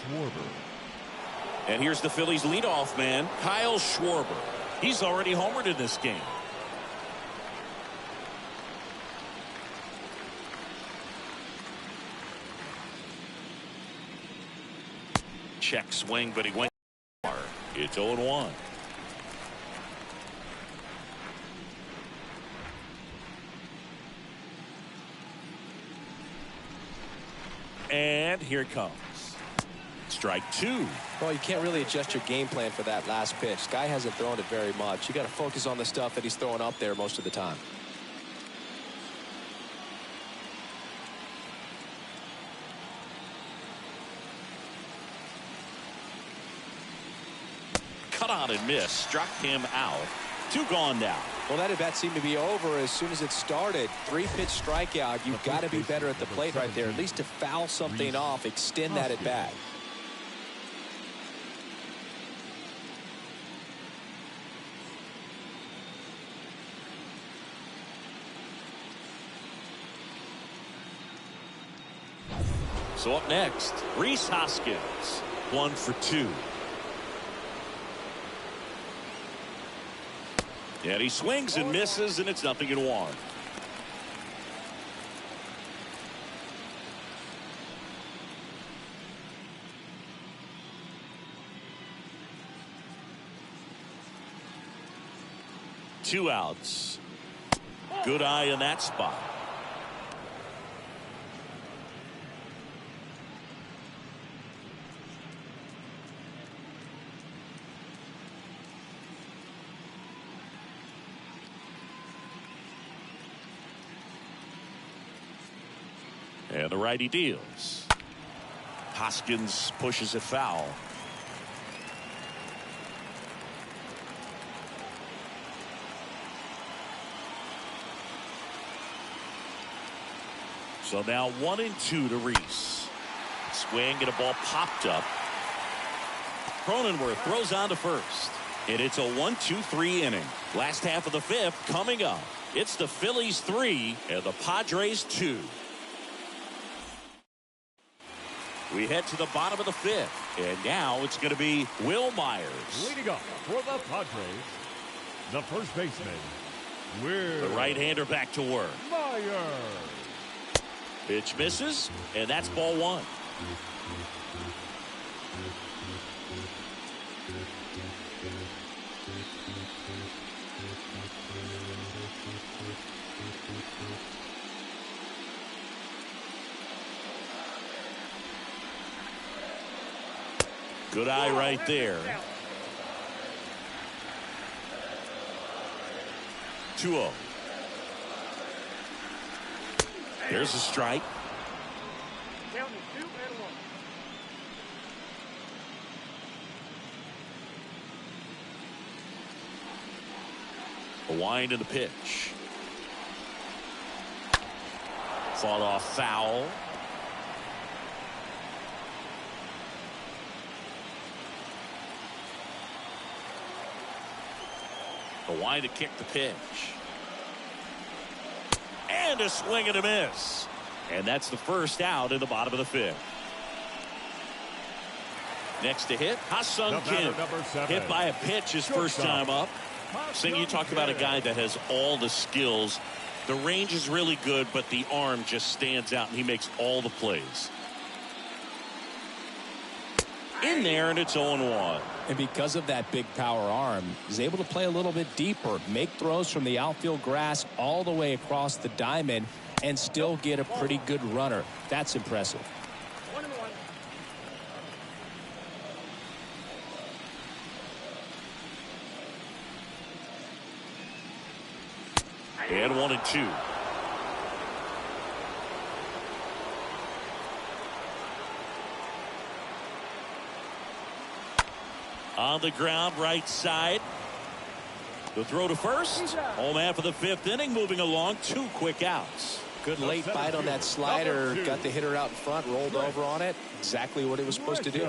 Schwarber. And here's the Phillies leadoff man, Kyle Schwarber. He's already homered in this game. Check swing, but he went far. It's 0-1. And here it comes. Strike 2. Well, you can't really adjust your game plan for that last pitch. Guy hasn't thrown it very much. You got to focus on the stuff that he's throwing up there most of the time. Cut on and miss. Struck him out. 2 gone now. Well, that at bat seemed to be over as soon as it started. 3-pitch strikeout. You've got to be better at the plate right there, at least to foul something off, extend that at bat. So up next, Rhys Hoskins. 1 for 2. And he swings and misses, and it's 0-1. Two outs. Good eye in that spot. And the righty deals. Hoskins pushes it foul. So now 1-2 to Rhys. Swing and a ball popped up. Cronenworth throws on to first. And it's a 1-2-3 inning. Last half of the 5th coming up. It's the Phillies 3 and the Padres 2. We head to the bottom of the 5th. And now it's going to be Will Myers. Leading up for the Padres, the first baseman, Will. The right-hander back to work. Myers. Pitch misses, and that's ball 1. Good eye right there. 2-0. There's a strike. Counting 2 and 1. A wind in the pitch. Fought off foul. A wind to kick the pitch. And a swing and a miss. And that's the first out in the bottom of the 5th. Next to hit, Ha-Sung Kim. Hit by a pitch his first time up. Sing, you talk about a guy that has all the skills. The range is really good, but the arm just stands out, and he makes all the plays. In there, and it's 0-1. And because of that big power arm, he's able to play a little bit deeper, make throws from the outfield grass all the way across the diamond, and still get a pretty good runner. That's impressive. 1 and 1. And 1-2. On the ground, right side. The throw to first. Home half of the 5th inning, moving along. 2 quick outs. Good late bite on that slider. Got the hitter out in front, rolled over on it. Exactly what he was supposed to do.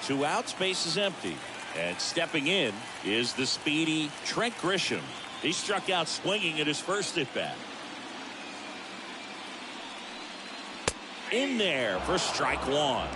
2 outs, base is empty. And stepping in is the speedy Trent Grisham. He struck out swinging at his first at bat. In there for strike 1.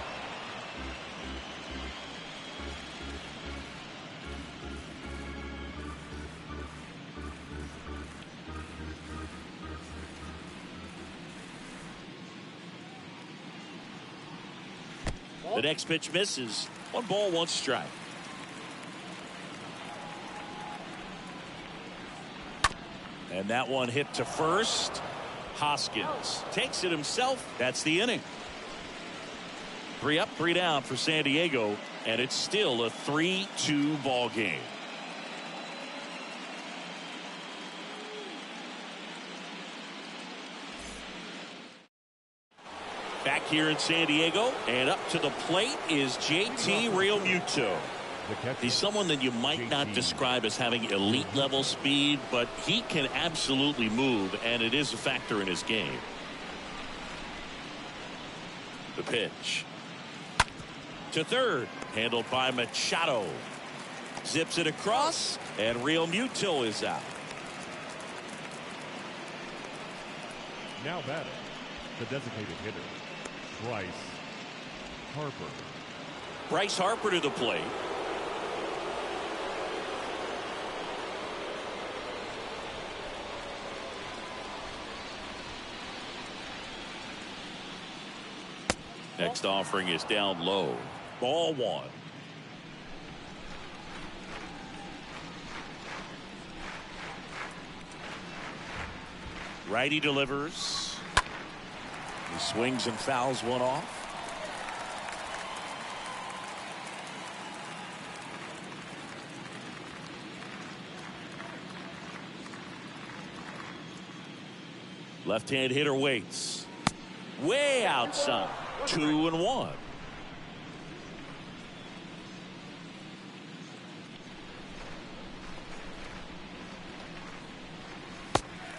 The next pitch misses. 1 ball, 1 strike. And that one hit to first. Hoskins takes it himself. That's the inning. 3 up, 3 down for San Diego, and it's still a 3-2 ball game. Back here in San Diego, and up to the plate is JT Realmuto. He's someone that you might not describe as having elite level speed, but he can absolutely move, and it is a factor in his game. The pitch to third, handled by Machado. Zips it across, and Realmuto is out. Now batting, the designated hitter, Bryce Harper. Bryce Harper to the plate. Next offering is down low. Ball 1. Righty delivers. He swings and fouls one off. Left-hand hitter waits. Way outside. 2-1.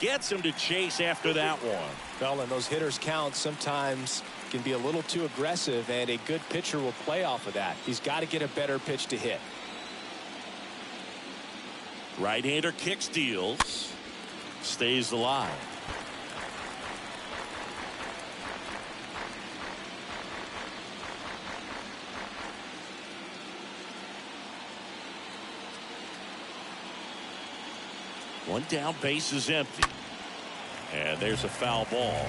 Gets him to chase after that one. Well, and those hitters count sometimes can be a little too aggressive, and a good pitcher will play off of that. He's got to get a better pitch to hit. Right-hander kicks, deals, stays alive. One down, base is empty. And there's a foul ball.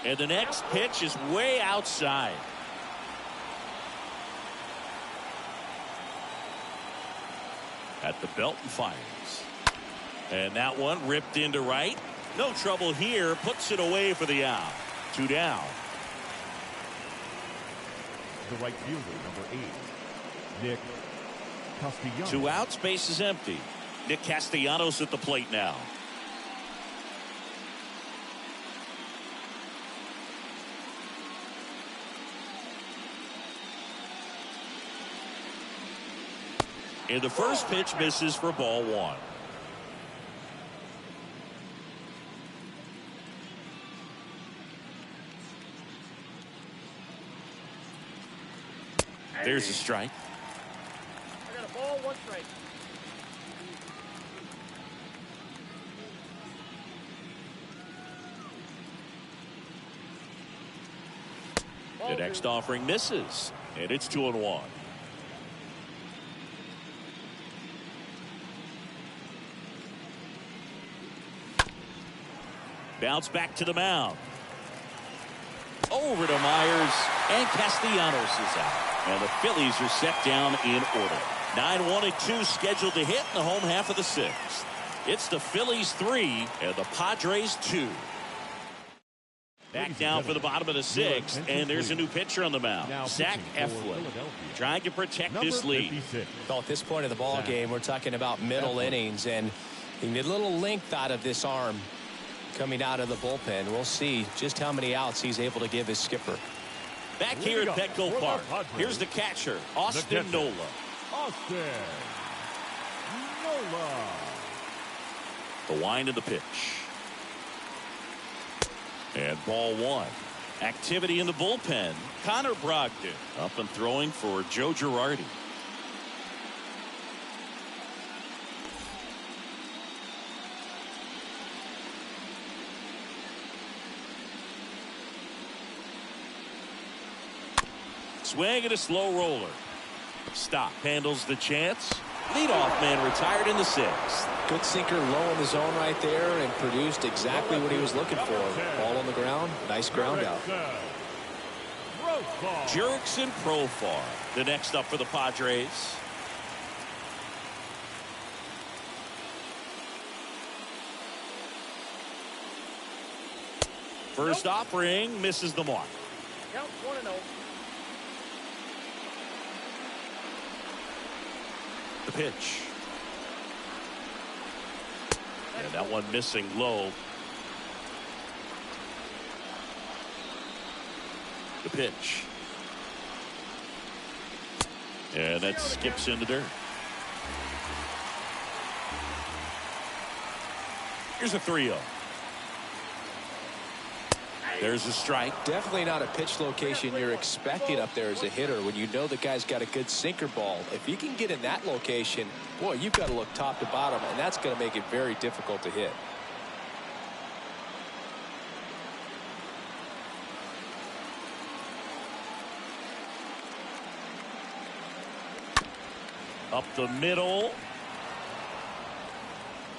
And the next pitch is way outside. At the belt and fires. And that one ripped into right. No trouble here. Puts it away for the out. 2 down. the right fielder, number 8, Nick Castellanos. 2 outs, base is empty. Nick Castellanos at the plate now. And the first pitch misses for ball 1. There's a strike. I got a ball, 1 strike. The next offering misses, and it's 2-1. Bounce back to the mound. Over to Myers, and Castellanos is out. And the Phillies are set down in order. 9-1-2 scheduled to hit in the home half of the 6th. It's the Phillies 3 and the Padres 2. Back down for the bottom of the 6th, and there's a new pitcher on the mound, Zach Eflin, trying to protect this lead. Well, at this point of the ball game, we're talking about middle innings, and you need a little length out of this arm coming out of the bullpen. We'll see just how many outs he's able to give his skipper. Back here at Petco Park, here's the catcher, Austin Nola. Austin Nola. The wind of the pitch. And ball 1. Activity in the bullpen. Connor Brogdon up and throwing for Joe Girardi. Swing and a slow roller. Stop handles the chance. Leadoff man retired in the 6th. Good sinker low in the zone right there and produced exactly what he was looking for. Ball on the ground. Nice ground out. Jurickson Profar, the next up for the Padres. First offering misses the mark. Count 1-0. The pitch. And that one missing low. The pitch. And that skips into dirt. Here's a 3-0. There's a strike. Definitely not a pitch location you're expecting up there as a hitter when you know the guy's got a good sinker ball. If you can get in that location, boy, you've got to look top to bottom, and that's going to make it very difficult to hit. Up the middle.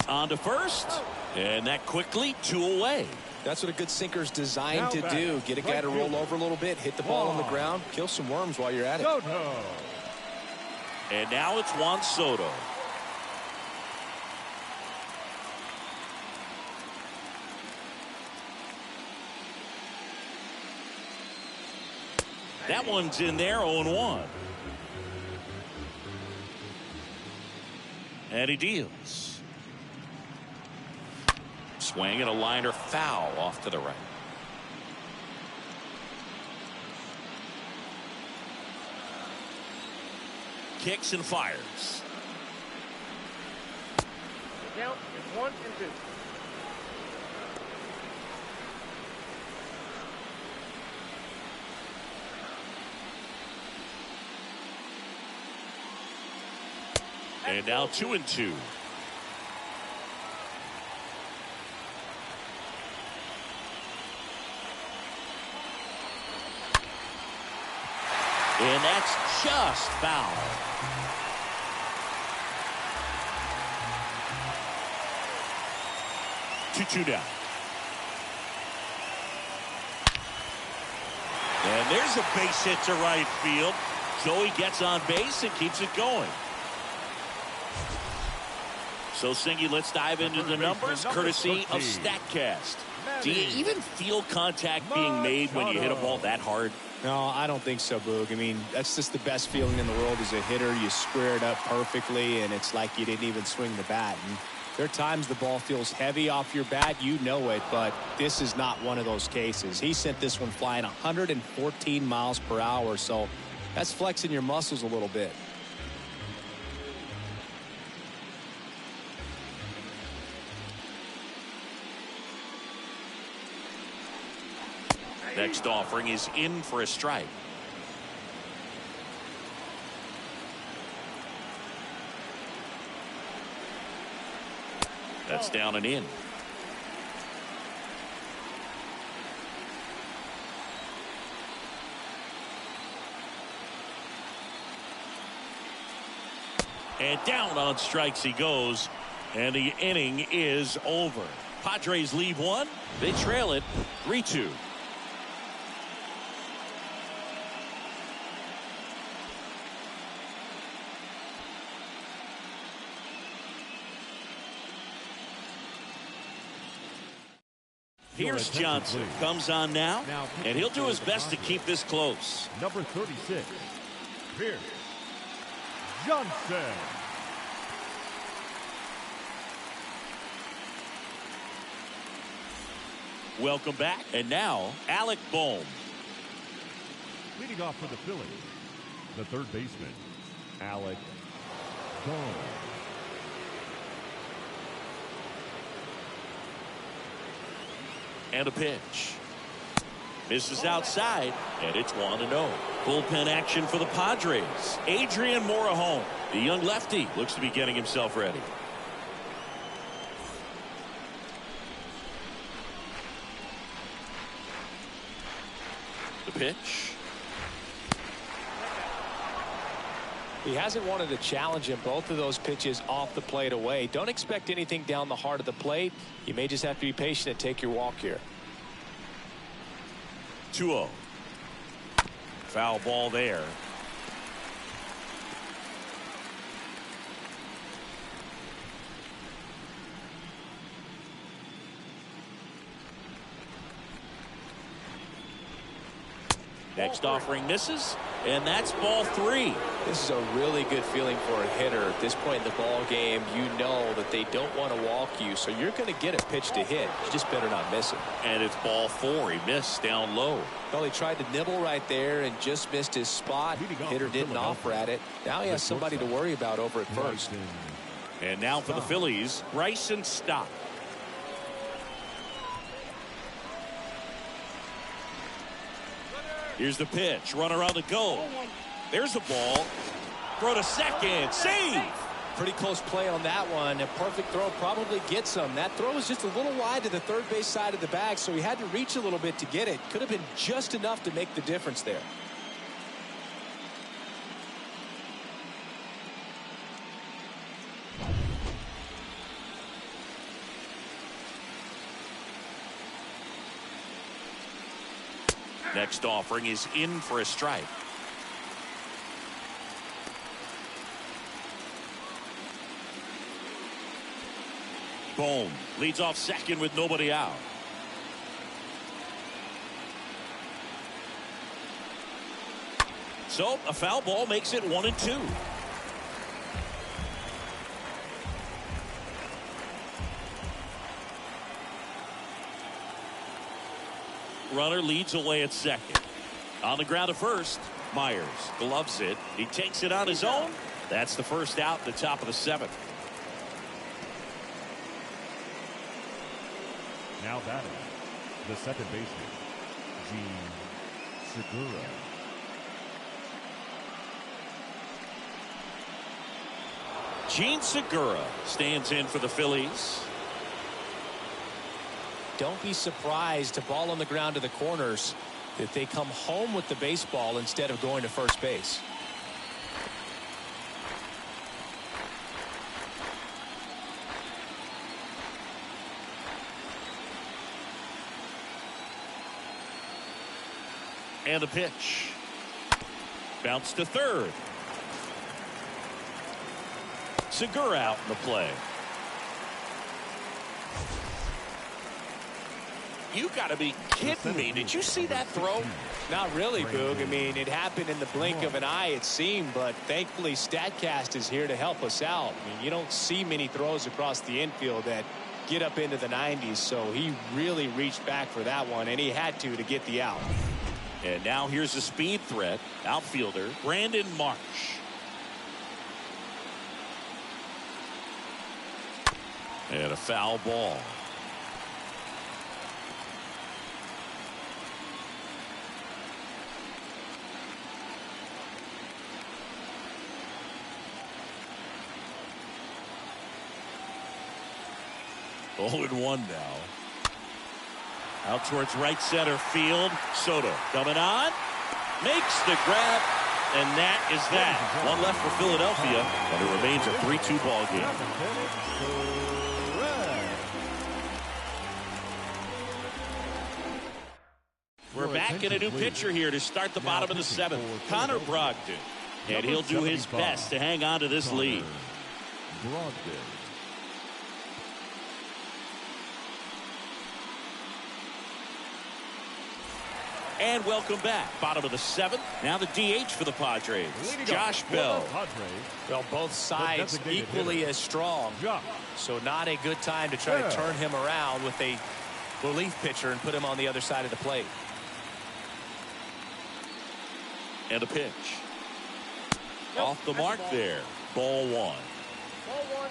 On to first. And that quickly 2 away. That's what a good sinker's designed to do. Get a guy to roll over a little bit, hit the ball on the ground, kill some worms while you're at it. And now it's Juan Soto. That one's in there, 0-1. And he deals. Swing and a liner foul off to the right. Kicks and fires. The count is 1-2. And now 2-2. And that's just foul. Two down. And there's a base hit to right field. So he gets on base and keeps it going. So, Singy, let's dive into the numbers courtesy of StatCast. Do you even feel contact being made when you hit a ball that hard? No, I don't think so, Boog. I mean, that's just the best feeling in the world as a hitter. You square it up perfectly, and it's like you didn't even swing the bat. And there are times the ball feels heavy off your bat. You know it, but this is not one of those cases. He sent this one flying 114 miles per hour, so that's flexing your muscles a little bit. Next offering is in for a strike. That's down and in. And down on strikes he goes, and the inning is over. Padres leave one. They trail it 3-2. Here's Johnson. Comes on now, and he'll do his best to keep this close. Number 36, Pierce Johnson. Welcome back. And now, Alec Bohm. Leading off for the Phillies, the third baseman, Alec Bohm. And a pitch. Misses outside, and it's 1-0. Bullpen action for the Padres. Adrian Morejon, the young lefty, looks to be getting himself ready. The pitch. He hasn't wanted to challenge him. Both of those pitches off the plate away. Don't expect anything down the heart of the plate. You may just have to be patient and take your walk here. 2-0. Foul ball there. Next offering misses, and that's ball 3. This is a really good feeling for a hitter. At this point in the ball game, you know that they don't want to walk you, so you're going to get a pitch to hit. You just better not miss it. And it's ball 4. He missed down low. Well, he tried to nibble right there and just missed his spot. Hitter didn't offer at it. Now he has somebody to worry about over at first. And now for the Phillies, Bryson Stott. Here's the pitch. Runner on the go. There's the ball. Throw to second. Save. Pretty close play on that one. A perfect throw probably gets him. That throw was just a little wide to the third base side of the bag, so he had to reach a little bit to get it. Could have been just enough to make the difference there. Next offering is in for a strike. Bohm leads off second with nobody out. So a foul ball makes it 1-2. Runner leads away at second. On the ground at first, Myers gloves it. He takes it on his own. That's the first out at the top of the 7th. Now batting, the second baseman, Segura. Gene Segura stands in for the Phillies. Don't be surprised to ball on the ground to the corners that they come home with the baseball instead of going to first base. And a pitch. Bounce to third. Segura out in the play. You got to be kidding me. Did you see that throw? Not really, Boog. I mean, it happened in the blink of an eye, it seemed, but thankfully StatCast is here to help us out. I mean, you don't see many throws across the infield that get up into the 90s, so he really reached back for that one, and he had to get the out. And now here's a speed threat. Outfielder Brandon Marsh. And a foul ball. Oh, and 1 now. Out towards right center field. Soto coming on. Makes the grab. And that is that. One left for Philadelphia. And it remains a 3-2 ball game. We're back in a new pitcher here to start the bottom of the 7th. Connor Brogdon. And he'll do his best to hang on to this lead. And welcome back. Bottom of the 7th. Now the DH for the Padres. Josh Bell. Well, both sides equally as strong. So not a good time to try to turn him around with a relief pitcher and put him on the other side of the plate. And a pitch. Off the mark there. Ball 1. Ball 1,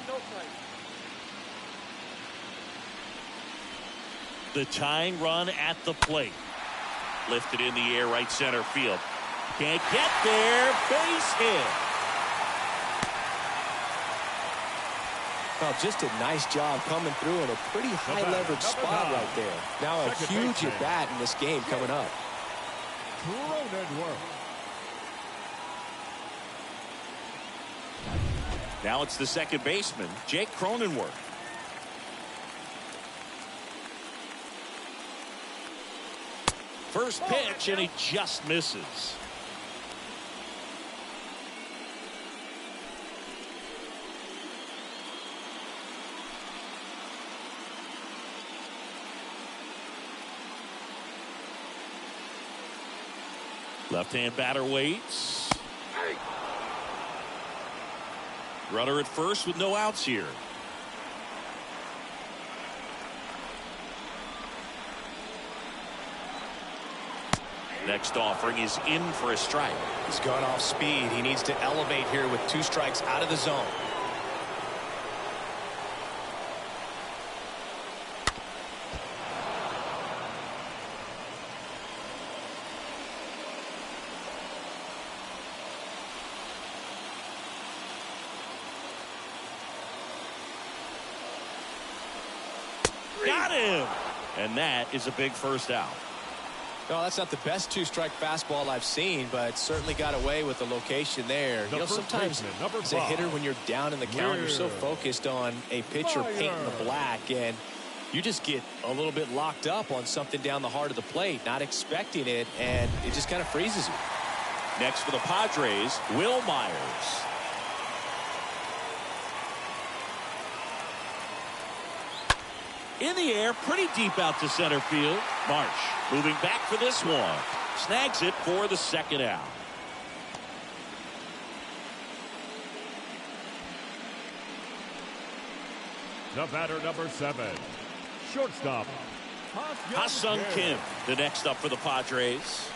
no strike. The tying run at the plate. Lifted in the air, right center field. Can't get there. Base hit. Well, just a nice job coming through in a pretty high leverage spot right there. Now a huge at bat in this game coming up. Now it's the second baseman, Jake Cronenworth. First pitch, and he just misses. Left-hand batter waits. Runner at first with no outs here. Next offering is in for a strike. He's gone off speed. He needs to elevate here with 2 strikes out of the zone. Got him! And that is a big first out. No, that's not the best 2-strike fastball I've seen, but certainly got away with the location there. You know, sometimes as a hitter, when you're down in the count, you're so focused on a pitcher painting the black, and you just get a little bit locked up on something down the heart of the plate, not expecting it, and it just kind of freezes you. Next for the Padres, Will Myers. In the air, pretty deep out to center field. Marsh moving back for this one. Snags it for the second out. The batter, number 7, shortstop, Ha-Sung Kim, the next up for the Padres.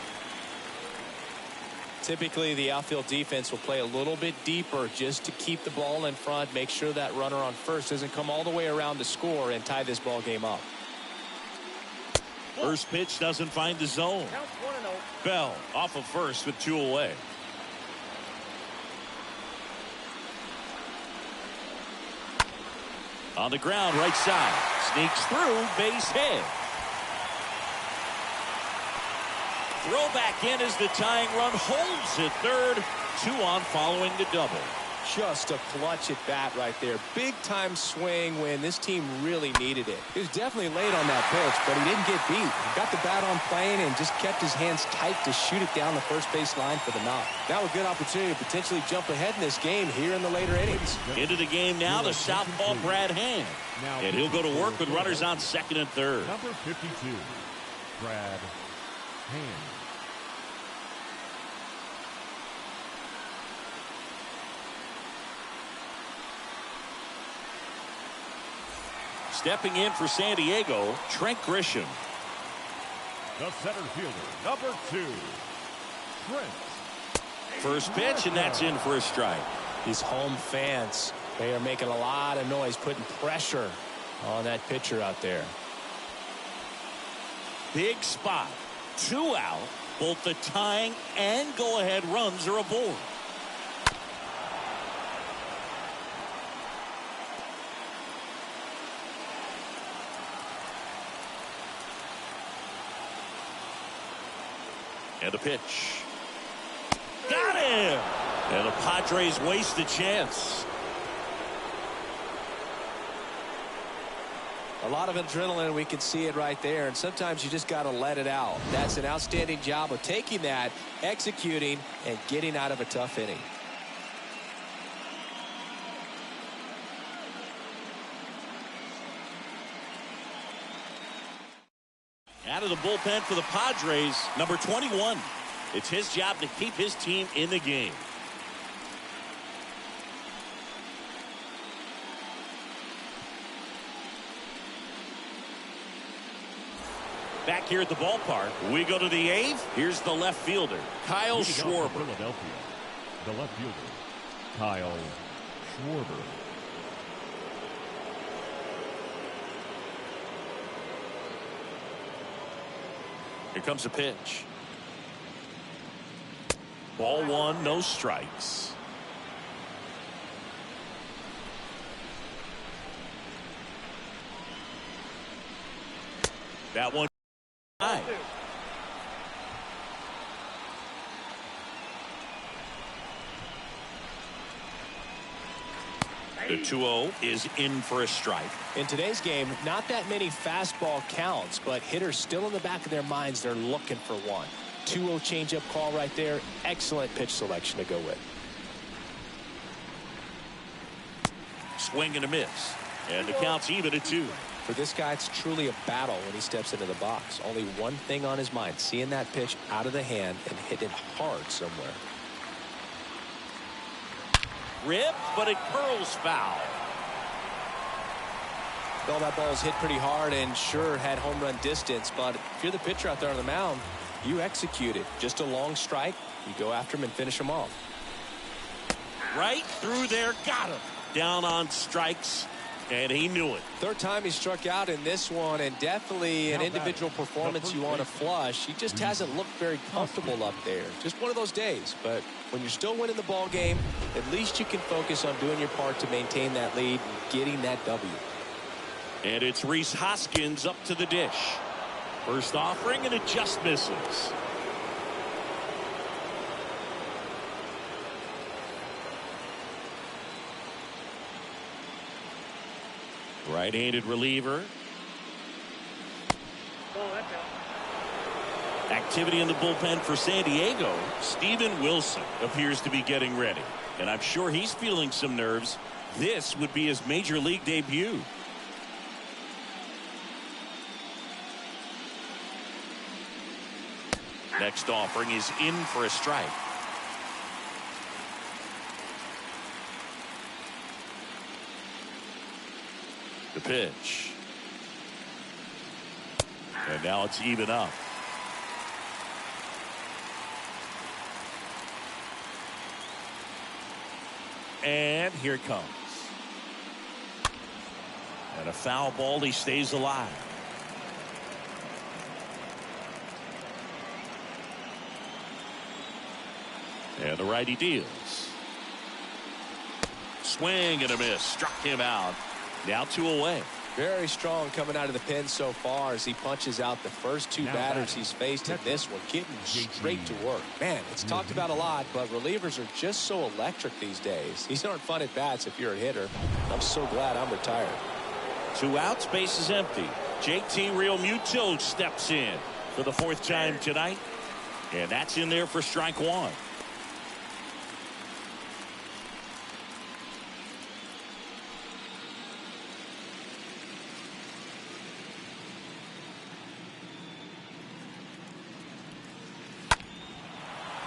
Typically, the outfield defense will play a little bit deeper just to keep the ball in front, make sure that runner on first doesn't come all the way around to score and tie this ball game up. First pitch doesn't find the zone. Count 1-0. Bell off of first with 2 away. On the ground, right side. Sneaks through, base hit. Throw back in as the tying run holds at third. 2 on following the double. Just a clutch at bat right there. Big time swing when this team really needed it. He was definitely late on that pitch, but he didn't get beat. He got the bat on plane and just kept his hands tight to shoot it down the first base line for the knock. Now a good opportunity to potentially jump ahead in this game here in the later innings. Into the game now, the southpaw Brad Hand. And he'll go to work with runners on second and third. Number 52, Brad Hand. Stepping in for San Diego, Trent Grisham. The center fielder, number 2, Trent. First pitch, and that's in for a strike. These home fans, they are making a lot of noise, putting pressure on that pitcher out there. Big spot. 2 out. Both the tying and go-ahead runs are aboard. And a pitch. Got him! And the Padres waste a chance. A lot of adrenaline, we can see it right there, and sometimes you just got to let it out. That's an outstanding job of taking that, executing, and getting out of a tough inning. Out of the bullpen for the Padres, number 21. It's his job to keep his team in the game. Back here at the ballpark, we go to the 8th. Here's the left fielder, Kyle Schwarber. Philadelphia, the left fielder, Kyle Schwarber. Here comes a pitch. Ball 1, no strikes. That one. High. The 2-0 is in for a strike. In today's game, not that many fastball counts, but hitters still in the back of their minds, they're looking for one. 2-0 changeup call right there. Excellent pitch selection to go with. Swing and a miss. And the count's even at 2. For this guy, it's truly a battle when he steps into the box. Only one thing on his mind, seeing that pitch out of the hand and hit it hard somewhere. Rip, but it curls foul. Well, that ball's hit pretty hard and sure had home run distance, but if you're the pitcher out there on the mound, you execute it. Just a long strike, you go after him and finish him off. Right through there, got him. Down on strikes, and he knew it. Third time he struck out in this one, and definitely an individual performance you want to flush. He just hasn't looked very comfortable up there. Just one of those days, but when you're still winning the ball game, at least you can focus on doing your part to maintain that lead and getting that W. And it's Rhys Hoskins up to the dish. First offering, and it just misses. Right-handed reliever. Activity in the bullpen for San Diego. Steven Wilson appears to be getting ready. And I'm sure he's feeling some nerves. This would be his major league debut. Next offering is in for a strike. The pitch. And now it's even up. And here it comes. And a foul ball, he stays alive. And the righty deals. Swing and a miss. Struck him out. Now 2 away. Very strong coming out of the pen so far as he punches out the first two batters he's faced in this one, getting straight to work. Man, it's talked about a lot, but relievers are just so electric these days. These aren't fun at bats if you're a hitter. I'm so glad I'm retired. 2 outs, base is empty. JT Realmuto steps in for the 4th time tonight, and that's in there for strike 1.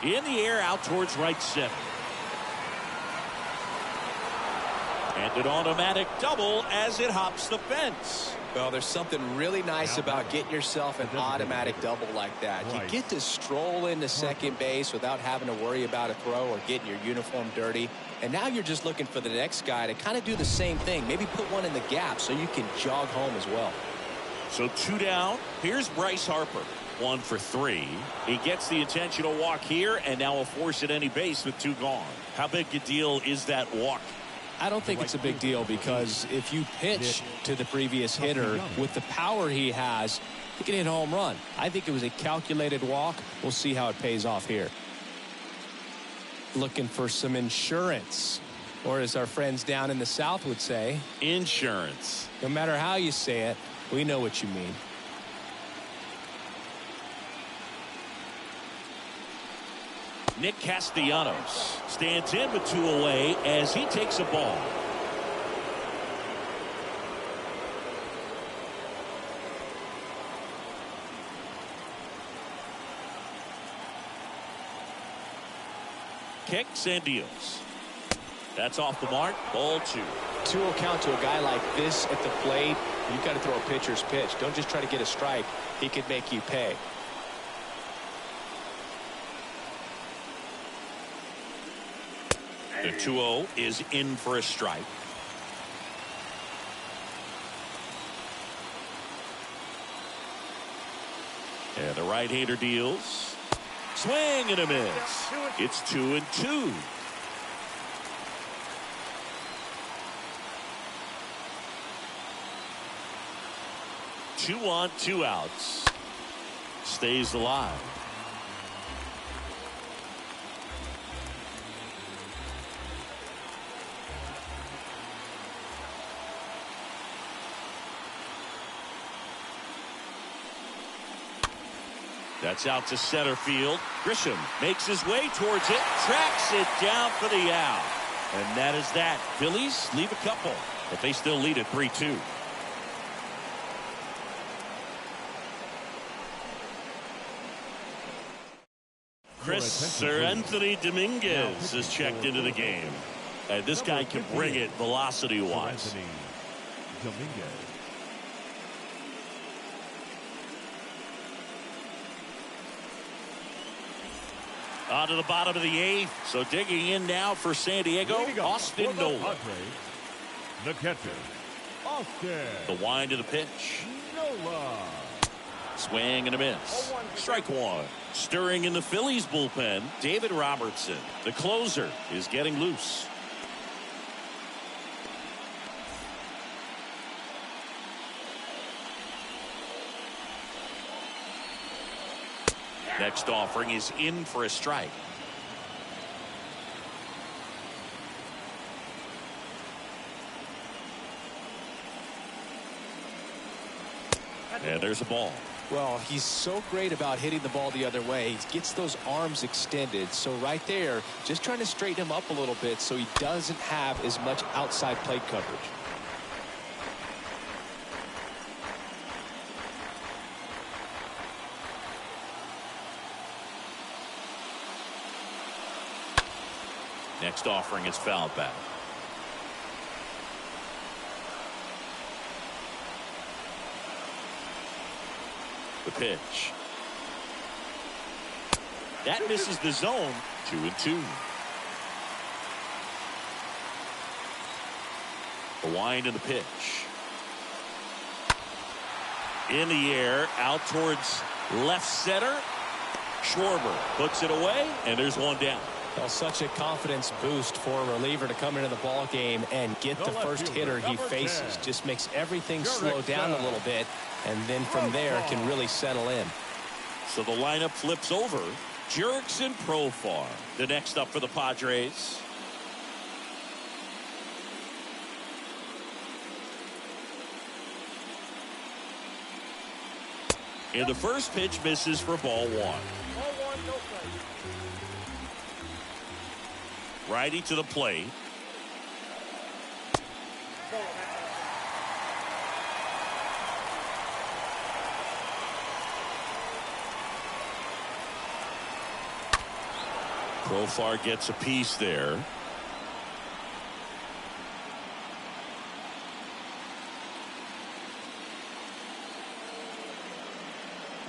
In the air, out towards right center. And an automatic double as it hops the fence. Well, there's something really nice about getting yourself an automatic double like that. You get to stroll into second base without having to worry about a throw or getting your uniform dirty. And now you're just looking for the next guy to kind of do the same thing. Maybe put one in the gap so you can jog home as well. So 2 down. Here's Bryce Harper. 1 for 3. He gets the intentional walk here, and now a force at any base with 2 gone. How big a deal is that walk? I don't think it's a big deal, because if you pitch to the previous hitter with the power he has, he can hit a home run. I think it was a calculated walk. We'll see how it pays off here. Looking for some insurance, or as our friends down in the South would say, insurance. No matter how you say it, we know what you mean. Nick Castellanos stands in with 2 away as he takes a ball. Kicks and deals. That's off the mark. Ball 2. 2-0 count to a guy like this at the plate. You've got to throw a pitcher's pitch. Don't just try to get a strike. He could make you pay. The 2-0 is in for a strike. And the right-hander deals. Swing and a miss. It's 2-2. Two on, 2 outs. Stays alive. That's out to center field. Grisham makes his way towards it, tracks it down for the out. And that is that. Phillies leave a couple, but they still lead at 3-2. Sir Anthony Dominguez is checked into the game. And this guy can bring it velocity-wise. On to the bottom of the 8th. So digging in now for San Diego, Austin Nola. The catcher, Austin. The wind of the pitch. Nola. Swing and a miss. Strike 1. Stirring in the Phillies bullpen, David Robertson. The closer is getting loose. Next offering is in for a strike. And there's a ball. Well, he's so great about hitting the ball the other way. He gets those arms extended. So right there, just trying to straighten him up a little bit so he doesn't have as much outside plate coverage. Next offering is fouled back. The pitch. That misses the zone. 2-2. The wind and the pitch. In the air, out towards left center. Schwarber puts it away, and there's one down. Well, such a confidence boost for a reliever to come into the ball game and get the first hitter he faces. Just makes everything slow down a little bit, and then from there can really settle in. So the lineup flips over. Jurickson, Profar, the next up for the Padres. And the first pitch misses for ball 1. Ball 1, no strike. Righty to the plate. Profar gets a piece there.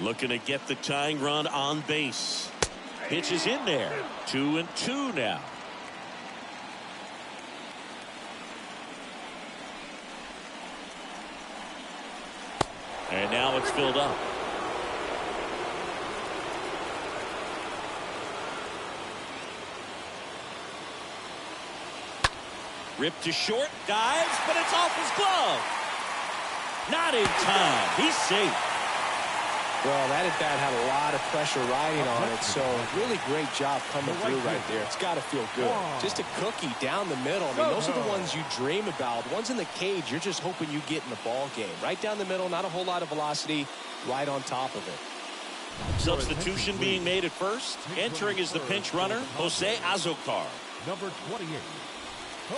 Looking to get the tying run on base. Pitch is in there. 2-2 now. And now it's filled up. Ripped to short, dives, but it's off his glove. Not in time. He's safe. Well, that at bat had a lot of pressure riding on it, so really great job coming through right there. It's got to feel good. Just a cookie down the middle. I mean, those are the ones you dream about. The ones in the cage, you're just hoping you get in the ball game. Right down the middle, not a whole lot of velocity, right on top of it. Substitution being made at first. Entering is the pinch runner, Jose Azocar. Number 28.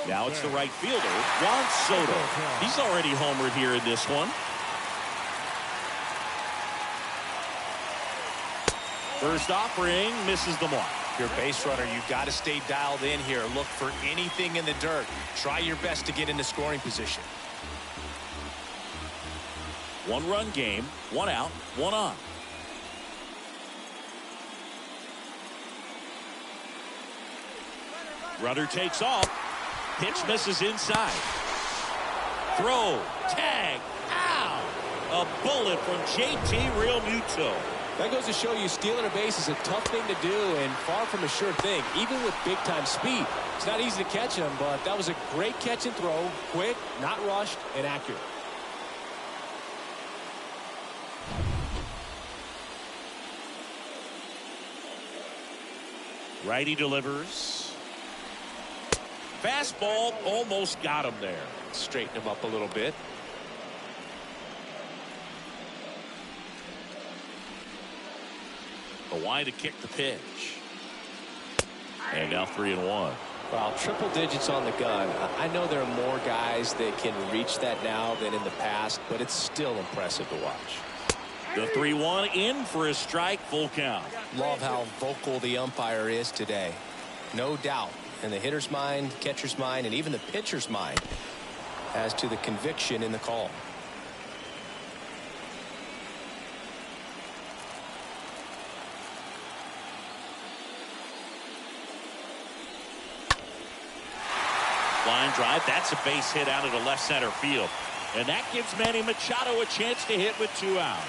Now it's the right fielder, Juan Soto. He's already homered here in this one. First offering misses the mark. Your base runner, you've got to stay dialed in here. Look for anything in the dirt. Try your best to get into scoring position. 1-run game, 1 out, 1 on. Runner takes off. Pitch misses inside. Throw, tag, ow! A bullet from JT Realmuto. That goes to show you stealing a base is a tough thing to do and far from a sure thing, even with big-time speed. It's not easy to catch him, but that was a great catch and throw. Quick, not rushed, and accurate. Righty delivers. Fastball almost got him there. Straighten him up a little bit. Away to kick the pitch. And now 3-1. Well, triple digits on the gun. I know there are more guys that can reach that now than in the past, but it's still impressive to watch. The 3-1 in for a strike, full count. Love how vocal the umpire is today. No doubt in the hitter's mind, catcher's mind, and even the pitcher's mind as to the conviction in the call. Line drive, that's a base hit out of the left center field. And that gives Manny Machado a chance to hit with 2 out.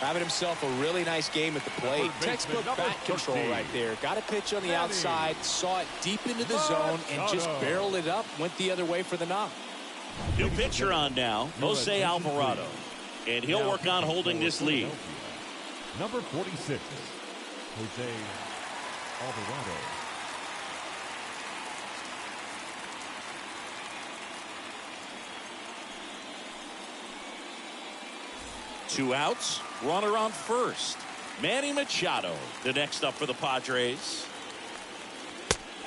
Having himself a really nice game at the plate. Textbook bat control right there. Got a pitch on the outside, saw it deep into the zone, and just barreled it up, went the other way for the knock. New pitcher on now, Jose Alvarado. And he'll work on holding this lead. Number 46, Jose Alvarado. Two outs, runner on first. Manny Machado, the next up for the Padres.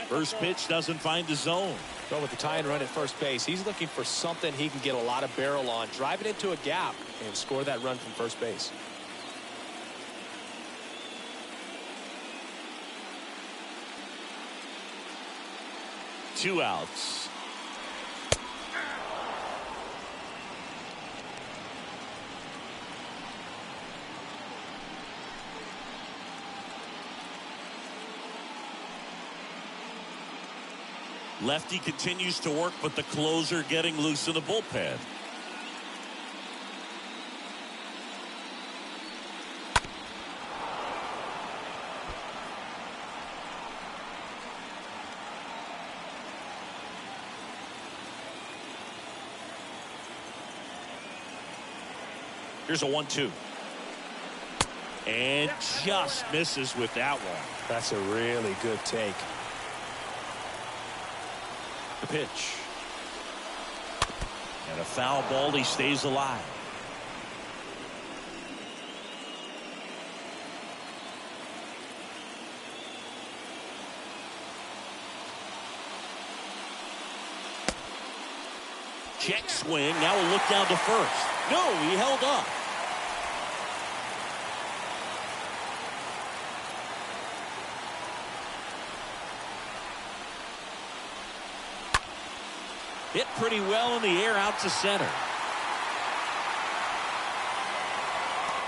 First pitch doesn't find the zone. But with the tying run at first base, he's looking for something he can get a lot of barrel on, drive it into a gap, and score that run from first base. Two outs. Lefty continues to work, but the closer getting loose in the bullpen. Here's a 1-2. And just misses with that one. That's a really good take. The pitch. And a foul ball. He stays alive. Check swing. Now we'll look down to first. No, he held up. Hit pretty well in the air out to center.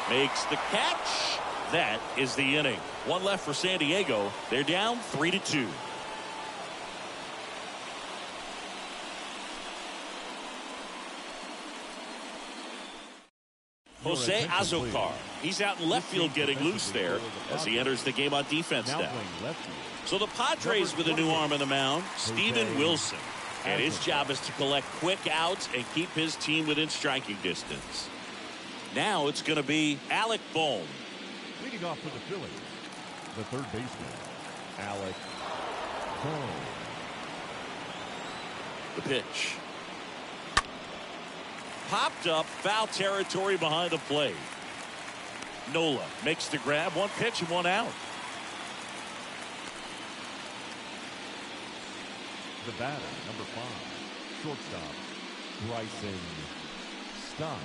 Makes the catch. That is the inning. One left for San Diego. They're down 3-2. Jose Azocar. He's out in left field getting loose there as he enters the game on defense now. So the Padres with a new arm on the mound, Steven Wilson. And his job is to collect quick outs and keep his team within striking distance. Now it's going to be Alec Bohm. Leading off for the Phillies, the third baseman, Alec Bohm. The pitch. Popped up, foul territory behind the plate. Nola makes the grab, one pitch and one out. The batter, number 5, shortstop, Bryson Stott.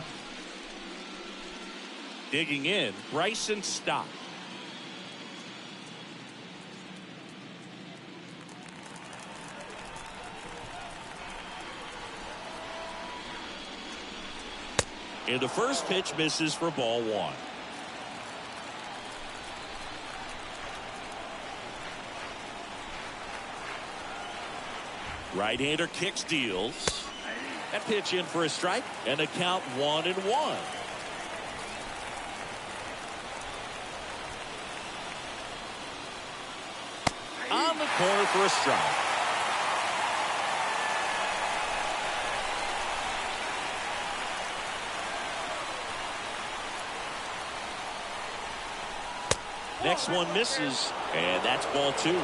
Digging in, Bryson Stott. And the first pitch misses for ball 1. Right-hander kicks, deals. That pitch in for a strike, and a count 1-1. On the corner for a strike. Next one misses, and that's ball 2.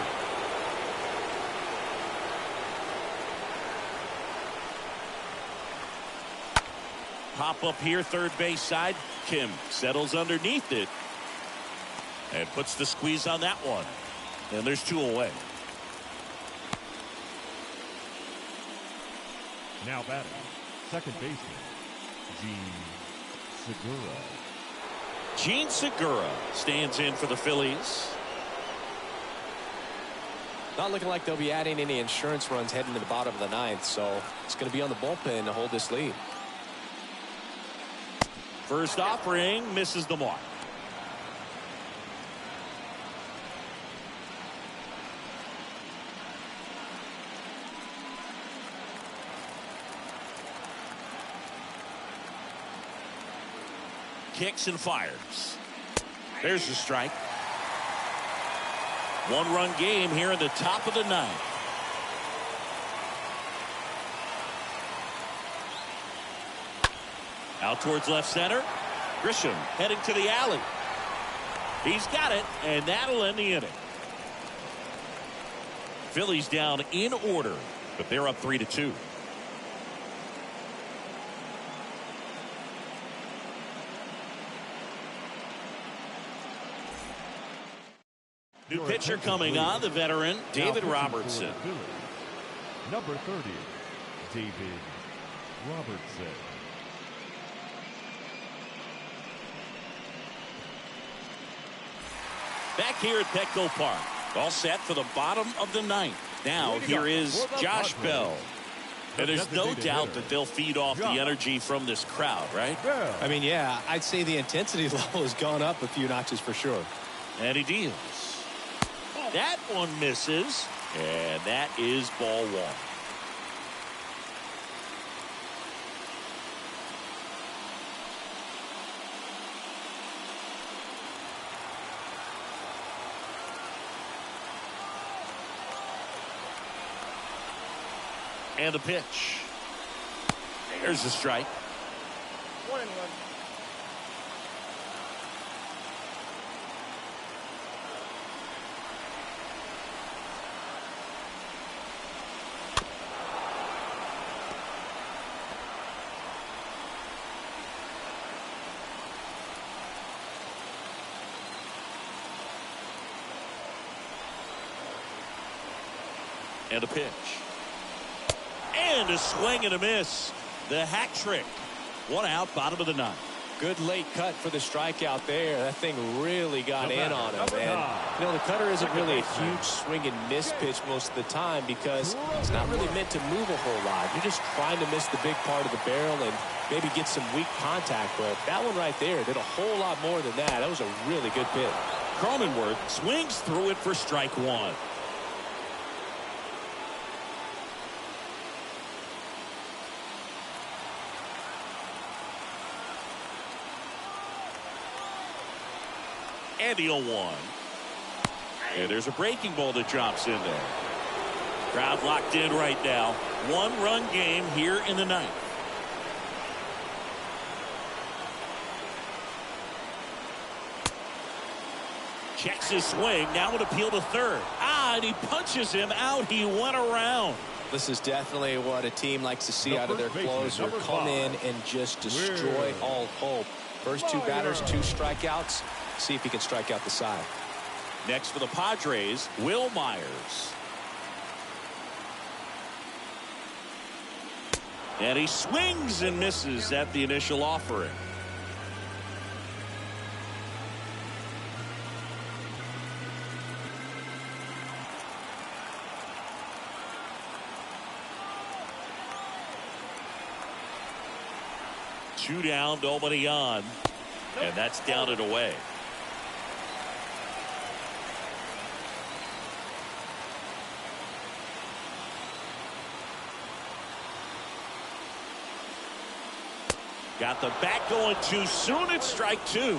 Pop up here, third base side. Kim settles underneath it and puts the squeeze on that one. And there's 2 away. Now batting, second baseman, Gene Segura. Gene Segura stands in for the Phillies. Not looking like they'll be adding any insurance runs heading to the bottom of the 9th, so it's going to be on the bullpen to hold this lead. First offering misses the mark. Kicks and fires. There's the strike. 1-run game here in the top of the 9th. Out towards left center. Grisham heading to the alley. He's got it, and that'll end the inning. Phillies down in order, but they're up 3-2. New pitcher coming on, the veteran, David Robertson. Number 30, David Robertson. Back here at Petco Park, all set for the bottom of the 9th. Now here is Josh Bell. And there's no doubt that they'll feed off the energy from this crowd, right? I mean, yeah, I'd say the intensity level has gone up a few notches for sure. And he deals. That one misses, and that is ball 1. And the pitch. There's the strike. 1-1. And a pitch. And a swing and a miss. The hat trick. 1 out, bottom of the 9th. Good late cut for the strikeout there. That thing really got in on him. And, you know, the cutter isn't really a huge swing and miss pitch most of the time because it's not really meant to move a whole lot. You're just trying to miss the big part of the barrel and maybe get some weak contact. But that one right there did a whole lot more than that. That was a really good pitch. Cronenworth swings through it for strike 1. And the 0-1. And there's a breaking ball that drops in there. Crowd locked in right now. 1-run game here in the 9th. Checks his swing. Now an appeal to third. And he punches him out. He went around. This is definitely what a team likes to see out of their closer. Come in and just destroy all hope. First 2 batters, 2 strikeouts. See if he can strike out the side. Next for the Padres, Will Myers. And he swings and misses at the initial offering. Two down, nobody on. And that's down and away. Got the bat going too soon. It's strike 2.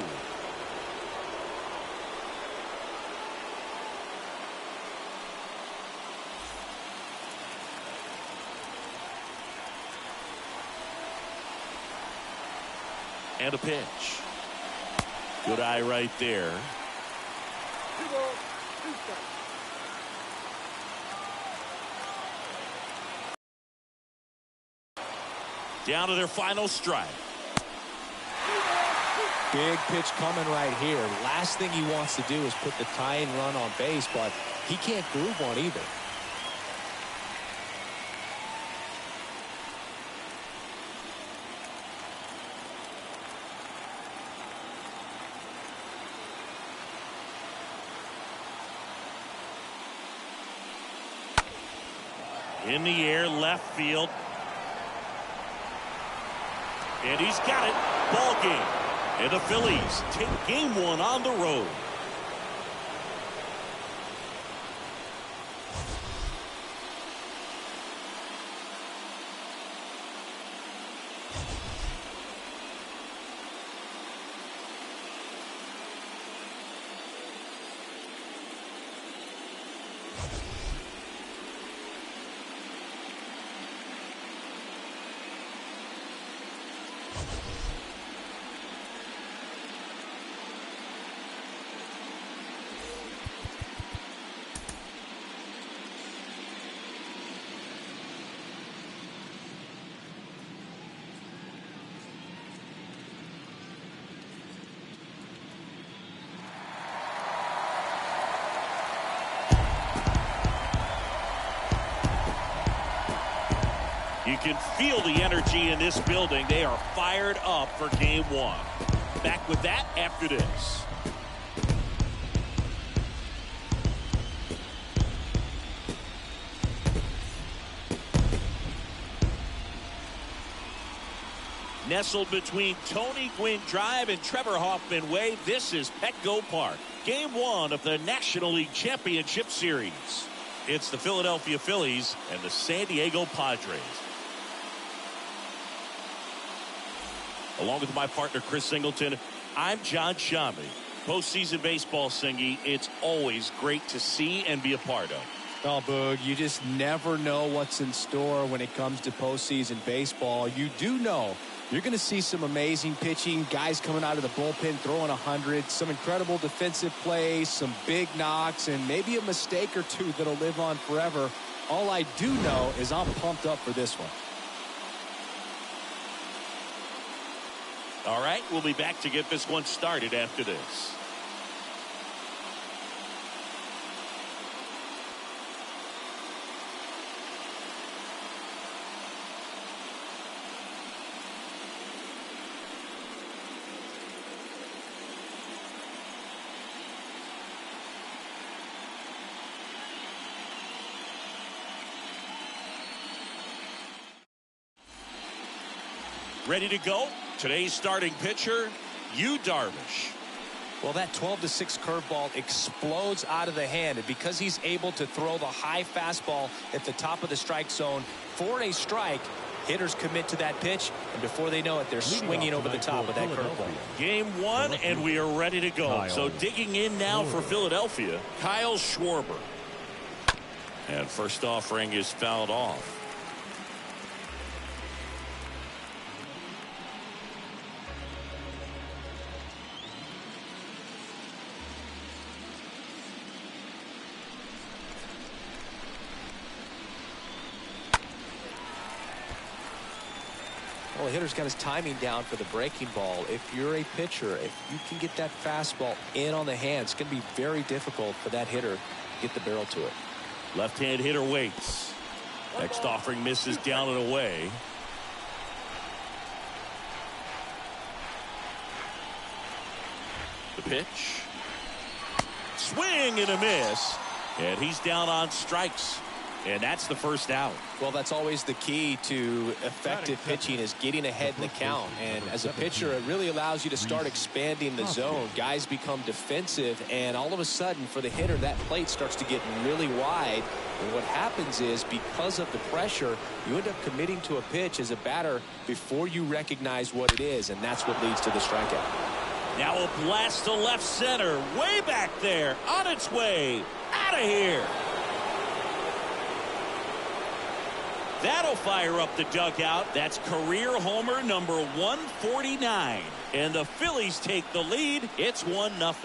And a pitch. Good eye right there. 2 balls, 2 strikes. Down to their final strike. Big pitch coming right here. Last thing he wants to do is put the tying run on base, but he can't groove one either. In the air, left field. And he's got it. Ball game. And the Phillies take game 1 on the road. You can feel the energy in this building. They are fired up for game 1. Back with that after this. Nestled between Tony Gwynn Drive and Trevor Hoffman Way, this is Petco Park. Game 1 of the National League Championship Series. It's the Philadelphia Phillies and the San Diego Padres. Along with my partner, Chris Singleton, I'm John Shammy. Postseason baseball, Singy, it's always great to see and be a part of. Oh, Boog, you just never know what's in store when it comes to postseason baseball. You do know you're going to see some amazing pitching, guys coming out of the bullpen throwing 100, some incredible defensive plays, some big knocks, and maybe a mistake or two that'll live on forever. All I do know is I'm pumped up for this one. All right, we'll be back to get this one started after this. Ready to go. Today's starting pitcher, Yu Darvish. Well, that 12-6 curveball explodes out of the hand, and because he's able to throw the high fastball at the top of the strike zone for a strike, hitters commit to that pitch, and before they know it, they're swinging over the top of that curveball. Game one, and we are ready to go. So digging in now for Philadelphia, Kyle Schwarber. And first offering is fouled off. Well, the hitter's got his timing down for the breaking ball. If you're a pitcher, if you can get that fastball in on the hand, it's going to be very difficult for that hitter to get the barrel to it. Left-hand hitter waits. Next offering misses down and away. The pitch. Swing and a miss. And he's down on strikes. And that's the first out. Well, that's always the key to effective pitching, is getting ahead in the count. And as a pitcher, it really allows you to start expanding the zone. Guys become defensive, and all of a sudden, for the hitter, that plate starts to get really wide. And what happens is, because of the pressure, you end up committing to a pitch as a batter before you recognize what it is, and that's what leads to the strikeout. Now a blast to left center, way back there, on its way, out of here. That'll fire up the dugout. That's career homer number 149. And the Phillies take the lead. It's 1-0.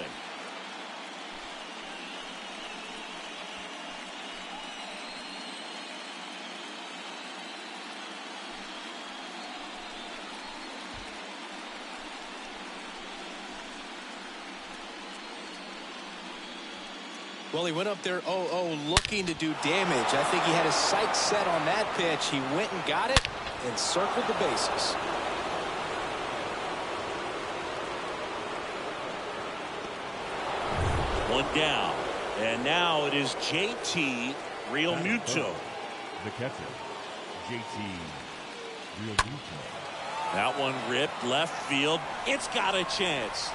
Well, he went up there 0-0 looking to do damage. I think he had his sights set on that pitch. He went and got it and circled the bases. One down. And now it is JT Realmuto. The catcher, JT Realmuto. That one ripped left field. It's got a chance.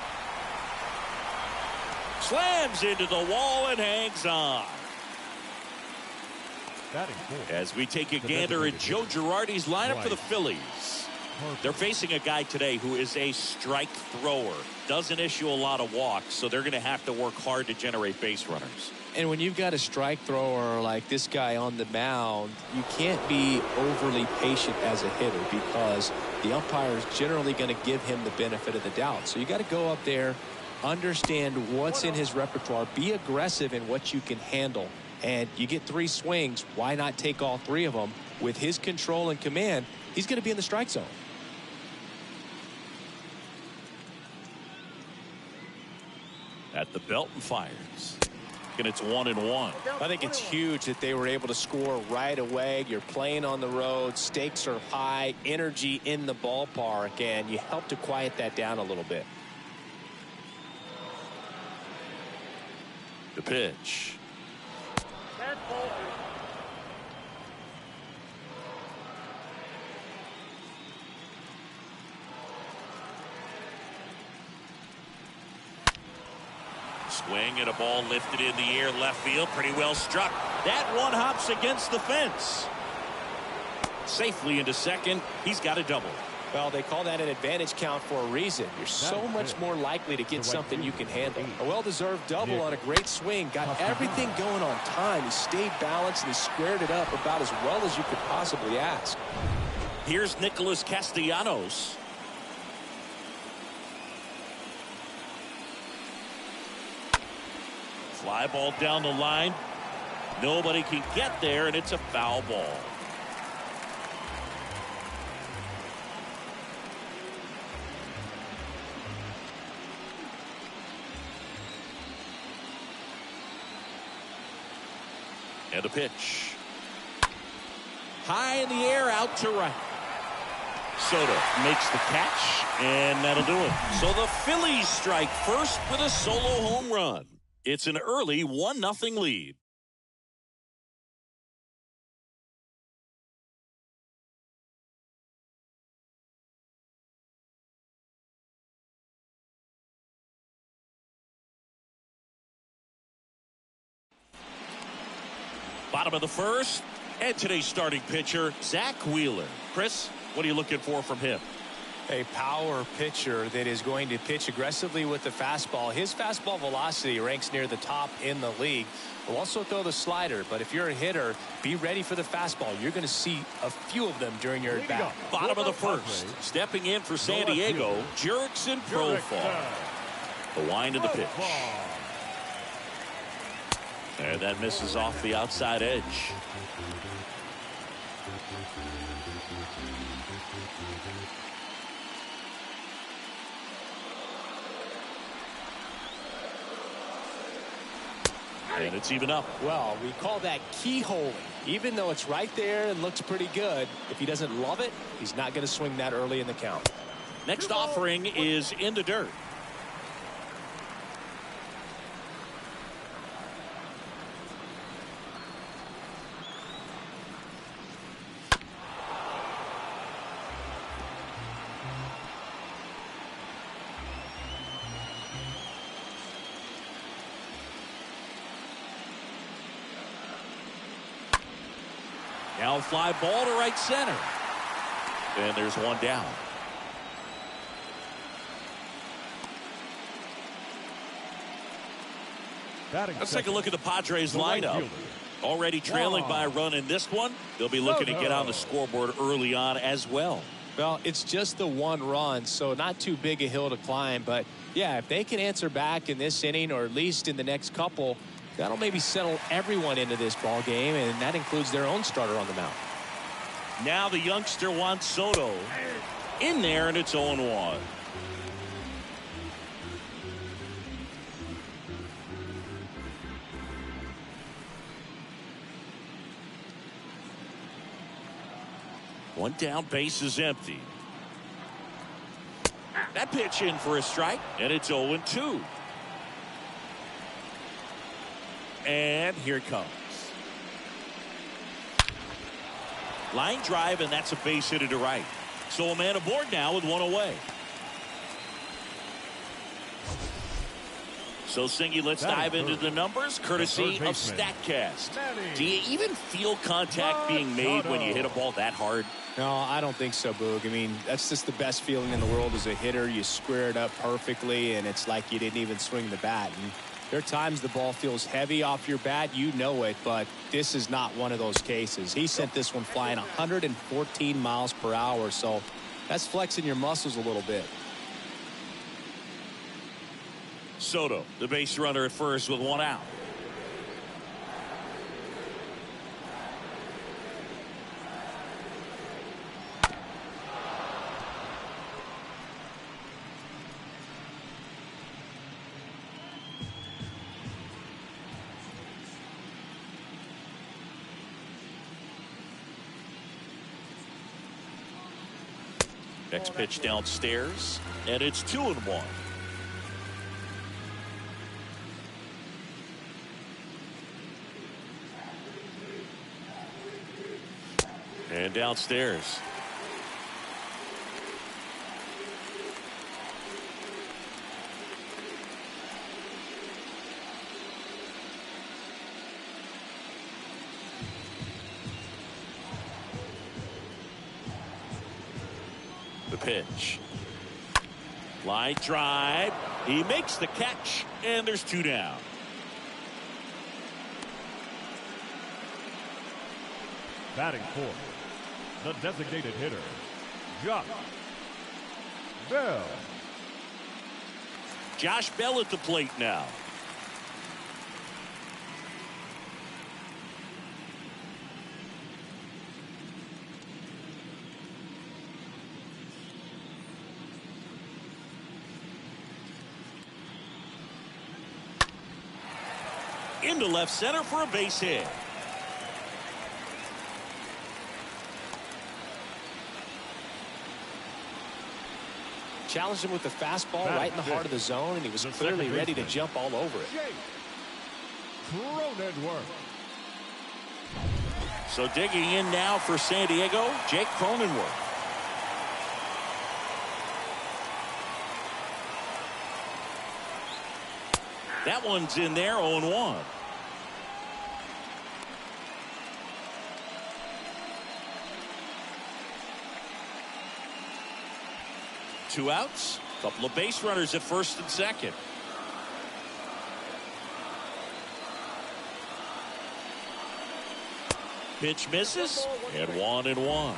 Slams into the wall and hangs on. As we take a gander at Joe Girardi's lineup for the Phillies. They're facing a guy today who is a strike thrower. Doesn't issue a lot of walks, so they're going to have to work hard to generate base runners. And when you've got a strike thrower like this guy on the mound, you can't be overly patient as a hitter, because the umpire is generally going to give him the benefit of the doubt. So you got to go up there, understand what's in his repertoire, be aggressive in what you can handle, and you get 3 swings. Why not take all 3 of them? With his control and command, he's going to be in the strike zone. At the belt and fires. And it's 1-1. I think it's huge that they were able to score right away. You're playing on the road, stakes are high, energy in the ballpark, and you help to quiet that down a little bit. The pitch. Swing and a ball lifted in the air, left field, pretty well struck. That one hops against the fence. Safely into second. He's got a double. Well, they call that an advantage count for a reason. You're so much more likely to get something you can handle. A well-deserved double on a great swing. Got everything going on time. He stayed balanced and he squared it up about as well as you could possibly ask. Here's Nicholas Castellanos. Fly ball down the line. Nobody can get there, and it's a foul ball. And a pitch. High in the air, out to right. Soto makes the catch, and that'll do it. So the Phillies strike first with a solo home run. It's an early 1-0 lead. Bottom of the first, and today's starting pitcher, Zach Wheeler. Chris, what are you looking for from him? A power pitcher that is going to pitch aggressively with the fastball. His fastball velocity ranks near the top in the league. Will also throw the slider, but if you're a hitter, be ready for the fastball. You're going to see a few of them during your at-bat. Bottom of the first, stepping in for San Diego, Jurickson Profar. The wind of the pitch. And that misses off the outside edge. And it's even up. Well, we call that keyholing. Even though it's right there and looks pretty good, if he doesn't love it, he's not going to swing that early in the count. Next offering is in the dirt. Now fly ball to right center. And there's one down. Let's take a look at the Padres lineup. Already trailing by a run in this one. They'll be looking to get on the scoreboard early on as well. Well, it's just the one run, so not too big a hill to climb. But, yeah, if they can answer back in this inning or at least in the next couple, that'll maybe settle everyone into this ball game, and that includes their own starter on the mound. Now the youngster Juan Soto in there, and it's 0-1. One down, base is empty. That pitch in for a strike, and it's 0-2. And here it comes. Line drive, and that's a base hit to right. So a man aboard now with one away. So, Singy, let's dive into the numbers, courtesy of StatCast. Do you even feel contact being made when you hit a ball that hard? No, I don't think so, Boog. I mean, that's just the best feeling in the world as a hitter. You square it up perfectly, and it's like you didn't even swing the bat. And there are times the ball feels heavy off your bat. You know it, but this is not one of those cases. He sent this one flying 114 miles per hour, so that's flexing your muscles a little bit. Soto, the base runner at first with one out. Next pitch downstairs, and it's 2-1. And downstairs. The pitch. Line drive. He makes the catch, and there's two down. Batting fourth, the designated hitter, Josh Bell. Josh Bell at the plate now. Into left center for a base hit. Challenged him with the fastball right in the heart of the zone, and he was clearly ready to jump all over it. So digging in now for San Diego, Jake Cronenworth. That one's in there, 0-1. 2 outs. Couple of base runners at first and second. Pitch misses, and 1-1.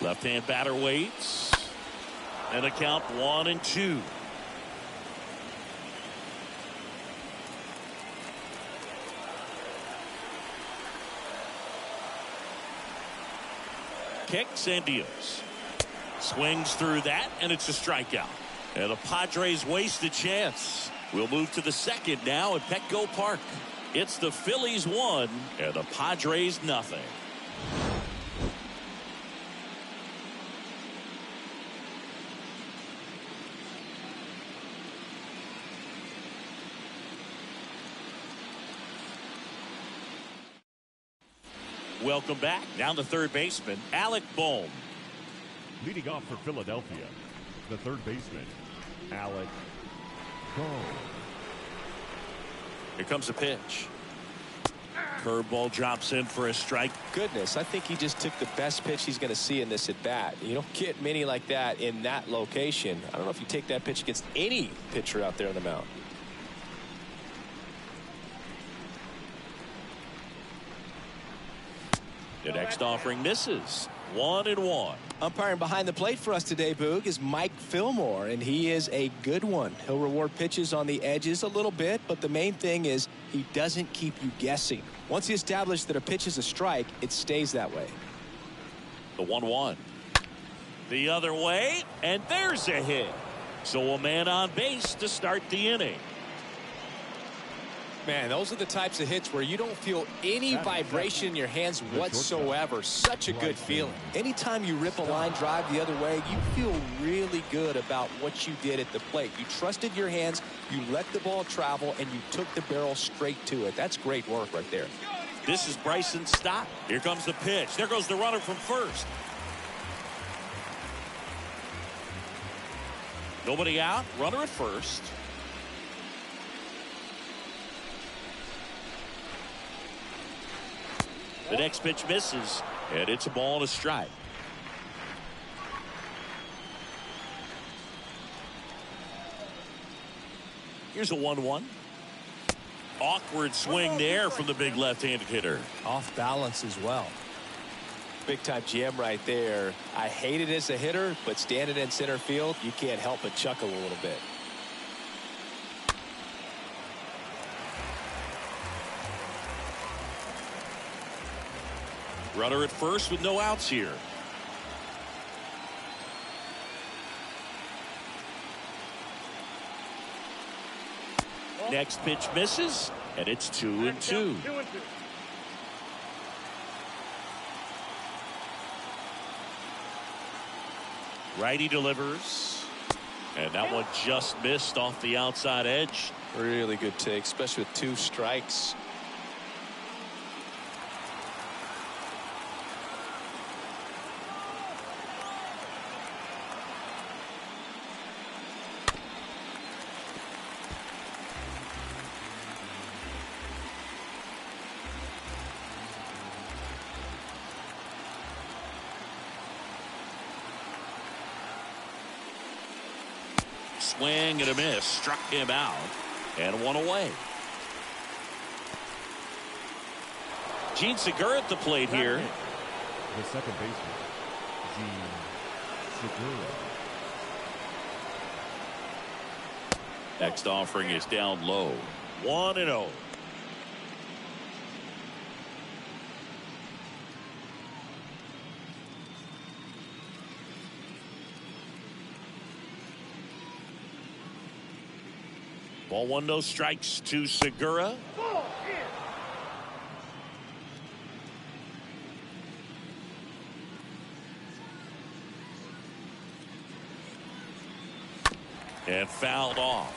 Left-hand batter waits, and a count 1-2. Kicks and deals. Swings through that, and it's a strikeout. And the Padres waste a chance. We'll move to the second now at Petco Park. It's the Phillies 1 and the Padres nothing. Welcome back. Down the third baseman, Alec Bohm. Leading off for Philadelphia, the third baseman, Alec Bohm. Here comes a pitch. Curveball drops in for a strike. Goodness, I think he just took the best pitch he's going to see in this at bat. You don't get many like that in that location. I don't know if you take that pitch against any pitcher out there on the mound. The next offering misses. 1-1. Umpiring behind the plate for us today, Boog, is Mike Fillmore, and he is a good one. He'll reward pitches on the edges a little bit, but the main thing is he doesn't keep you guessing. Once he established that a pitch is a strike, it stays that way. The 1-1. The other way, and there's a hit. So a man on base to start the inning. Man, those are the types of hits where you don't feel any vibration in your hands whatsoever. Such a good feeling. Anytime you rip a line drive the other way, you feel really good about what you did at the plate. You trusted your hands, you let the ball travel, and you took the barrel straight to it. That's great work right there. This is Bryson Stott. Here comes the pitch. There goes the runner from first. Nobody out. Runner at first. The next pitch misses, and it's a ball and a strike. Here's a 1-1. Awkward swing there from the big left-handed hitter. Off balance as well. Big time jam right there. I hate it as a hitter, but standing in center field, you can't help but chuckle a little bit. Runner at first with no outs here. Next pitch misses, and it's 2-2. Righty delivers, and that one just missed off the outside edge. Really good take, especially with 2 strikes. Swing and a miss. Struck him out. And one away. Gene Segura at the plate here. The second baseman, Gene Segura. Next offering is down low. 1-0. Ball 1, no strikes to Segura. And fouled off.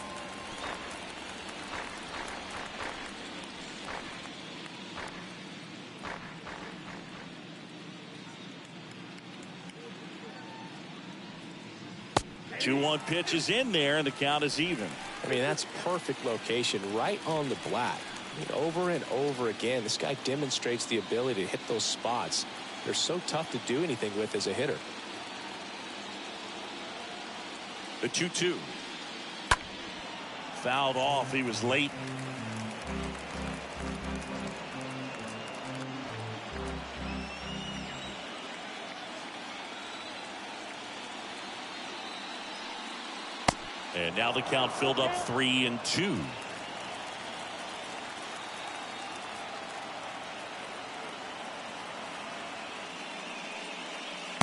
Two 1 pitch is in there, and the count is even. I mean, that's perfect location right on the black. I mean, over and over again, this guy demonstrates the ability to hit those spots. They're so tough to do anything with as a hitter. The 2-2. Fouled off. He was late. And now the count filled up 3-2.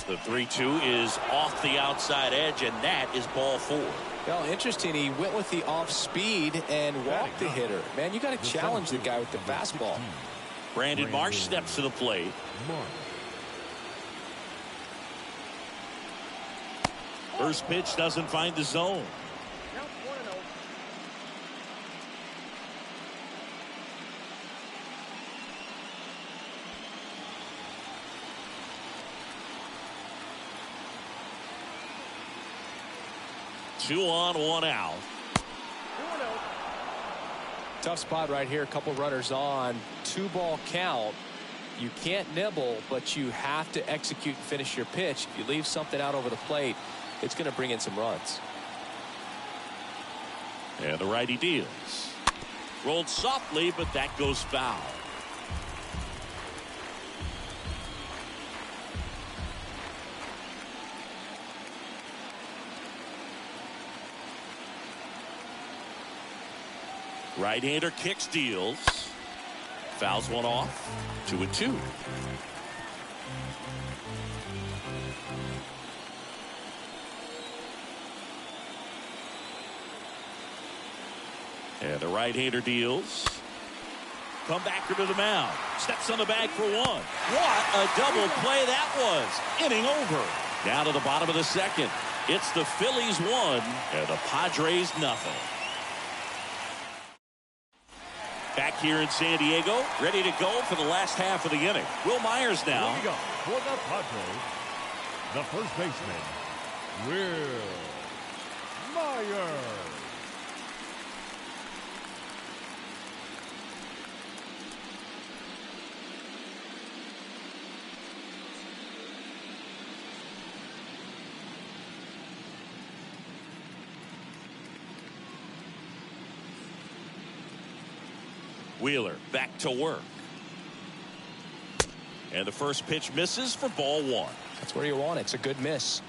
The 3-2 is off the outside edge, and that is ball 4. Well, interesting. He went with the off speed and walked the hitter. Man, you got to challenge the guy with the fastball. Brandon Marsh steps to the plate. First pitch doesn't find the zone. Count 1-0. 2 on, 1 out. 2-0. Tough spot right here. A couple runners on. 2-ball count. You can't nibble, but you have to execute and finish your pitch. If you leave something out over the plate, it's going to bring in some runs. And the righty deals. Rolled softly, but that goes foul. Right-hander kicks, deals. Fouls one off. 2-2. And the right-hander deals. Comebacker to the mound. Steps on the bag for 1. What a double play that was. Inning over. Down to the bottom of the second. It's the Phillies 1 and the Padres nothing. Back here in San Diego, ready to go for the last half of the inning. Will Myers now. Moving up for the Padres, the first baseman, Will Myers. Wheeler back to work. And the first pitch misses for ball 1. That's where you want it. It's a good miss.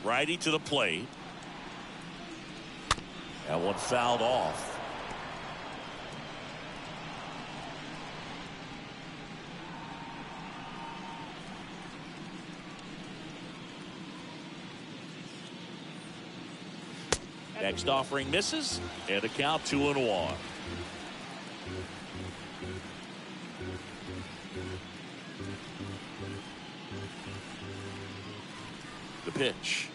Righty to the plate. That one fouled off. Next offering misses, and the count 2-1. The pitch.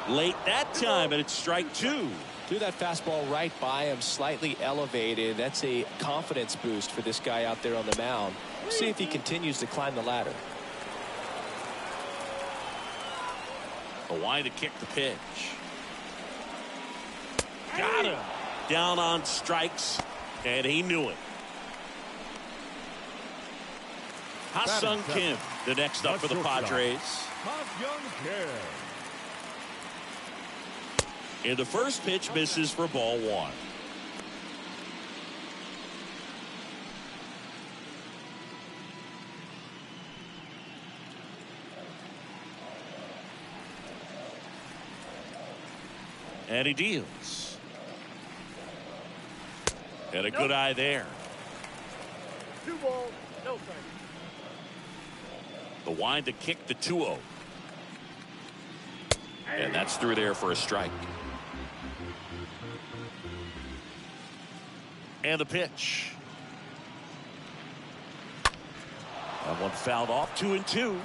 Late that time, and it's strike 2. Threw that fastball right by him, slightly elevated. That's a confidence boost for this guy out there on the mound. See if he continues to climb the ladder. A wide to kick the pitch. Got him. Down on strikes, and he knew it. Ha-Sung Kim, the next up for the Padres. Ha-Sung Kim. And the first pitch misses for ball 1. And he deals. And a good eye there. 2 balls, no strikes. The wind to kick the 2-0. And that's through there for a strike. And the pitch. That one fouled off. 2-2.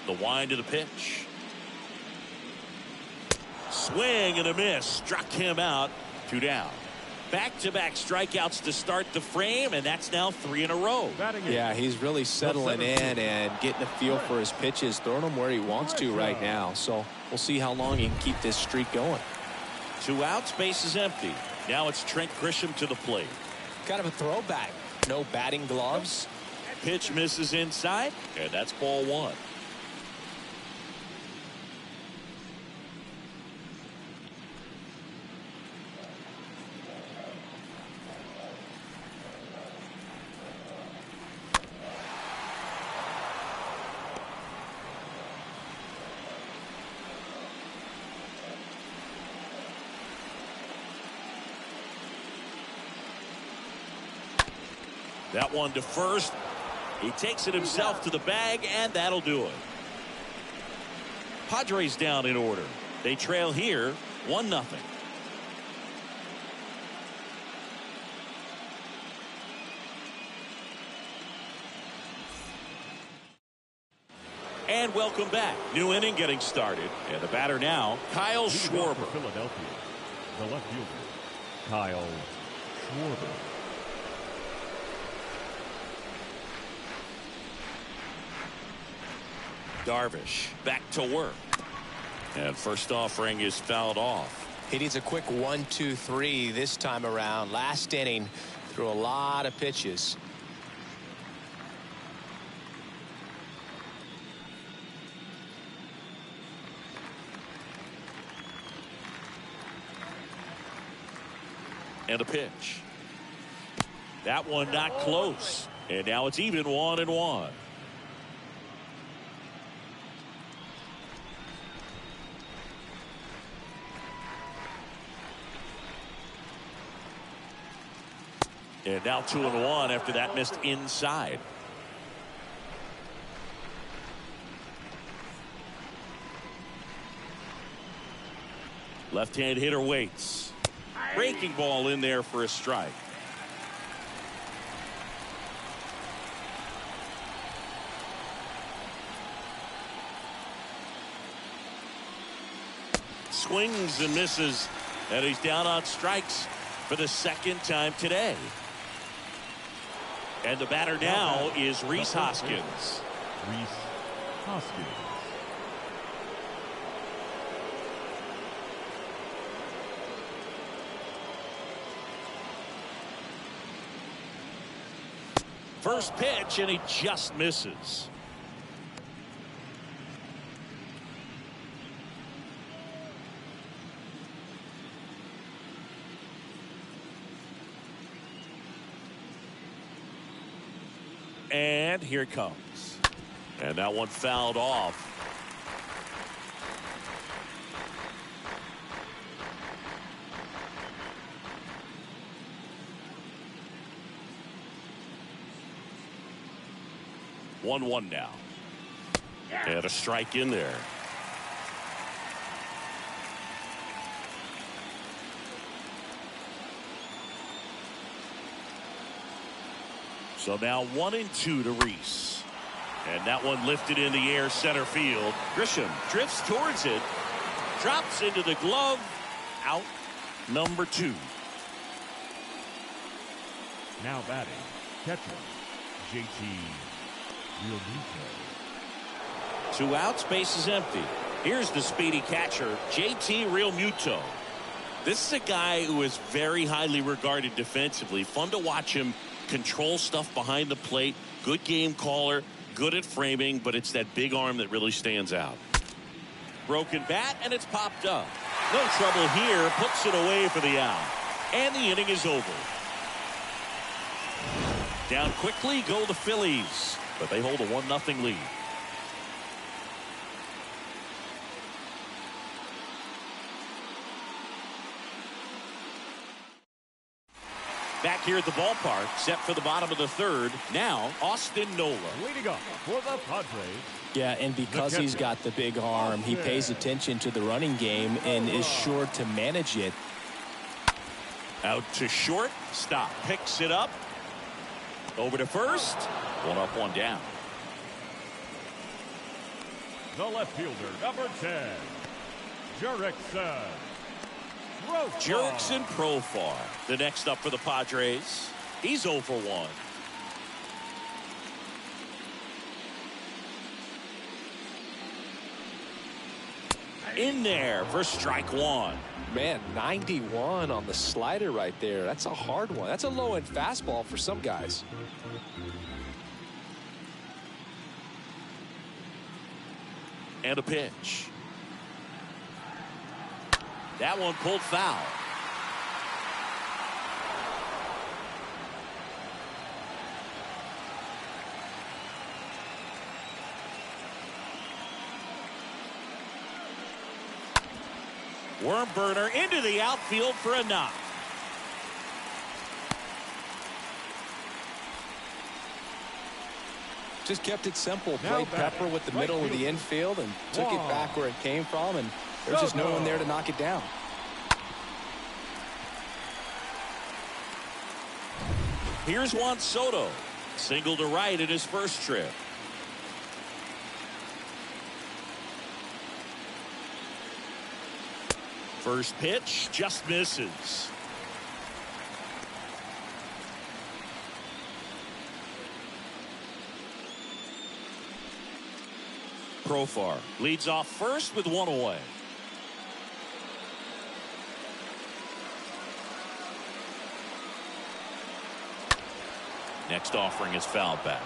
The wind to the pitch. Swing and a miss. Struck him out. 2 down. Back-to-back strikeouts to start the frame, and that's now 3 in a row. Yeah, he's really settling in and getting a feel for his pitches, throwing them where he wants to right now. So we'll see how long he can keep this streak going. 2 outs, base is empty. Now it's Trent Grisham to the plate. Kind of a throwback. No batting gloves. Pitch misses inside, and that's ball 1. That one to first. He takes it himself to the bag, and that'll do it. Padres down in order. They trail here 1-0. And welcome back. New inning getting started. And the batter now, Kyle Schwarber. Philadelphia, the left fielder, Kyle Schwarber. Darvish back to work. And first offering is fouled off. He needs a quick 1-2-3 this time around. Last inning, threw a lot of pitches. And a pitch. That one not close. And now it's even 1-1. And now 2-1 after that missed inside. Left-hand hitter waits. Breaking ball in there for a strike. Swings and misses, and he's down on strikes for the second time today. And the batter now is Rhys Hoskins. Rhys Hoskins. First pitch, and he just misses. And here it comes. And that one fouled off. One now. And a strike in there. So now 1-2 to Rhys. And that one lifted in the air center field. Grisham drifts towards it. Drops into the glove. Out number 2. Now batting, catcher, JT Realmuto. 2 outs, base is empty. Here's the speedy catcher, JT Realmuto. This is a guy who is very highly regarded defensively. Fun to watch him control stuff behind the plate. Good game caller, good at framing, but it's that big arm that really stands out. Broken bat, and it's popped up. No trouble here, puts it away for the out. And the inning is over. Down quickly go the Phillies, but they hold a 1-0 lead. Back here at the ballpark, set for the bottom of the third. Now, Austin Nola. Leading up for the Padres. Yeah, and because he's got the big arm, he pays attention to the running game and is sure to manage it. Out to short. Stop. Picks it up. Over to first. 1 up, 1 down. The left fielder, number 10, Jerickson. Jerks and Profar. The next up for the Padres. He's 0 for 1. In there for strike 1. Man, 91 on the slider right there. That's a hard one. That's a low-end fastball for some guys. And a pitch. That one pulled foul. Worm burner into the outfield for a knock. Just kept it simple. Played pepper with the middle of the infield and took it back where it came from, and there's just no one there to knock it down. Here's Juan Soto. Single to right in his first trip. First pitch just misses. Profar leads off first with one away. Next offering is fouled back.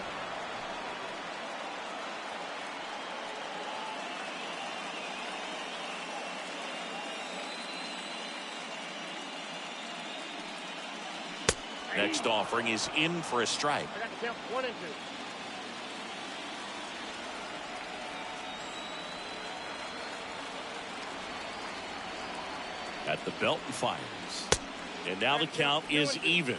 Next offering is in for a strike. I got to count 1 and 2. At the belt and fires. And now the count is even.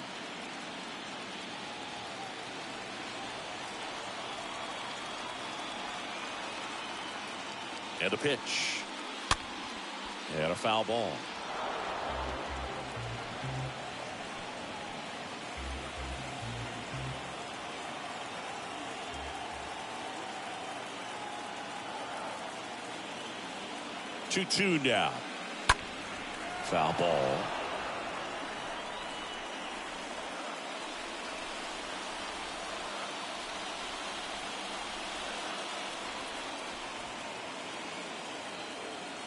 And a pitch. And a foul ball. Two now. Foul ball.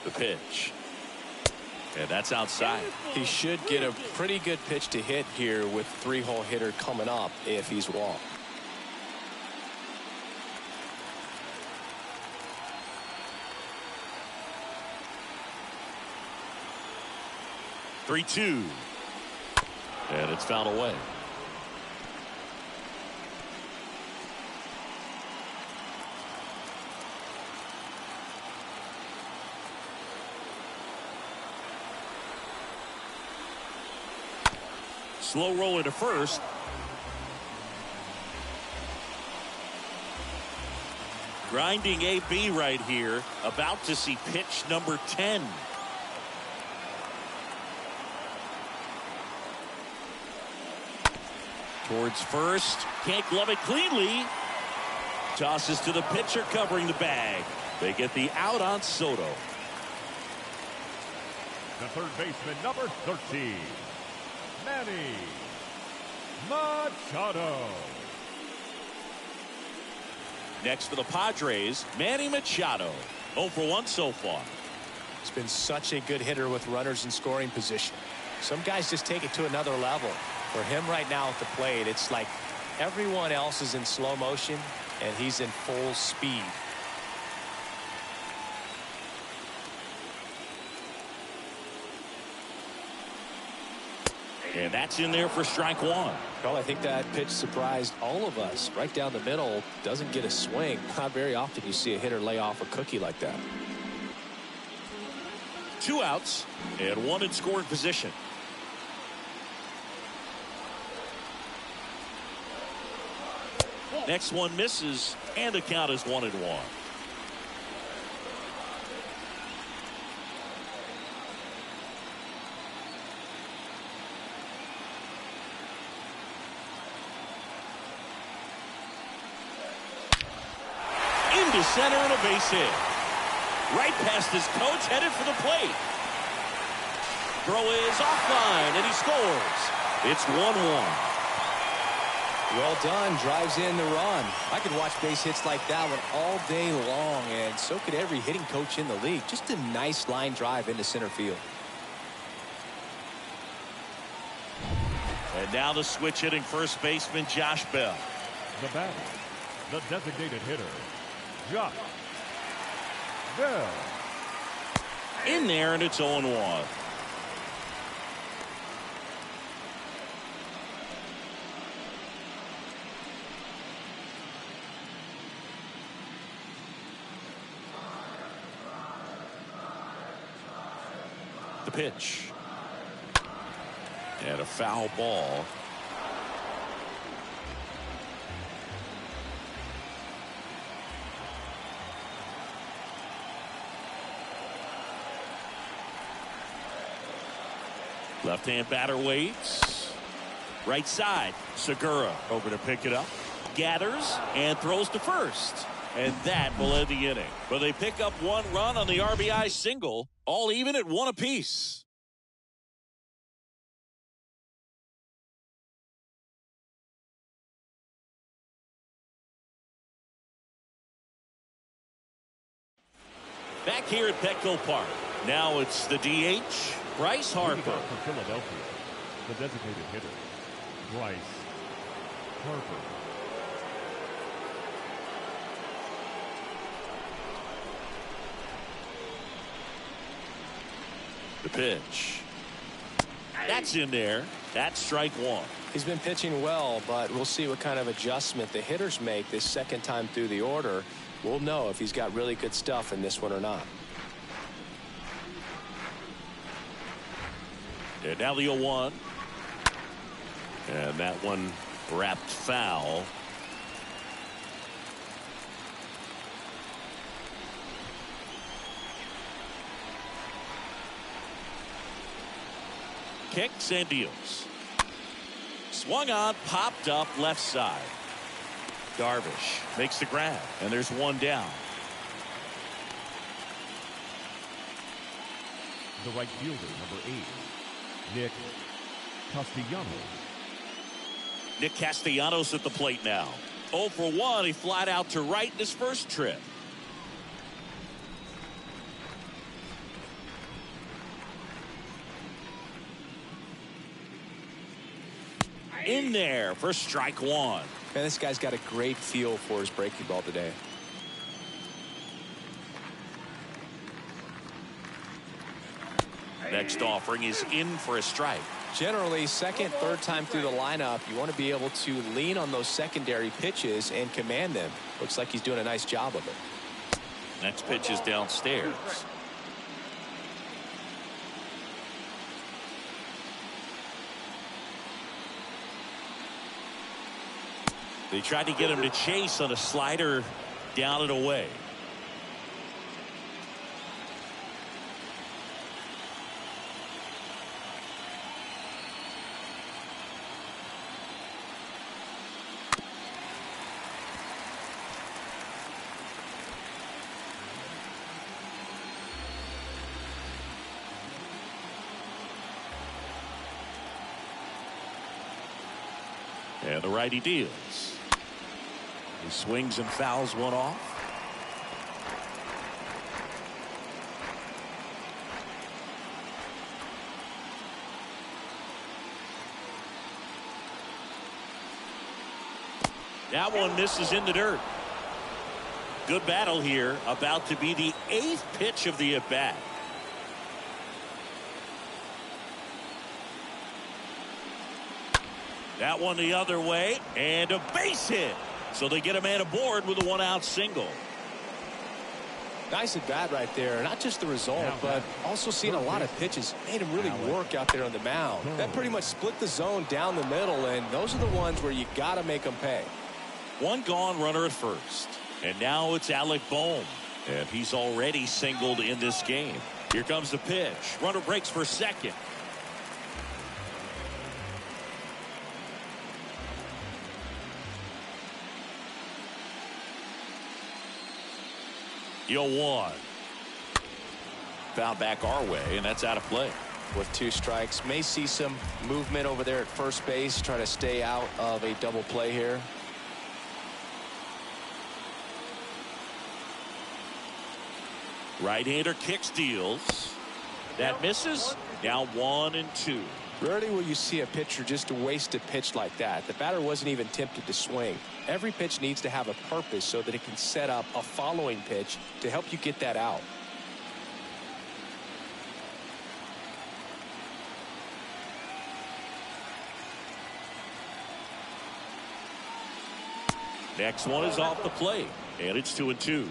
The pitch. And that's outside. He should get a pretty good pitch to hit here with 3-hole hitter coming up if he's walked. Three-two. And it's fouled away. Slow roll into first. Grinding AB right here. About to see pitch number 10. Towards first. Can't glove it cleanly. Tosses to the pitcher covering the bag. They get the out on Soto. The third baseman, number 13, Manny Machado. Next for the Padres, Manny Machado. 0 for 1 so far. He's been such a good hitter with runners in scoring position. Some guys just take it to another level. For him right now at the plate, it's like everyone else is in slow motion and he's in full speed. And that's in there for strike 1. Well, I think that pitch surprised all of us. Right down the middle, doesn't get a swing. Not very often you see a hitter lay off a cookie like that. 2 outs and 1 in scoring position. Next one misses, and the count is 1-1. Into center and a base hit. Right past his coach, headed for the plate. throw is offline, and he scores. It's 1-1. Well done. Drives in the run. I could watch base hits like that one all day long, and so could every hitting coach in the league. Just a nice line drive into center field. And now the switch hitting first baseman Josh Bell. The batter, the designated hitter, Josh Bell. In there, and it's 0-1. The pitch. And a foul ball. Left-hand batter waits. Right side. Segura over to pick it up. Gathers and throws to first. And that will end the inning. But they pick up one run on the RBI single. All even at 1 apiece. Back here at Petco Park. Now it's the DH, Bryce Harper. For Philadelphia, the designated hitter, Bryce Harper. The pitch. That's in there. That's strike one. He's been pitching well, but we'll see what kind of adjustment the hitters make this second time through the order. We'll know if he's got really good stuff in this one or not. And now the 0-1. And that one wrapped foul. Kicks and deals. Swung on, popped up left side. Darvish makes the grab, and there's one down. The right fielder, number 8, Nick Castellanos. Nick Castellanos at the plate now. 0 for 1. He flied out to right in his first trip. In there for strike one. Man, this guy's got a great feel for his breaking ball today. Next offering is in for a strike. Generally, second, third time through the lineup, you want to be able to lean on those secondary pitches and command them. Looks like he's doing a nice job of it. Next pitch is downstairs. They tried to get him to chase on a slider down and away. And the righty deals. He swings and fouls one off. That one misses in the dirt. Good battle here. About to be the 8th pitch of the at-bat. That one the other way, and a base hit. So they get a man aboard with a 1-out single. Nice at bat right there. Not just the result, but also seeing a lot of pitches. Made him really work out there on the mound. That pretty much split the zone down the middle, and those are the ones where you got to make them pay. One gone runner at first. And now it's Alec Bohm. And he's already singled in this game. Here comes the pitch. Runner breaks for second. The 0-1. Foul back our way, and that's out of play. with 2 strikes. May see some movement over there at first base. Try to stay out of a double play here. Right-hander kicks, deals. That misses. Now 1-2. Rarely will you see a pitcher just waste a pitch like that. The batter wasn't even tempted to swing. Every pitch needs to have a purpose so that it can set up a following pitch to help you get that out. Next one is off the plate, and it's 2-2.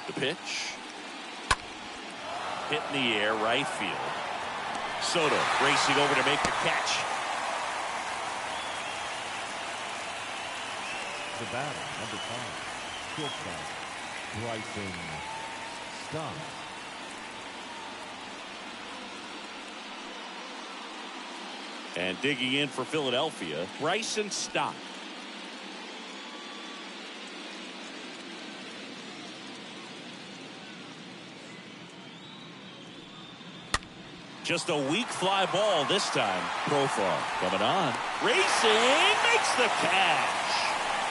The pitch. Hit in the air, right field. Soto racing over to make the catch. The batter, number 5, shortstop, Bryson Stott. And digging in for Philadelphia, Bryson Stott. Just a weak fly ball this time. Profar coming on. Racing makes the catch.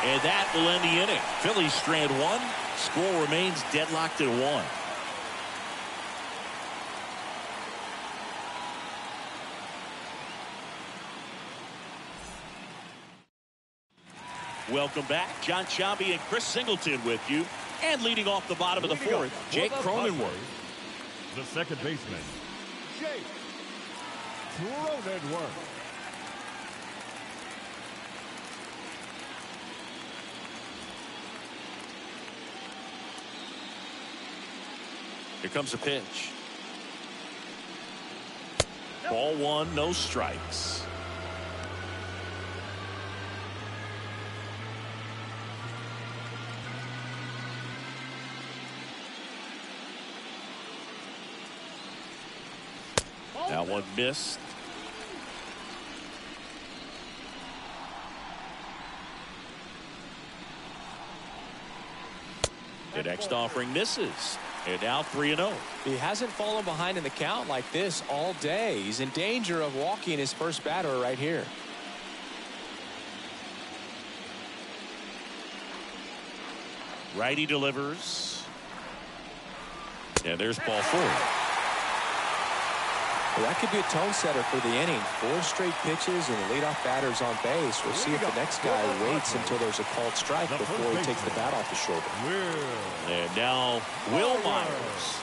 And that will end the inning. Phillies strand 1. Score remains deadlocked at 1. Welcome back. John Sciambi and Chris Singleton with you. And leading off the bottom of the 4th, Jake Cronenworth. The second baseman, Jake Cronenworth. Here comes a pitch. Ball 1, no strikes. That one missed. The next offering misses. And now 3-0. He hasn't fallen behind in the count like this all day. He's in danger of walking his first batter right here. Righty delivers. And there's ball 4. Well, that could be a tone setter for the inning. 4 straight pitches and leadoff batters on base. We'll see if the next guy waits until there's a called strike before he takes the bat off the shoulder. And now Will Myers.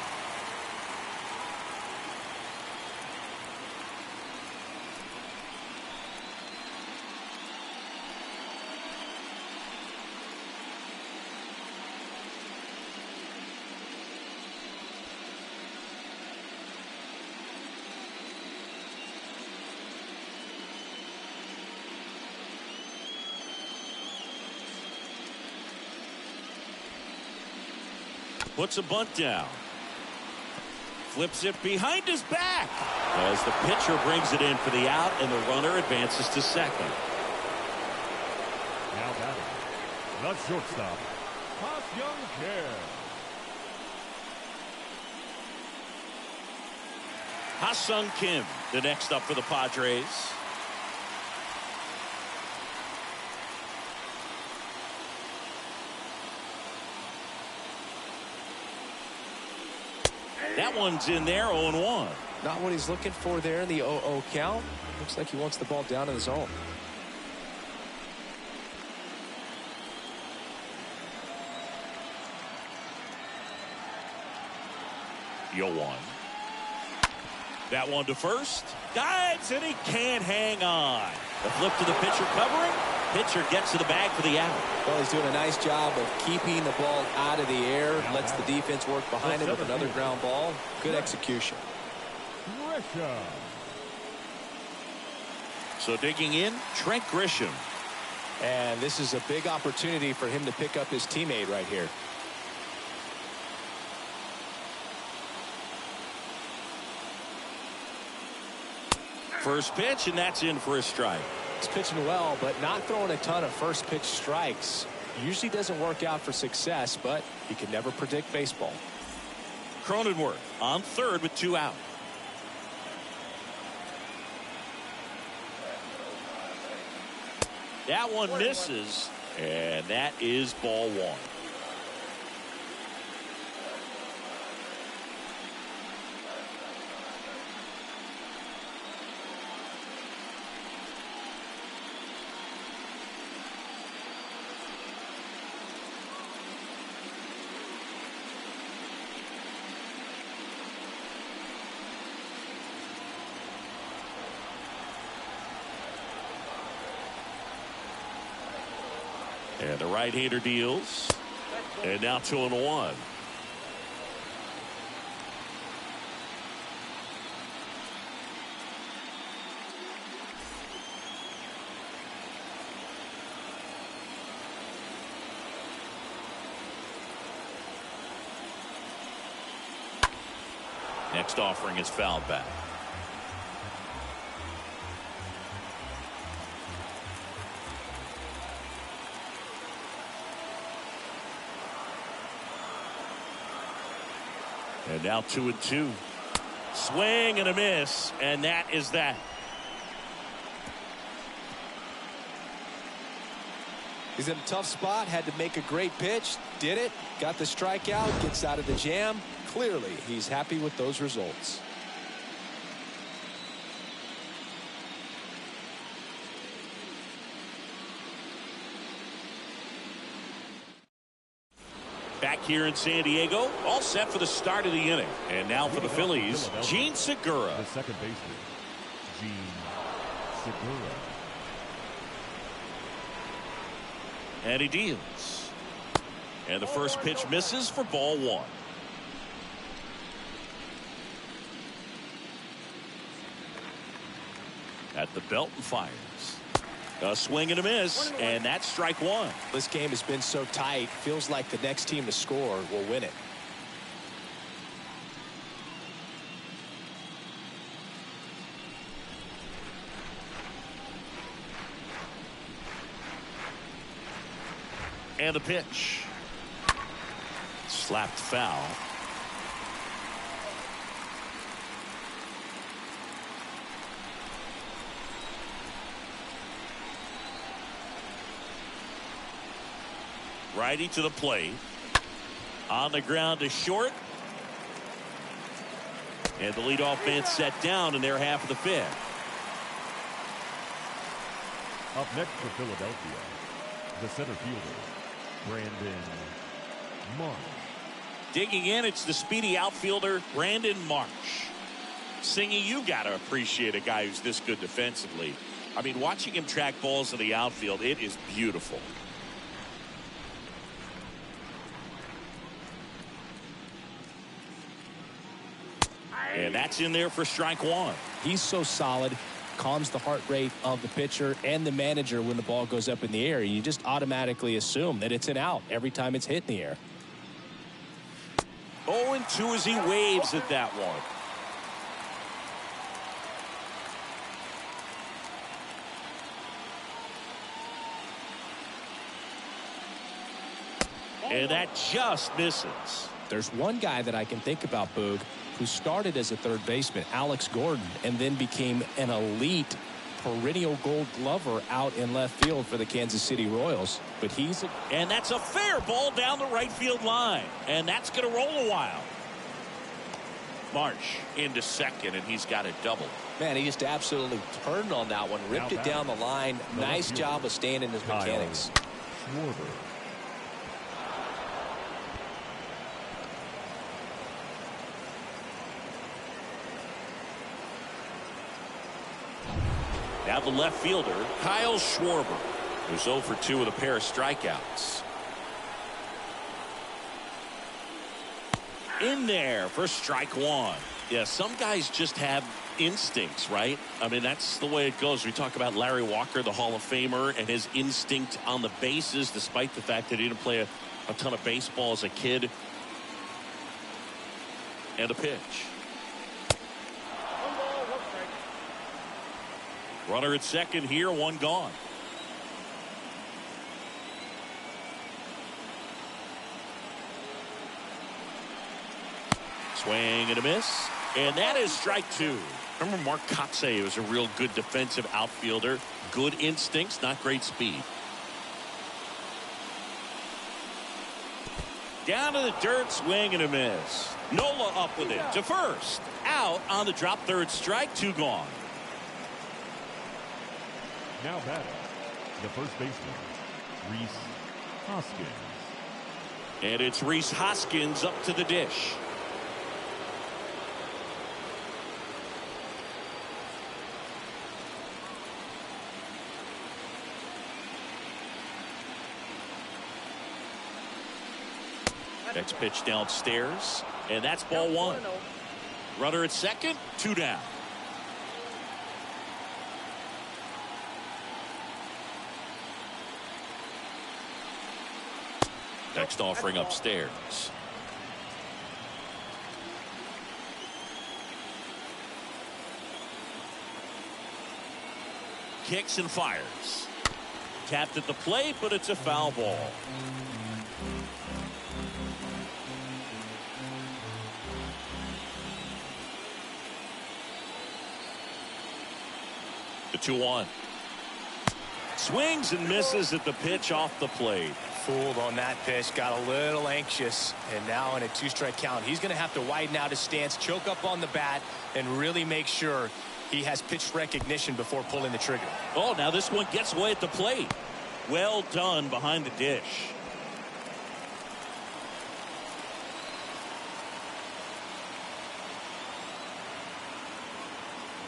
Puts a bunt down. Flips it behind his back as the pitcher brings it in for the out, and the runner advances to second. Now batting, the shortstop, Ha-Seong Kim. Ha-Seong Kim, the next up for the Padres. That one's in there, 0-1. Not what he's looking for there in the 0-0 count. Looks like he wants the ball down in the zone. Yoan. That one to first. Dives, and he can't hang on. The flip to the pitcher covering. Pitcher gets to the bag for the out. Well, he's doing a nice job of keeping the ball out of the air. Lets the defense work behind him with another ground ball. Good execution. So digging in, Trent Grisham. And this is a big opportunity for him to pick up his teammate right here. First pitch, and that's in for a strike. He's pitching well, but not throwing a ton of first pitch strikes. Usually doesn't work out for success, but you can never predict baseball. Cronenworth on third with 2 out. That one misses, and that is ball 1. And the right-hander deals. And now 2-1. Next offering is fouled back. And now 2-2. Swing and a miss, and that is that. He's in a tough spot, had to make a great pitch, did it, got the strikeout, gets out of the jam. Clearly, he's happy with those results. Back here in San Diego, all set for the start of the inning. And now for the Phillies, Gene Segura. The second baseman, Gene Segura. And he deals. And the first pitch misses for ball 1. At the belt and fires. A swing and a miss, and that's strike 1. This game has been so tight, feels like the next team to score will win it. And the pitch. Slapped foul. Righty to the plate. On the ground to short. And the leadoff man set down in their half of the 5th. Up next for Philadelphia, the center fielder, Brandon Marsh. Digging in, it's the speedy outfielder, Brandon Marsh. Singy, you got to appreciate a guy who's this good defensively. I mean, watching him track balls in the outfield, it is beautiful. And that's in there for strike 1. He's so solid, calms the heart rate of the pitcher and the manager when the ball goes up in the air. You just automatically assume that it's an out every time it's hit in the air. 0-2 as he waves at that one. And that just misses. There's one guy that I can think about, Boog, who started as a third baseman, Alex Gordon, and then became an elite perennial gold glover out in left field for the Kansas City Royals. But and that's a fair ball down the right field line. And that's going to roll a while. Marsh into second, and he's got a double. Man, he just absolutely turned on that one, ripped it down the line. Nice job of staying in his mechanics. Schwarber. Now the left fielder, Kyle Schwarber, who's 0 for 2 with a pair of strikeouts. In there for strike 1. Yeah, some guys just have instincts, right? I mean, that's the way it goes. We talk about Larry Walker, the Hall of Famer, and his instinct on the bases, despite the fact that he didn't play a ton of baseball as a kid. And a pitch. Runner at second here, one gone. Swing and a miss. And that is strike two. Remember Mark Kotsay was a real good defensive outfielder. Good instincts, not great speed. Down to the dirt, swing and a miss. Nola up with it to first. Out on the drop, third strike, two gone. Now batting, the first baseman, Rhys Hoskins. And it's Rhys Hoskins up to the dish. Next pitch downstairs, and that's ball one. Runner at second, two down. Next offering upstairs. Kicks and fires. Tapped at the plate, but it's a foul ball. The 2-1. Swings and misses at the pitch off the plate. Fooled on that pitch, got a little anxious, and now in a two-strike count, he's going to have to widen out his stance, choke up on the bat, and really make sure he has pitch recognition before pulling the trigger. Oh, now this one gets away at the plate. Well done behind the dish.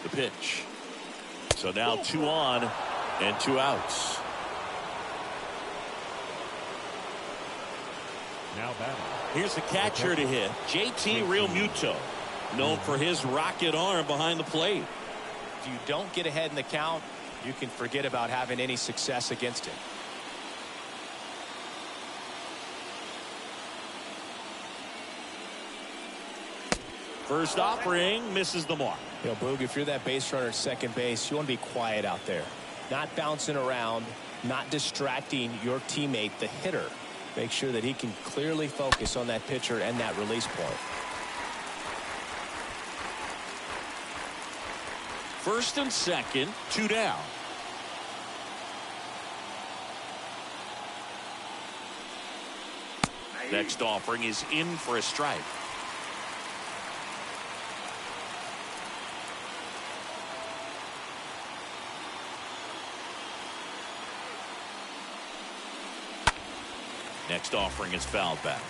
The pitch. So now 2 on and 2 outs. Now batting. Here's the catcher to hit, JT Realmuto, known for his rocket arm behind the plate. If you don't get ahead in the count, you can forget about having any success against him. First offering misses the mark. You know, Boog, if you're that base runner at second base, you want to be quiet out there. Not bouncing around, not distracting your teammate, the hitter. Make sure that he can clearly focus on that pitcher and that release point. First and second, 2 down. Next offering is in for a strike. Next offering is fouled back.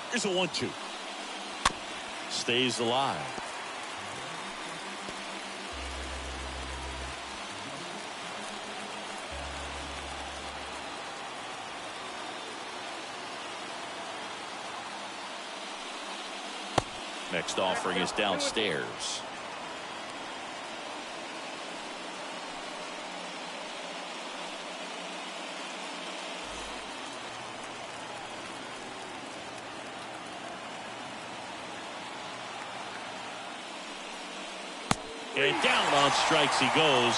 Here's a 1-2. Stays alive. Next offering is downstairs. And down on strikes he goes.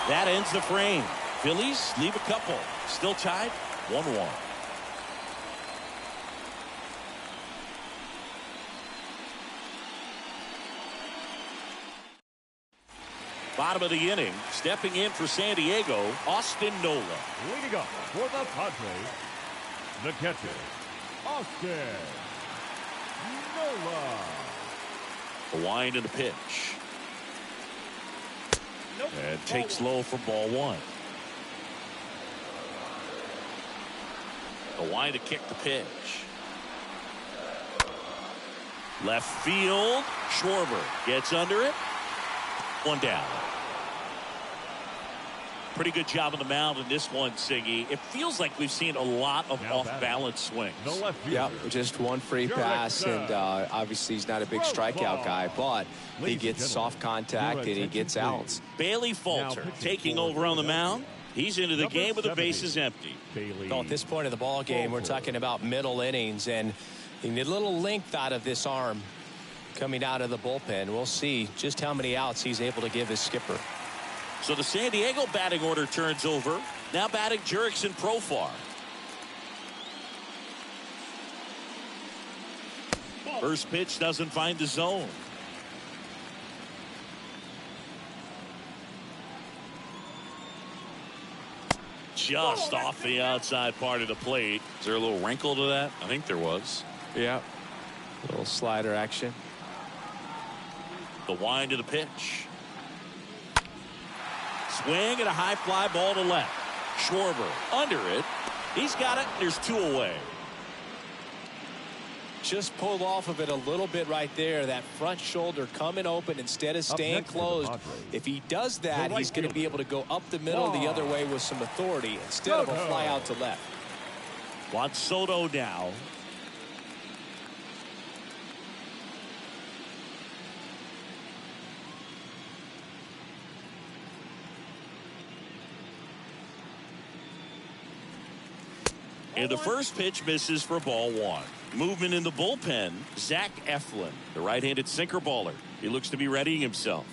That ends the frame. Phillies leave a couple. Still tied 1-1. Bottom of the inning, stepping in for San Diego, Austin Nola. Leading up for the Padres, the catcher, Austin Nola. The wind and the pitch. And takes low for ball one. The wind to kick the pitch. Left field, Schwarber gets under it. One down. Pretty good job on the mound in this one, Siggy. It feels like we've seen a lot of off-balance swings. No left Yep, just one free pass, and obviously he's not a big strikeout guy, but he gets soft contact and he gets outs. Bailey Falter taking over on the mound. He's into the Number game with the 70, bases empty. Bailey. Well, at this point of the ball game, we're talking about middle innings, and you need a little length out of this arm coming out of the bullpen. We'll see just how many outs he's able to give his skipper. So the San Diego batting order turns over. Now batting Jurickson Profar. First pitch doesn't find the zone. Just off the outside part of the plate. Is there a little wrinkle to that? I think there was. Yeah. A little slider action. The wind of the pitch. Swing and a high fly ball to left. Schwarber under it. He's got it. There's 2 away. Just pulled off of it a little bit right there. That front shoulder coming open instead of staying closed. If he does that, he's going to be able to go up the middle the other way with some authority instead of a fly out to left. Juan Soto now. And the first pitch misses for ball 1. Movement in the bullpen. Zach Eflin, the right-handed sinker baller. He looks to be readying himself.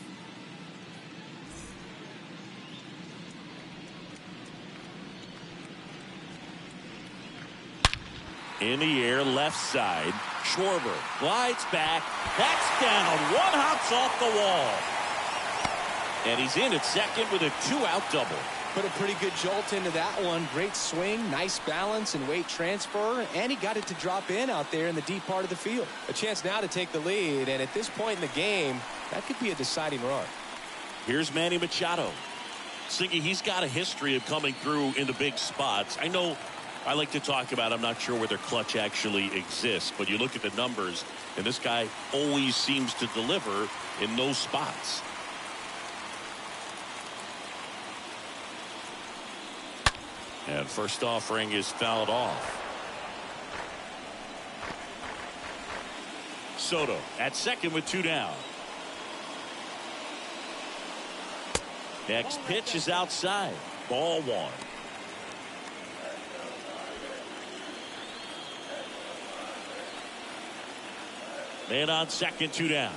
In the air, left side. Schwarber glides back. That's down. 1 hops off the wall. And he's in at second with a 2-out double. Put a pretty good jolt into that one. Great swing, nice balance and weight transfer, and he got it to drop in out there in the deep part of the field. A chance now to take the lead, and at this point in the game, that could be a deciding run. Here's Manny Machado. Singy, he's got a history of coming through in the big spots. I know I like to talk about, I'm not sure whether clutch actually exists, but you look at the numbers, and this guy always seems to deliver in those spots. And first offering is fouled off. Soto at second with 2 down. Next pitch is outside. Ball 1. Man on second, 2 down.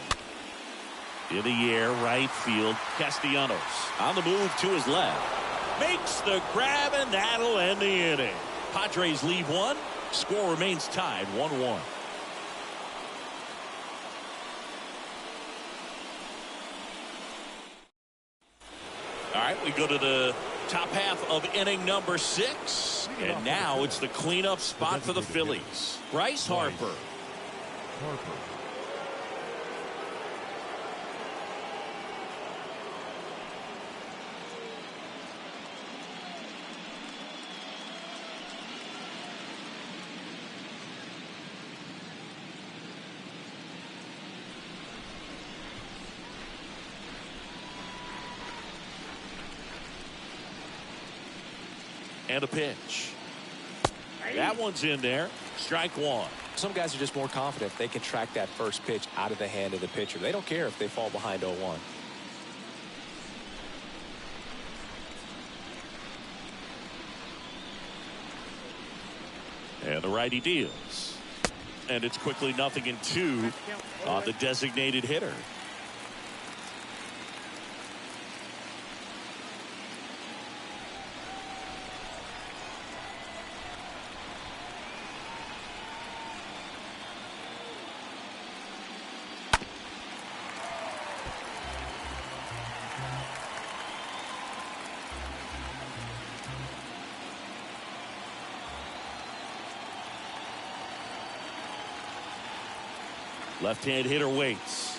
In the air, right field, Castellanos on the move to his left. Makes the grab, and that'll end the inning. Padres lead 1. Score remains tied 1-1. All right, we go to the top half of inning number 6. And now it's the cleanup spot for the Phillies. Bryce Harper. And a pitch. That one's in there. Strike 1. Some guys are just more confident they can track that first pitch out of the hand of the pitcher. They don't care if they fall behind 0-1. And the righty deals. And it's quickly 0-2 on the designated hitter. Left-hand hitter waits.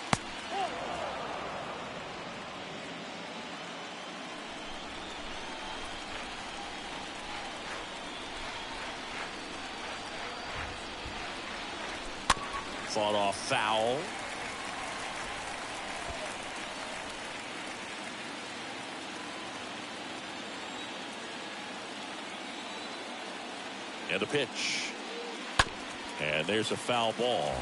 Fought off foul. And a pitch. And there's a foul ball.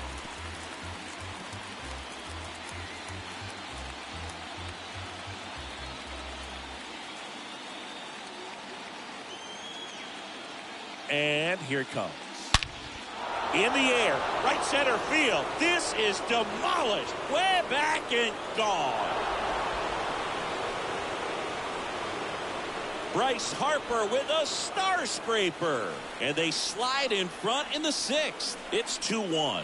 And here it comes. In the air, right center field. This is demolished. Way back and gone. Bryce Harper with a star scraper. And they slide in front in the 6th. It's 2-1.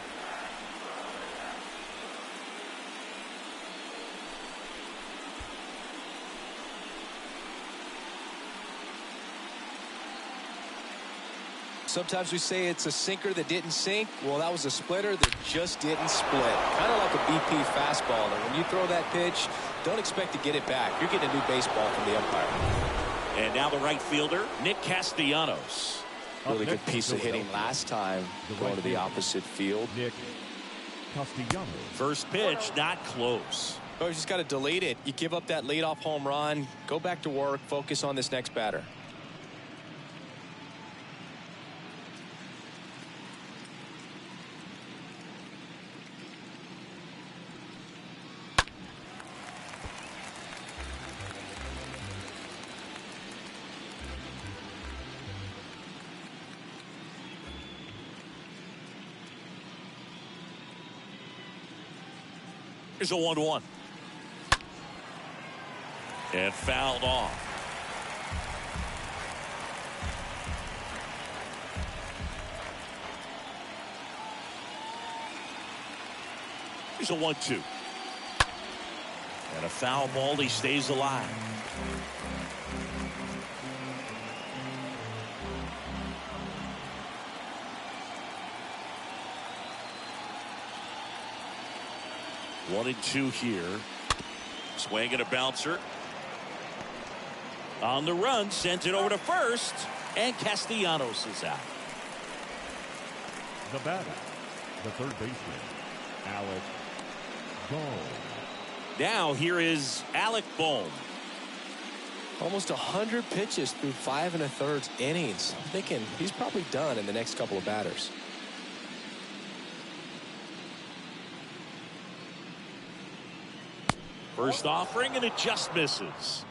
Sometimes we say it's a sinker that didn't sink. Well, that was a splitter that just didn't split. Kind of like a BP fastball. And when you throw that pitch, don't expect to get it back. You're getting a new baseball from the umpire. And now the right fielder, Nick Castellanos. Really good piece of hitting last time going to the opposite field. Nick Castellanos. First pitch, not close. Oh, you just got to delete it. You give up that leadoff home run. Go back to work. Focus on this next batter. Here's a 1-1. And fouled off. Here's a 1-2. And a foul ball. He stays alive. One and two here. Swing and a bouncer. On the run, sent it over to first. And Castellanos is out. The batter, the third baseman, Alec Bohm. Now here is Alec Bohm. Almost 100 pitches through 5 1/3 innings. I'm thinking he's probably done in the next couple of batters. First offering, and it just misses.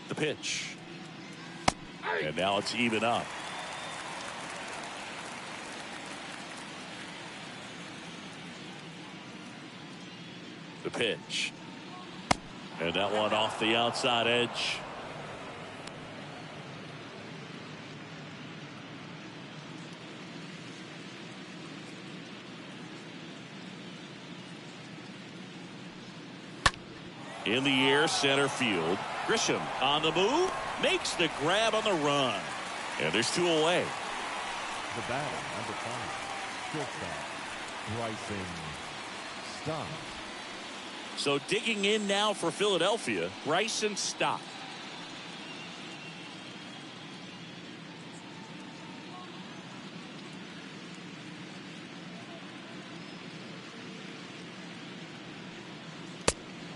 The pitch. And now it's even up. The pitch. And that one off the outside edge. In the air, center field. Grisham on the move, makes the grab on the run. And there's two away. The batter, number 5, shortstop, Bryson Stott. So digging in now for Philadelphia, Bryson Stott.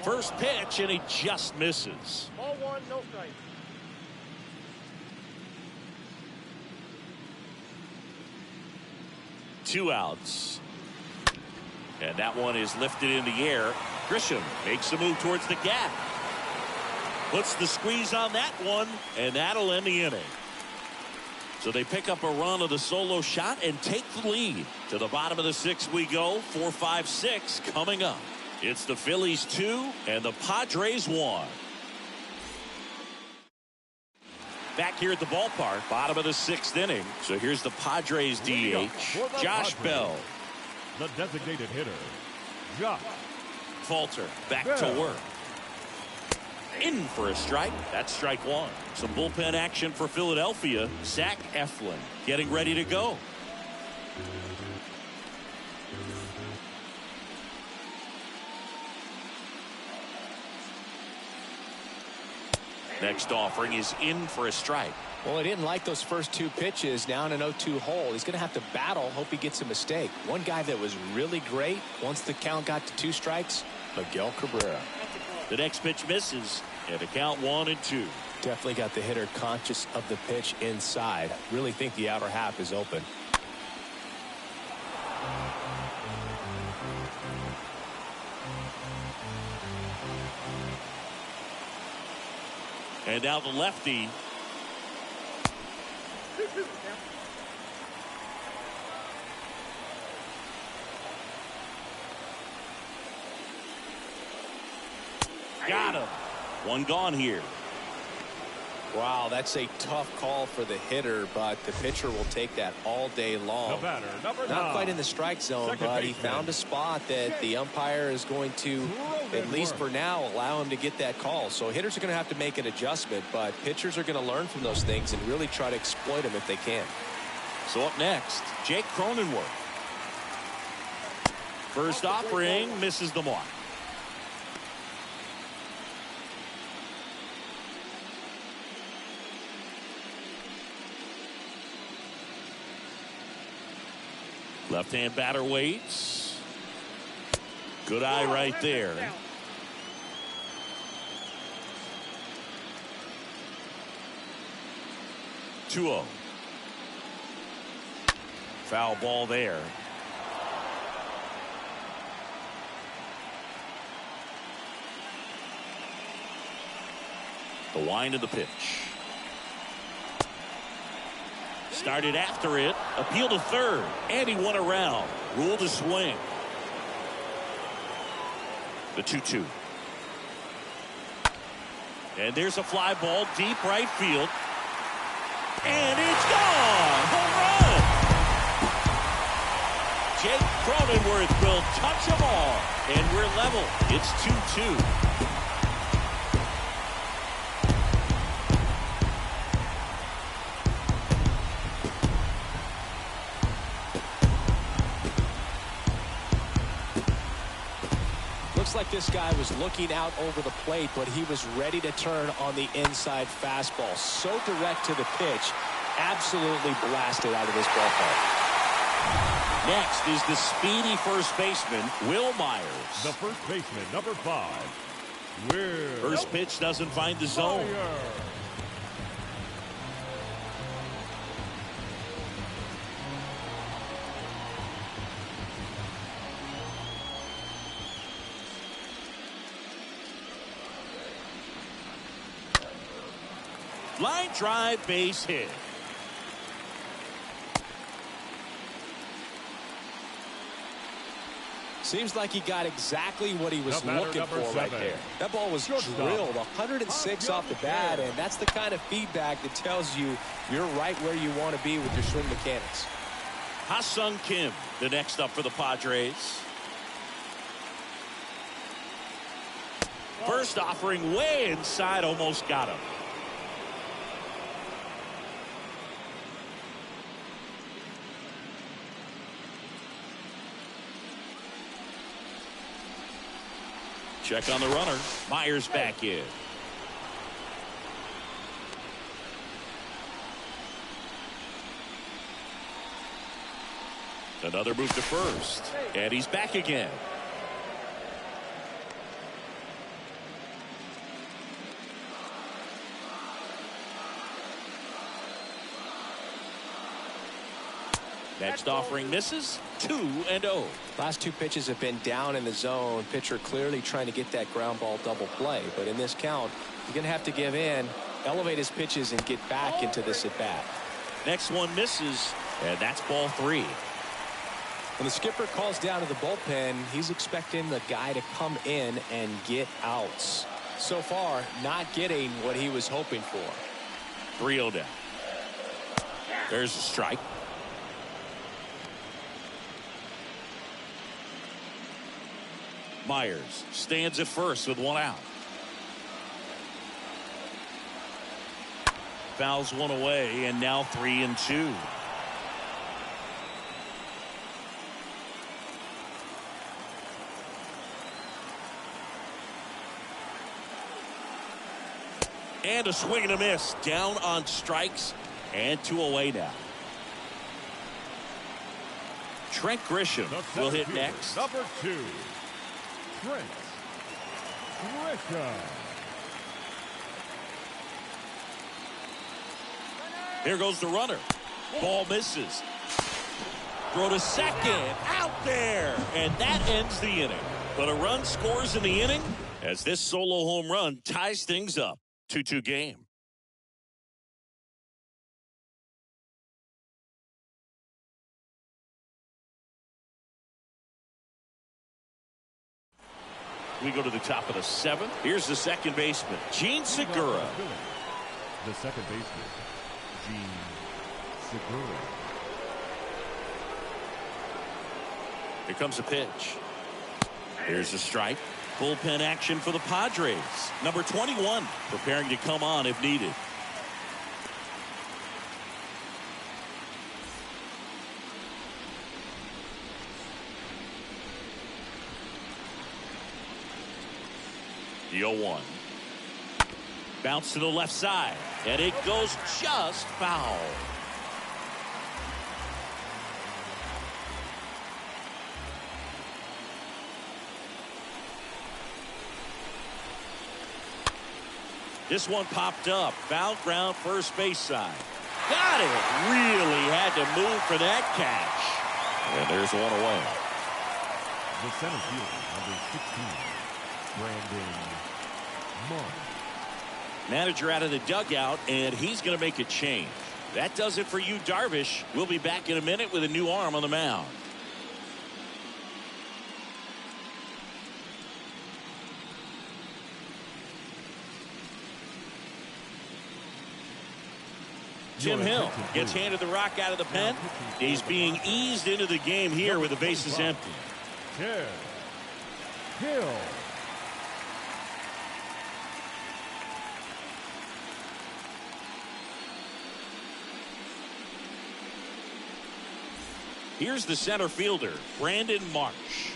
First pitch, and he just misses. Ball 1, no strike. Two outs. And that one is lifted in the air. Grisham makes a move towards the gap. Puts the squeeze on that one, and that'll end the inning. So they pick up a run of the solo shot and take the lead. To the bottom of the 6th we go. 4-5-6 coming up. It's the Phillies 2 and the Padres 1. Back here at the ballpark, bottom of the 6th inning. So here's the Padres DH, Josh Bell. The designated hitter, Josh Falter back to work. In for a strike. That's strike one. Some bullpen action for Philadelphia. Zach Eflin getting ready to go. Next offering is in for a strike. Well, he didn't like those first 2 pitches. Now in an 0-2 hole. He's going to have to battle. Hope he gets a mistake. One guy that was really great once the count got to 2 strikes, Miguel Cabrera. The next pitch misses, and the count 1-2. Definitely got the hitter conscious of the pitch inside. Really think the outer half is open. And now the lefty. 2-2 count. Got him. One gone here. Wow, that's a tough call for the hitter, but the pitcher will take that all day long. The batter, number Not 9. quite in the strike zone, Second but he baseman. found a spot that the umpire is going to, at least for now, allow him to get that call. So hitters are going to have to make an adjustment, but pitchers are going to learn from those things and really try to exploit them if they can. So up next, Jake Cronenworth. First offering, misses the mark. Left-hand batter waits. Good eye right there. Two 0. Foul ball there. The wind of the pitch. Started after it, appeal to third, and he won around. Ruled a swing. The 2-2. And there's a fly ball deep right field. And it's gone! Home run! Jake Cronenworth will touch them all. And we're level. It's 2-2. Looks like this guy was looking out over the plate, but he was ready to turn on the inside fastball. So direct to the pitch, absolutely blasted out of this ballpark. Next is the speedy first baseman, Will Myers. The first baseman, number 5. Will. First pitch doesn't find the zone. Myers. Line drive, base hit. Seems like he got exactly what he was The batter, looking number for right 7. there. That ball was Shortstop. drilled 106 off the bat, and that's the kind of feedback that tells you you're right where you want to be with your swing mechanics. Ha-Sung Kim, the next up for the Padres. First offering way inside, almost got him. Check on the runner. Myers back in. Another move to first. And he's back again. Next offering misses. 2-0. Last two pitches have been down in the zone. Pitcher clearly trying to get that ground ball double play. But in this count, you're going to have to give in, elevate his pitches, and get back into this at bat. Next one misses. And that's ball 3. When the skipper calls down to the bullpen, he's expecting the guy to come in and get outs. So far, not getting what he was hoping for. 3-0 down. There's a strike. Myers stands at first with one out. Fouls one away, and now 3-2. And a swing and a miss. Down on strikes, and 2 away now. Trent Grisham The will hit center next. fielder, number 2. Trent Grisham. Here goes the runner. Ball misses. Throw to second. Out there. And that ends the inning. But a run scores in the inning as this solo home run ties things up. 2-2 game. We go to the top of the 7th. Here's the second baseman, Gene Segura. The second baseman, Gene Segura. Here comes a pitch. Here's a strike. Bullpen action for the Padres. Number 21 preparing to come on if needed. The 0-1. Bounce to the left side, and it goes just foul. This one popped up. Foul ground, first base side. Got it. Really had to move for that catch. And there's one away. The center fielder, number 16, Brandon Marsh. Manager out of the dugout, and he's going to make a change. That does it for you, Darvish. We'll be back in a minute with a new arm on the mound. Tim Hill gets handed the rock out of the pen. He's being eased into the game here with the bases empty. Tim Hill. Here's the center fielder, Brandon Marsh.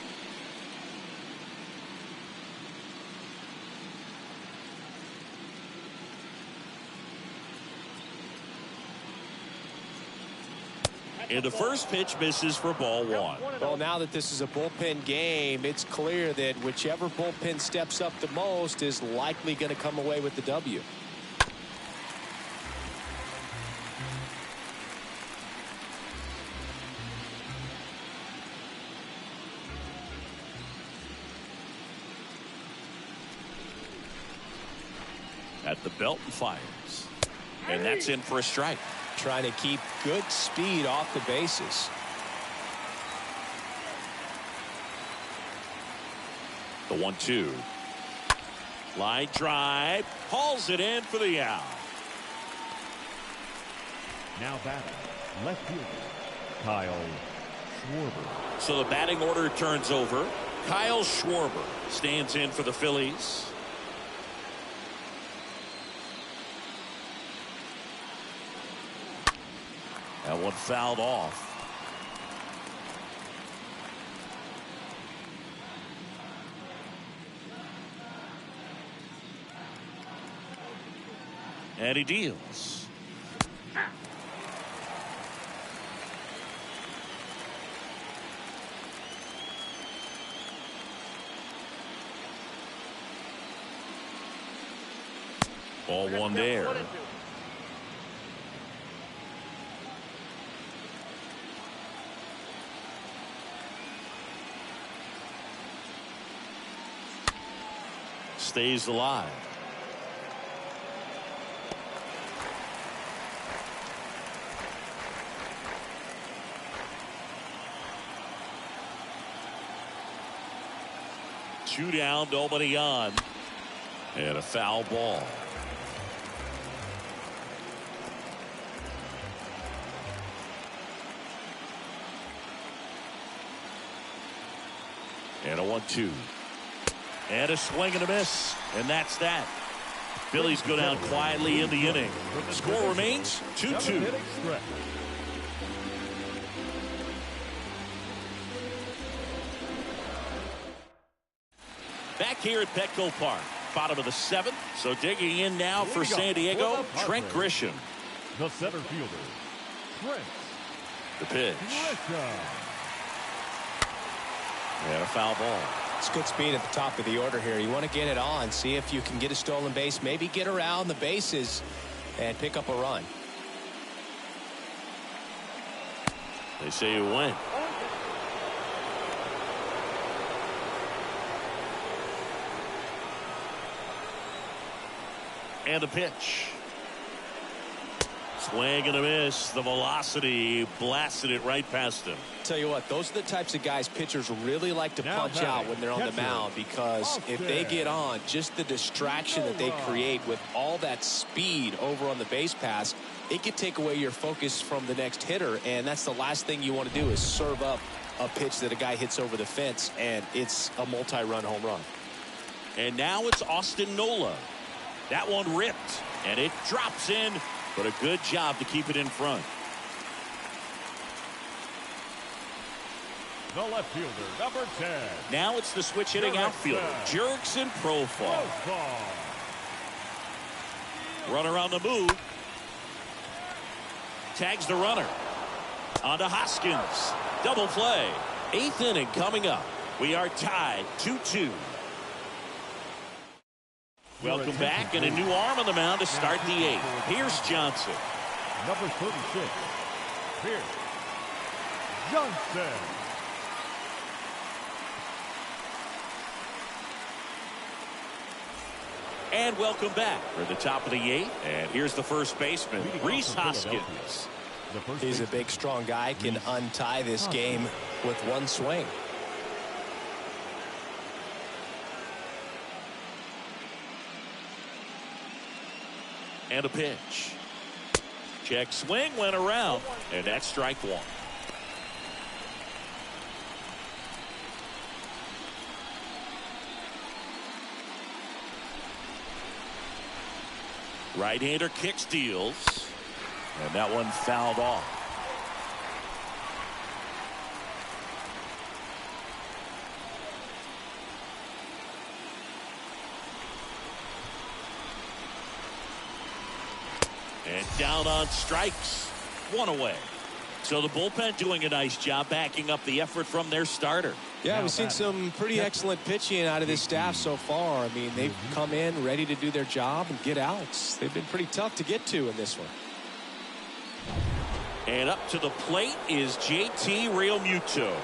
And the first pitch misses for ball 1. Well, now that this is a bullpen game, it's clear that whichever bullpen steps up the most is likely going to come away with the W. At the belt and fires. And that's in for a strike. Trying to keep good speed off the bases. The 1-2. Line drive. Hauls it in for the out. Now batting, left fielder, Kyle Schwarber. So the batting order turns over. Kyle Schwarber stands in for the Phillies. That one fouled off. And he deals. 0-1 there. Stays alive. Two down, nobody on. And a foul ball. And a 1-2. And a swing and a miss. And that's that. Phillies go down quietly in the inning. The score remains 2-2. Back here at Petco Park, bottom of the 7th. So digging in now for San Diego, Trent Grisham. The center fielder, Trent. The pitch. Grisham. And a foul ball. It's good speed at the top of the order here. You want to get it on, see if you can get a stolen base, maybe get around the bases and pick up a run. They say you win. And a pitch. Swing and a miss. The velocity blasted it right past him. Tell you what, those are the types of guys pitchers really like to punch out when they're on the mound, because if they get on, just the distraction that they create with all that speed over on the base pass, it could take away your focus from the next hitter, and that's the last thing you want to do is serve up a pitch that a guy hits over the fence, and it's a multi-run home run. And now it's Austin Nola. That one ripped, and it drops in, but a good job to keep it in front. The left fielder, number 10. Now it's the switch hitting outfielder, Jurickson Profar. Runner on the move. Tags the runner. On to Hoskins. Double play. 8th inning coming up. We are tied 2-2. Welcome back, and a new arm on the mound to start the 8th. Here's Johnson. Number 36. Pierce Johnson. And welcome back. We're at the top of the 8th, and here's the first baseman, Rhys Hoskins. He's a big, strong guy, can untie this game with one swing. And a pitch. Check swing, went around, and that's strike one. Right-hander kick steals, and that one fouled off. And down on strikes. One away. So the bullpen doing a nice job backing up the effort from their starter. Yeah, we've seen some pretty excellent pitching out of this staff so far. I mean, they've come in ready to do their job and get outs. They've been pretty tough to get to in this one. And up to the plate is JT Realmuto.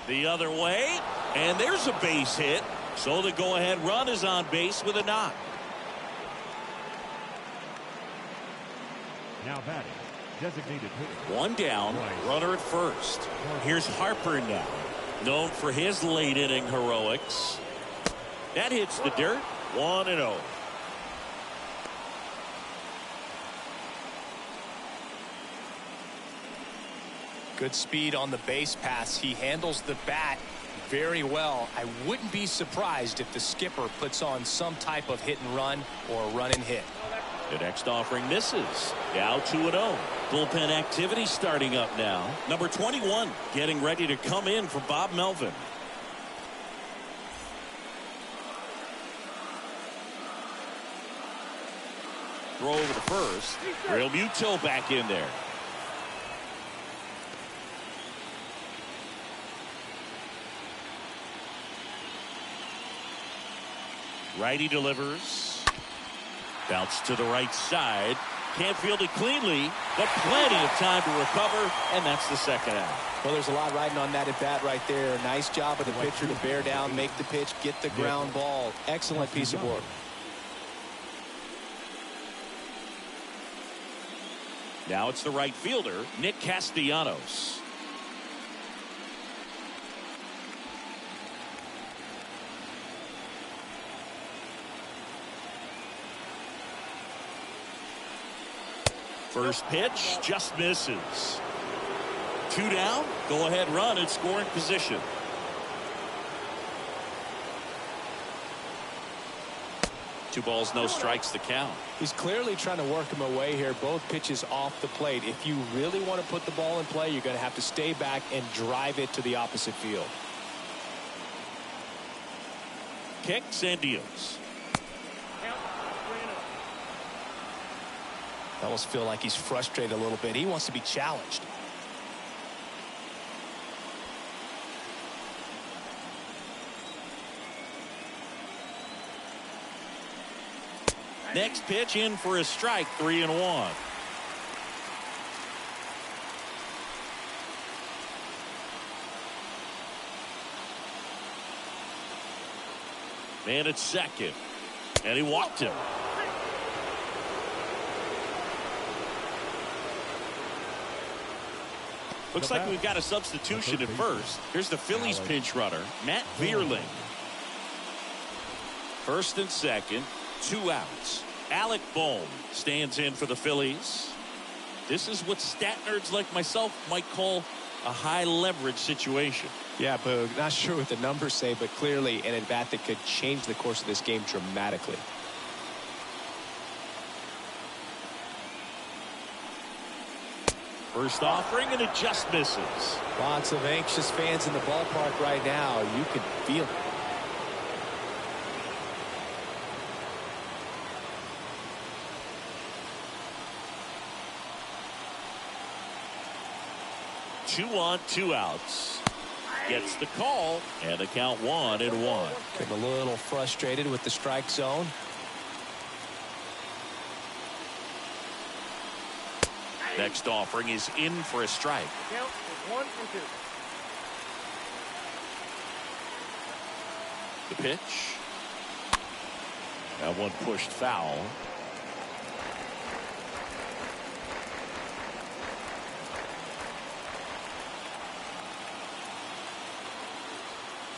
The other way, and there's a base hit. So the go-ahead run is on base with a knock. Now batting, designated hitter. One down, runner at first. Here's Harper now, known for his late inning heroics. That hits the dirt. 1-0. Good speed on the base pass. He handles the bat very well. I wouldn't be surprised if the skipper puts on some type of hit and run or run and hit. The next offering misses. Now 2-0. Bullpen activity starting up now. Number 21 getting ready to come in for Bob Melvin. Throw over to first. Realmuto back in there. Righty delivers. Bounce to the right side. Can't field it cleanly, but plenty of time to recover, and that's the second out. Well, there's a lot riding on that at bat right there. Nice job of the pitcher to bear down, make the pitch, get the ground ball. Excellent piece of work. Now it's the right fielder, Nick Castellanos. First pitch just misses. 2 down, go ahead run in scoring position. Two balls, no strikes, the count. He's clearly trying to work him away here. Both pitches off the plate. If you really want to put the ball in play, you're going to have to stay back and drive it to the opposite field. Kicks and deals. I almost feel like he's frustrated a little bit. He wants to be challenged. Next pitch in for a strike, 3-1. Man at second. And he walked him. Looks like we've got a substitution at first. Here's the Phillies pinch runner, Matt Vierling. First and second, 2 outs. Alec Bohm stands in for the Phillies. This is what stat nerds like myself might call a high leverage situation. Yeah, Boog, not sure what the numbers say, but clearly an at-bat that could change the course of this game dramatically. First offering, and it just misses. Lots of anxious fans in the ballpark right now. You could feel it. Two on, 2 outs. Gets the call, and a count 1-1. Getting a little frustrated with the strike zone. Next offering is in for a strike. Count is 1 and 2. The pitch. That one pushed foul.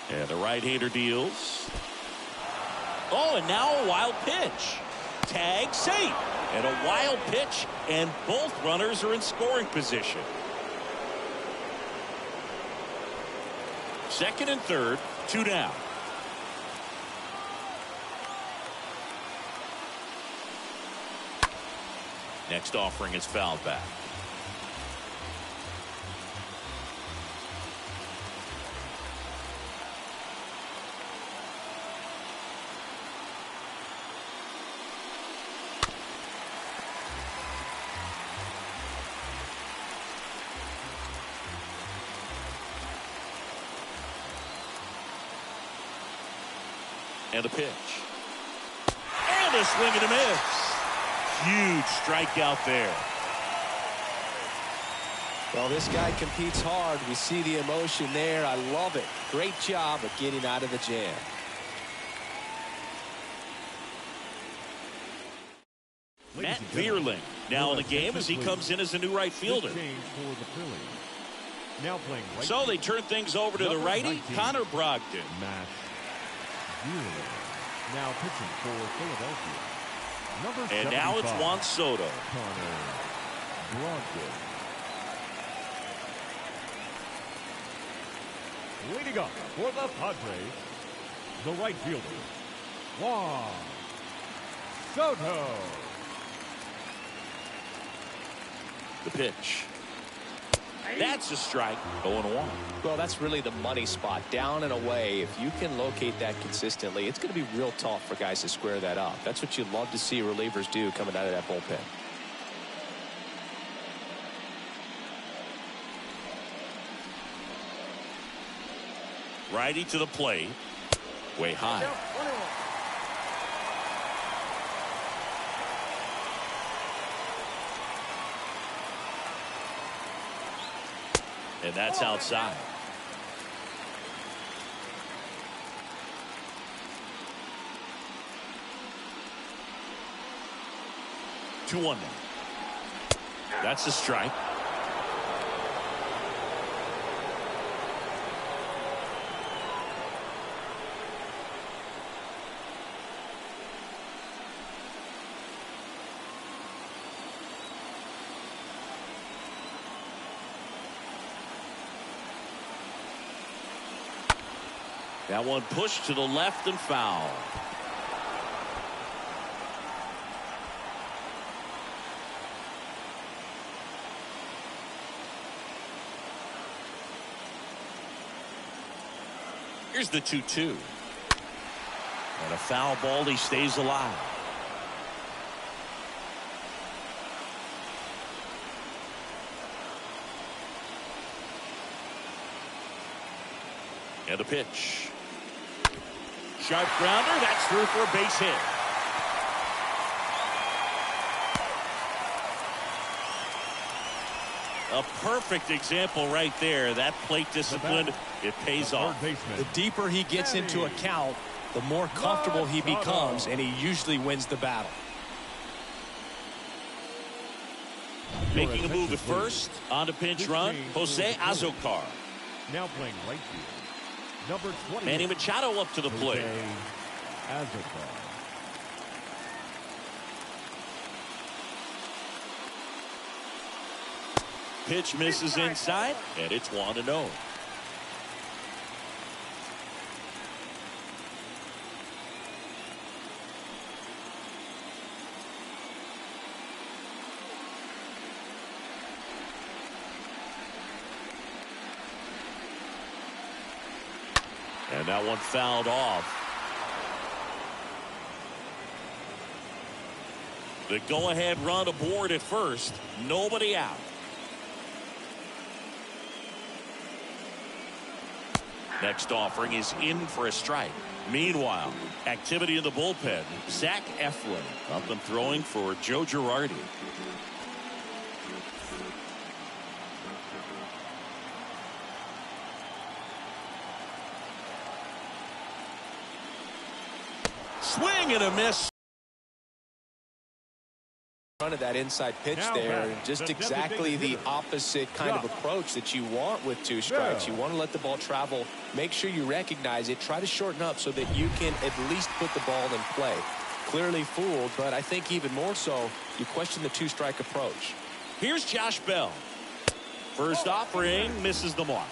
And the right-hander deals. Oh, and now a wild pitch. Tag safe. And a wild pitch, and both runners are in scoring position. Second and third, 2 down. Next offering is fouled back. And a pitch. And a swing and a miss. Huge strikeout there. Well, this guy competes hard. We see the emotion there. I love it. Great job of getting out of the jam. Matt Vierling now in the game as he comes in as a new right fielder. Now playing right. So they turn things over to the righty, Connor Brogdon. Matt Vierling now pitching for Philadelphia. Number and now it's Juan Soto. Connor Brogdon. Leading up for the Padres, the right fielder, Juan Soto. The pitch. That's a strike. 0-1. Well, that's really the money spot. Down and away. If you can locate that consistently, it's going to be real tough for guys to square that up. That's what you love to see relievers do coming out of that bullpen. Righty to the plate. Way high. Count 1-1. And that's outside. Two one now. That's a strike. That one pushed to the left and foul. Here's the 2-2. And a foul ball. He stays alive. And a pitch. Sharp grounder. That's through for a base hit. A perfect example right there. That plate discipline, it pays off. The deeper he gets into a count, the more comfortable he becomes, and he usually wins the battle. Making a move at first. On the pinch run, Jose Azocar. Now playing right field, number 20. Manny Machado up to the plate. Azocar. Pitch misses inside, and it's 1-0. And that one fouled off. The go-ahead run aboard at first. Nobody out. Next offering is in for a strike. Meanwhile, activity in the bullpen. Zach Eflin up and throwing for Joe Girardi. Swing and a miss. Front of that inside pitch there, and just exactly the opposite kind of approach that you want with two strikes. You want to let the ball travel, make sure you recognize it, try to shorten up so that you can at least put the ball in play. Clearly fooled, but I think even more so, you question the two-strike approach. Here's Josh Bell. First offering misses the mark.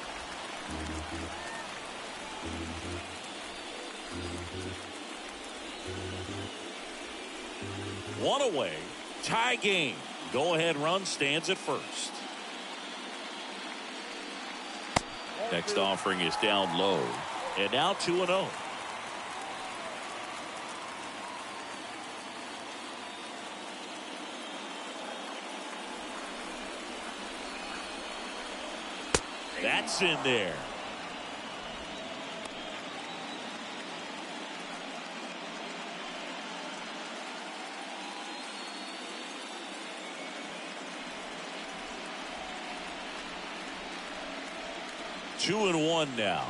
One away. Tie game. Go-ahead run stands at first. Next offering is down low. And now 2-0. That's in there. Two and one now.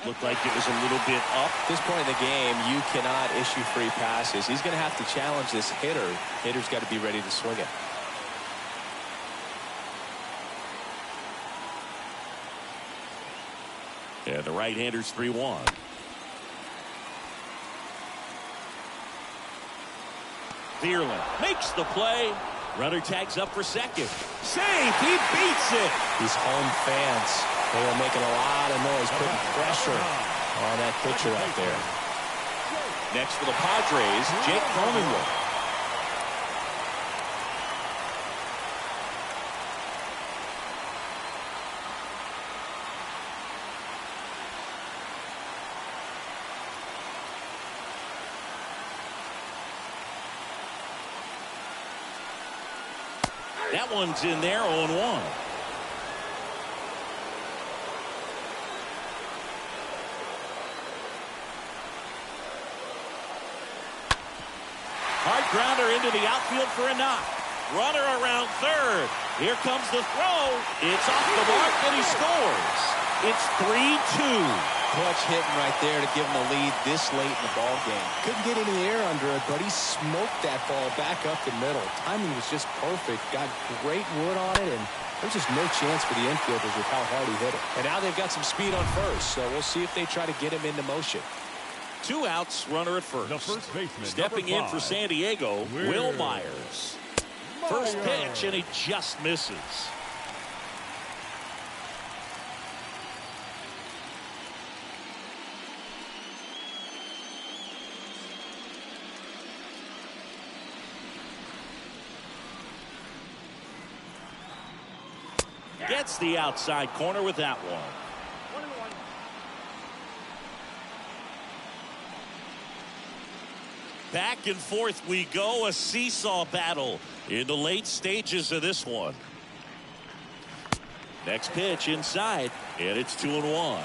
Looked like it was a little bit up. At this point in the game, you cannot issue free passes. He's going to have to challenge this hitter. Hitter's got to be ready to swing it. And the right-hander's 3-1. Thielen makes the play. Runner tags up for second. Save. He beats it. These home fans, they are making a lot of noise, putting pressure on that pitcher out there. Next for the Padres, Jake Cronenworth. That one's in there, 0-1. Hard grounder into the outfield for a knock. Runner around third. Here comes the throw. It's off the mark and he scores. It's 3-2. Clutch hitting right there to give him a lead this late in the ball game. Couldn't get any air under it, but he smoked that ball back up the middle. Timing was just perfect. Got great wood on it, and there's just no chance for the infielders with how hard he hit it. And now they've got some speed on first, so we'll see if they try to get him into motion. 2 outs, runner at first. The first baseman, stepping in for San Diego, Will Myers. First pitch, and he just misses. Gets the outside corner with that one. 1-1. Back and forth we go, a seesaw battle in the late stages of this one. Next pitch inside, and it's 2-1.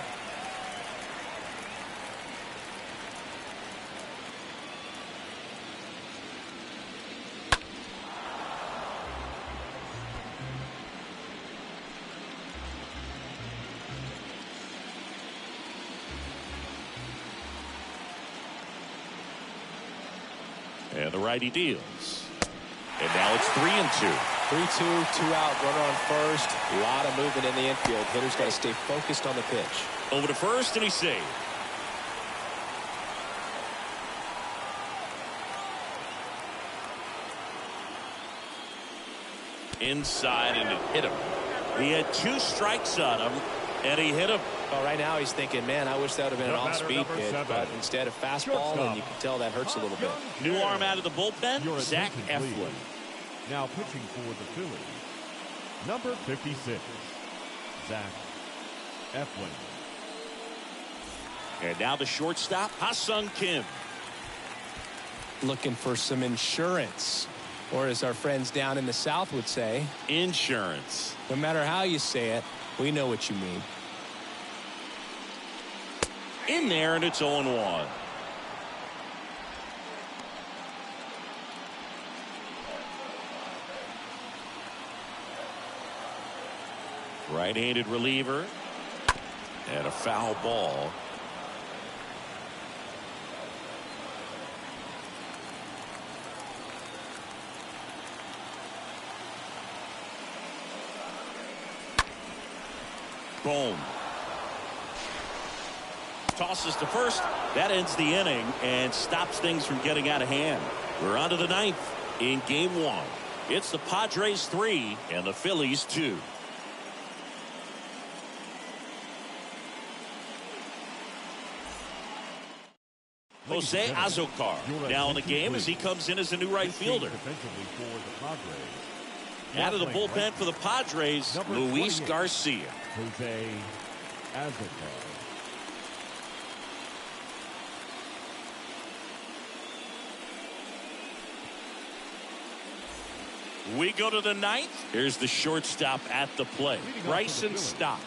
And the righty deals. And now it's 3-2. 3-2, 2 out, runner on first. A lot of movement in the infield. Hitter's got to stay focused on the pitch. Over to first, and he's saved. Inside, and it hit him. He had 2 strikes on him, and he hit him. Well, right now he's thinking, man, I wish that would have been an off-speed pitch, but instead of fastball, and you can tell that hurts a little bit. New arm out of the bullpen, Zach Eflin. Now pitching for the Phillies, number 56, Zach Eflin. And now the shortstop, Ha-Sung Kim. Looking for some insurance, or as our friends down in the South would say, insurance. No matter how you say it, we know what you mean. In there, and it's 0-1. Right-handed reliever. And a foul ball. Boom. Tosses to first. That ends the inning and stops things from getting out of hand. We're on to the 9th in game 1. It's the Padres 3 and the Phillies 2. Jose Azocar now in the game as he comes in as a new right fielder. Out of the bullpen for the Padres, Luis Garcia. Jose Azocar. We go to the 9th. Here's the shortstop at the plate, Bryson Stott.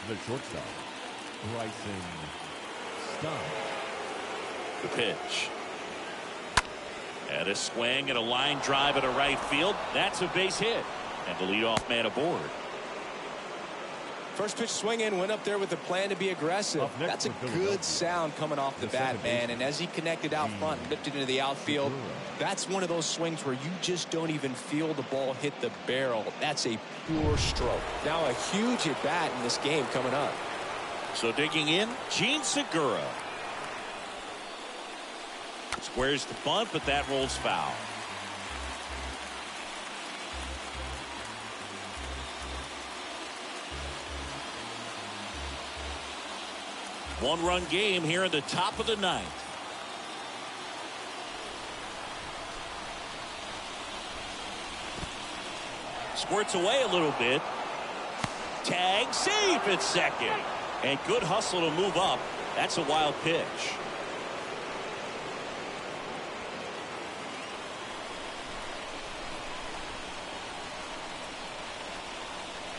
The shortstop, Bryson Stott. The pitch. And a swing and a line drive at a right field. That's a base hit. And the leadoff man aboard. First pitch swinging, went up there with the plan to be aggressive. That's a good sound coming off the bat, man. And as he connected out front and lifted into the outfield, that's one of those swings where you just don't even feel the ball hit the barrel. That's a pure stroke. Now a huge at bat in this game coming up. So digging in, Gene Segura. Squares the bunt, but that rolls foul. One-run game here in the top of the 9th. Squirts away a little bit. Tag, safe at second. And good hustle to move up. That's a wild pitch.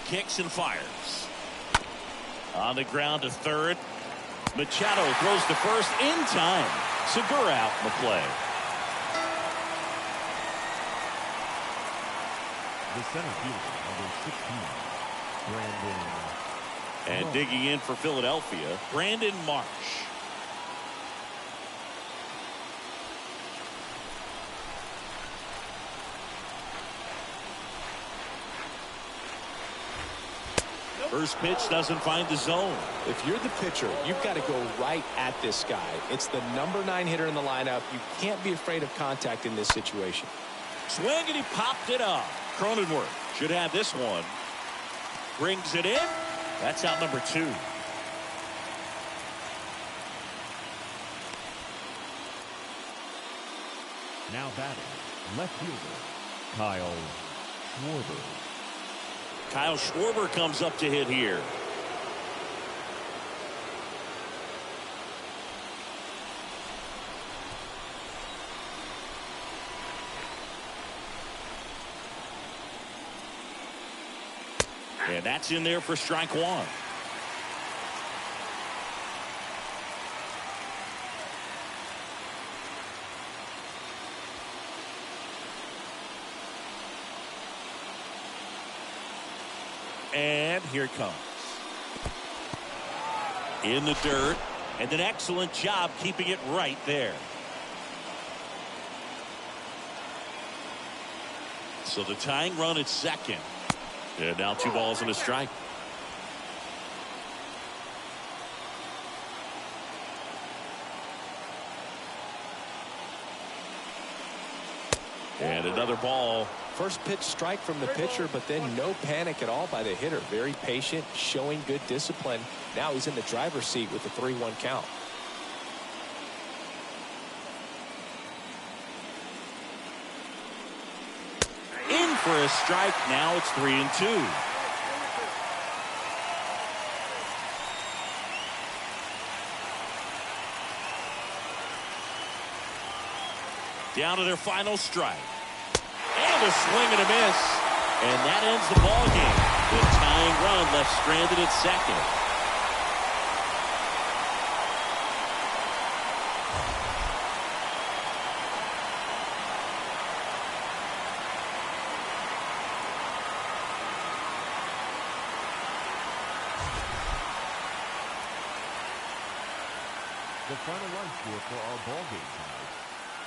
Kicks and fires. On the ground to third. Machado throws to first in time. Segura out in the play. The center fielder, number 16, Brandon. And digging in for Philadelphia, Brandon Marsh. First pitch doesn't find the zone. If you're the pitcher, you've got to go right at this guy. It's the number 9 hitter in the lineup. You can't be afraid of contact in this situation. Swing, and he popped it up. Cronenworth should have this one. Brings it in. That's out number 2. Now batting, left fielder, Kyle Schwarber. Kyle Schwarber comes up to hit here. And that's in there for strike 1. And here it comes. In the dirt. And an excellent job keeping it right there. So the tying run at second. And now 2 balls and a strike. And another ball. First pitch strike from the pitcher, but then no panic at all by the hitter. Very patient, showing good discipline. Now he's in the driver's seat with the 3-1 count. In for a strike. Now it's 3-2. Down to their final strike. And a swing and a miss. And that ends the ball game. The tying run left stranded at second. The final run score for our ball game tonight.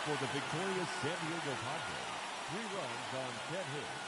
For the victorious San Diego Padres, 3 runs on 10 hits.